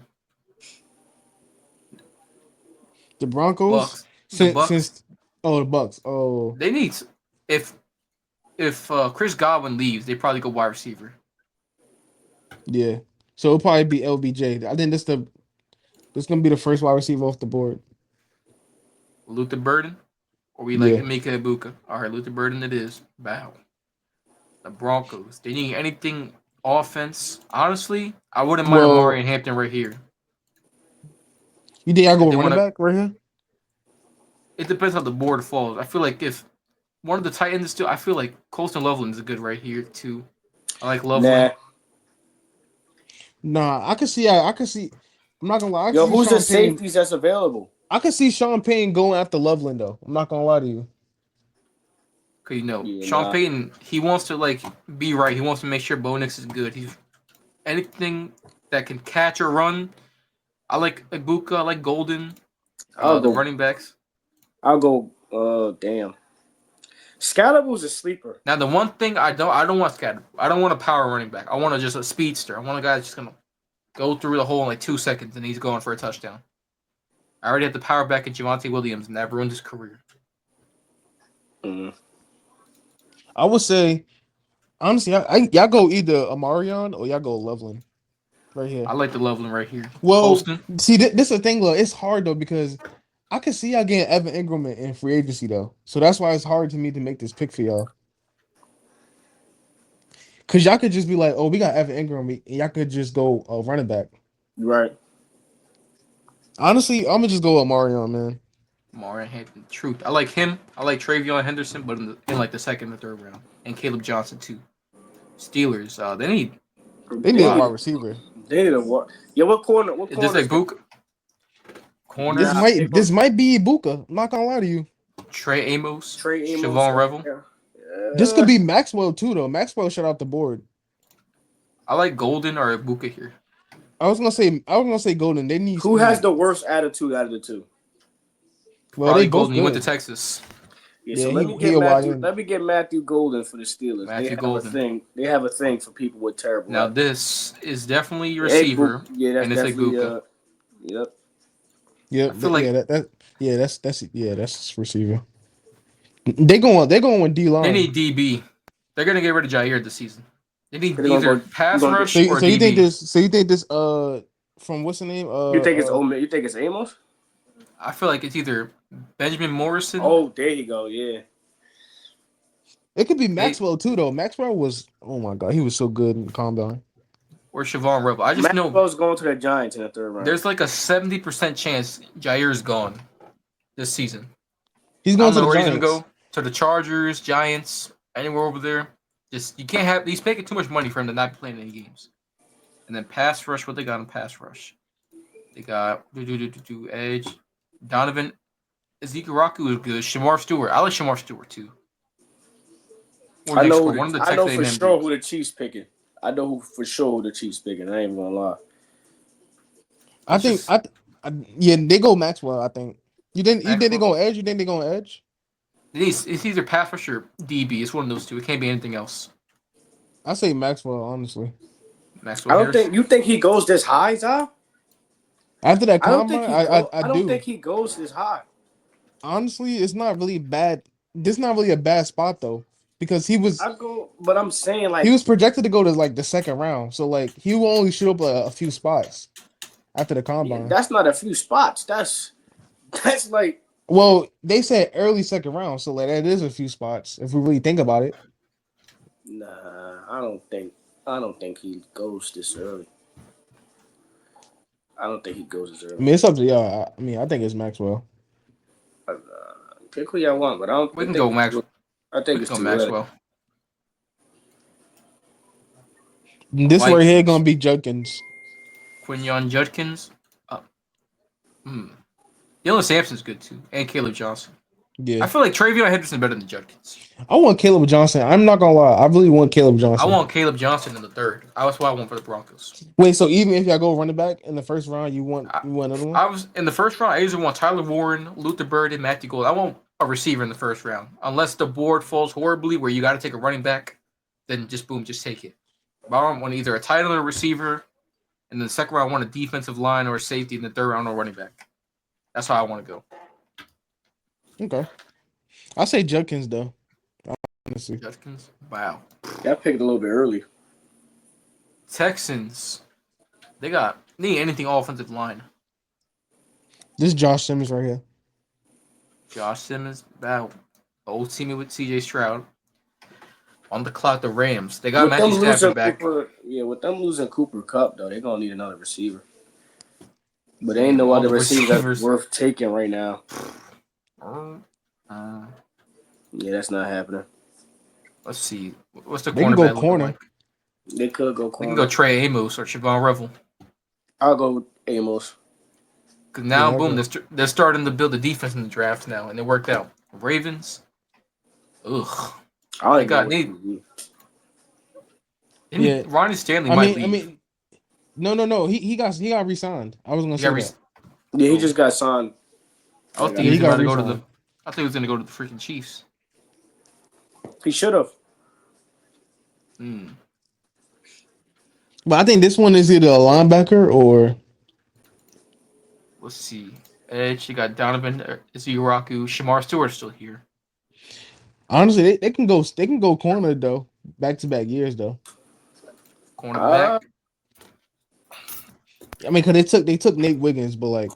The Broncos. The Bucks. Oh. They need if Chris Godwin leaves, they probably go wide receiver. Yeah. So it'll probably be LBJ. I think this gonna be the first wide receiver off the board. Luther Burden? Or we like Emeka Ibuka? All right, Luther Burden it is. Wow. The Broncos. They need anything offense. Honestly, I wouldn't mind Amari Hampton right here. You think I go running back right here? It depends how the board falls. I feel like if one of the tight ends is still, I feel like Colston Loveland is good right here too. I like Loveland. Nah, I can see. I'm not gonna lie. Who's the safeties that's available? I can see Sean Payne going after Loveland though. I'm not gonna lie to you. Cause Yeah, Sean nah. Payton, he wants to like be right. He wants to make sure Bo Nix is good. He's anything that can catch or run. I like Ibuka. I like Golden. I'll The go. running backs. I'll go. Damn. Scalable's a sleeper. Now the one thing I don't want Scatter. I don't want a power running back. I want just a speedster. I want a guy that's just gonna go through the hole in like 2 seconds and he's going for a touchdown. I already have the power back in Javonte Williams, and that ruined his career. Mm. I would say, honestly, y'all go either Amarion or y'all go Loveland. Right here. I like the Loveland right here. Well, Holston. see, this is the thing, though. It's hard though because I can see y'all getting Evan Ingram in free agency though, so that's why it's hard to me to make this pick for y'all. Cause y'all could just be like, "Oh, we got Evan Ingram," and y'all could just go running back. Right. Honestly, I'm gonna just go with Marion, man. Marion Hampton. Truth. I like him. I like Travion Henderson, but in like the second or third round, and Caleb Johnson too. Steelers. They need a wide receiver. They need a what? Yeah, what corner? What corner? Is this a Book? Corner. This might be Ibuka. I'm not gonna lie to you. Trey Amos. Trey Amos. Siobhan Revel. Yeah. This could be Maxwell too, though. Maxwell shut out the board. I like Golden or Ibuka here. I was gonna say Golden. They need who has the worst attitude out of the two? Well, Probably they both Golden. He went good. to Texas. Yeah, so Yeah, let me get he Matthew Golden for the Steelers. Matthew Golden. They have a thing for people with terrible. Now this is definitely your receiver, that's and it's Ibuka. Yep. Yeah, I feel like that's receiver. They going with D line. they need DB. They're gonna get rid of Jair this season. They need They're gonna either go- pass gonna- rush So or you DB. think this from what's the name? You think it's You think it's Amos? I feel like it's either Benjamin Morrison. Oh, there you go. Yeah. It could be Maxwell too, though. Maxwell was, oh my god, he was so good in Combine. Or Siobhan Revel. I just know Maxwell's going to the Giants in the third round. there's like a 70% chance Jair's gone this season. He's I going don't to know the where he's Giants. gonna go. To the Chargers, Giants, anywhere over there. Just you can't have he's making too much money for him to not be playing any games. And then pass rush, what they got in pass rush? They got edge. Donovan Ezekiel Raku is good. Shamar Stewart. I like Shamar Stewart too. Or I next know. one of the I know Texas for A&M sure dudes. who the Chiefs picking. I know who for sure who the Chiefs picking. I ain't even gonna lie. I think they go Maxwell. I think you think they Maxwell? go edge. You think they go edge? It's either pass rush or DB. It's one of those two. It can't be anything else. I say Maxwell, honestly. Maxwell I don't Harris. think you think he goes this high, Zah? After that I don't Combine, think he. I don't do. think he goes this high. Honestly, it's not really bad. This is not really a bad spot though, because he was But I'm saying like he was projected to go to like the second round. So like he will only shoot up a few spots after the Combine. that's not a few spots. That's like Well, they said early second round, so like that is a few spots if we really think about it. nah. I don't think he goes this early. I don't think he goes this I early. mean, it's up to y'all. I mean, I think it's Maxwell. Pick who y'all want, but I don't. We can go Maxwell. I think We it's can too go early. Maxwell. This Vikings. right here gonna be Judkins. Quinyon Judkins. Dylan Sampson's good too, and Caleb Johnson. Yeah, I feel like Travion Henderson better than Judkins. I want Caleb Johnson. I'm not gonna lie. I really want Caleb I Johnson. want Caleb Johnson in the third. That's what I want for the Broncos. Wait, so even if y'all go running back in the first round, you want another one? I was in the first round. I usually want Tyler Warren, Luther Bird, and Matthew Gold. I want a receiver in the first round, unless the board falls horribly where you got to take a running back. Then just take it. But I want either a tight end or a receiver, and then the second round I want a defensive line or a safety, in the third round or running back. That's how I want to go. Okay, I say Judkins though. Honestly, Judkins. Wow. That picked a little bit early. Texans. They need anything offensive line. this is Josh Simmons right here. Josh Simmons. Wow. Old teammate with CJ Stroud. On the clock, the Rams. They got Matthew Stafford back. With them losing Cooper Kupp though, they're gonna need another receiver. But there ain't no other the receiver receivers. that's worth taking right now. Uh, Yeah, that's not happening. let's see. What's the They can cornerback go looking corner. like? They could go We corner. can go Trey Amos or Siobhan Revel. I'll go with Amos. Because now, Yeah, boom, okay. they're starting to build a defense in the draft now, and it worked out. Ravens. Ugh. I got Yeah. Ronnie Stanley I might mean, leave. no. He got re-signed. I was gonna say that. Yeah, he just got signed. I think Yeah, he he was got about to go to the. re-signed. I think he was gonna go to the freaking Chiefs. He should have. But I think this one is either a linebacker or Let's see. Edge. You got Donovan Izuyaraku. Shamar Stewart's still here. honestly they can go corner though. Back-to-back years though. Cornerback. I mean, cause they took Nate Wiggins, but like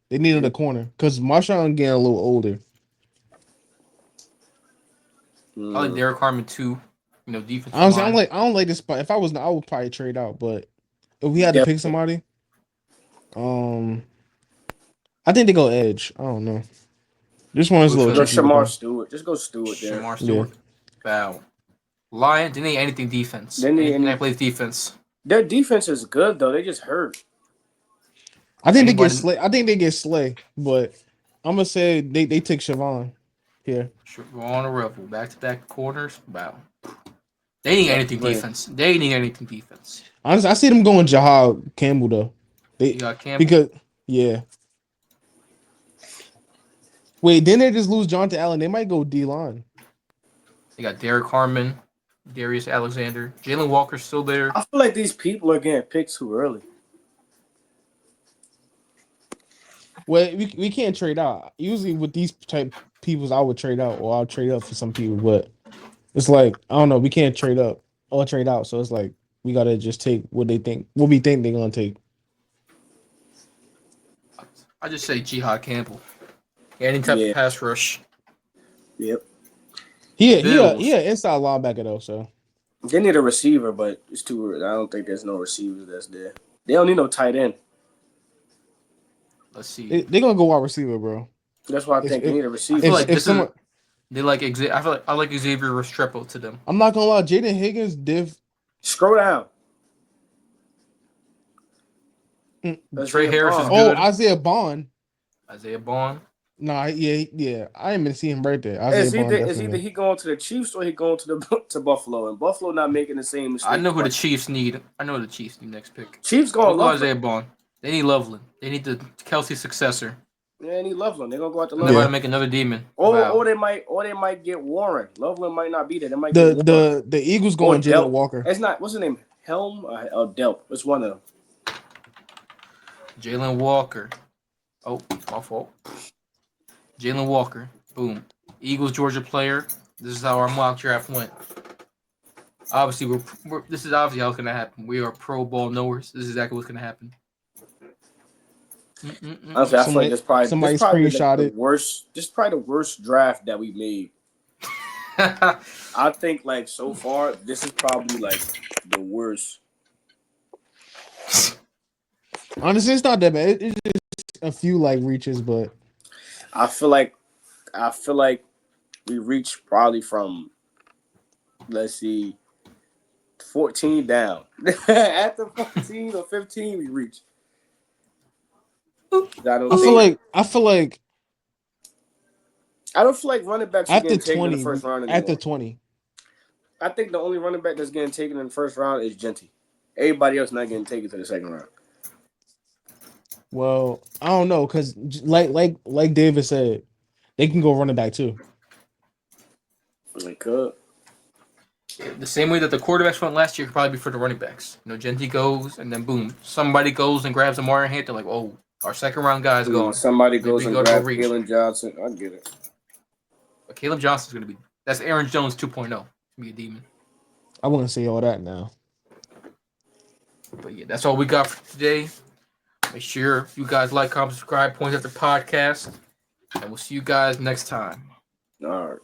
they needed a corner because Marshawn getting a little older. I like Derek Harmon too. You know, defense. Honestly, I don't like this spot. If I was, I would probably trade out. But if we had to pick somebody, I think they go edge. I don't know. This one is a little tricky. Shamar Stewart. Just go Stewart there. Shamar Stewart. Wow. Lions didn't need anything defense. They plays defense. Their defense is good though. They just hurt. I think they get Slay. I think they get Slay, but I'm gonna say they take Siobhan here. Siobhan or Revel, back-to-back corners. Wow. They need anything defense. They need anything defense. Honestly, I see them going Jahad Campbell though. You got Campbell? Because Wait, didn't they just lose Jonathan Allen? They might go D-line. They got Derek Harmon, Darius Alexander, Jalen Walker's still there. I feel like these people are getting picked too early. Well, we can't trade out. Usually with these type peoples, I would trade out or I'll trade up for some people, but it's like I don't know. We can't trade up or trade out, so it's like we gotta just take what we think they're gonna take. I just say Jihad Campbell. Any type of pass rush. Yep. He an inside linebacker though, so they need a receiver, but it's too early. I don't think there's no receivers that's there. They don't need no tight end. Let's see. They're gonna go wide receiver, bro. That's why I think they need a receiver. I feel like they like I like Xavier Restrepo to them. I'm not gonna lie, Jaden Higgins div. Scroll down. Trey Harris is good. Oh, Isaiah Bond. Nah, yeah. I ain't been seeing him right there. It's either he going to the Chiefs or he going to Buffalo, and Buffalo not making the same mistake. I know who the Chiefs need. Next pick. Chiefs going to Isaiah Bond. They need Loveland. They need the Kelsey successor. Yeah, they need Loveland. They're gonna go out to Loveland. They're gonna make another demon. Or they might get Warren. Loveland might not be there. They might the Eagles going Jalen Walker. It's not. What's his name? Helm or Delp? It's one of them. Jalen Walker. Oh, my fault. Jalen Walker. Boom. Eagles, Georgia player. This is how our mock draft went. Obviously, this is obviously how it's going to happen. We are pro ball knowers. This is exactly what's going to happen. Honestly, I feel like this probably screenshot it. This is probably the worst draft that we made. I think like so far, this is probably like the worst. Honestly, it's not that bad. It's just a few like reaches, but I feel like we reached probably from, let's see, 14 down. After 14 or 15, we reached. I don't feel like running backs are getting taken in the first round anymore. After 20. I think the only running back that's getting taken in the first round is Genty. Everybody else not getting taken to the second round. Well, I don't know, because like David said, they can go running back too. They could. The same way that the quarterbacks went last year could probably be for the running backs. You know, Genty goes, and then boom, somebody goes and grabs a Mario Hampton. Like, oh, our second round guy's gone. Somebody goes and grabs Caleb Johnson. I get it. But Caleb Johnson's going to be... That's Aaron Jones 2.0. Be a demon. I wouldn't say all that now. But yeah, that's all we got for today. Make sure you guys like, comment, subscribe, point at the podcast. And we'll see you guys next time. All right.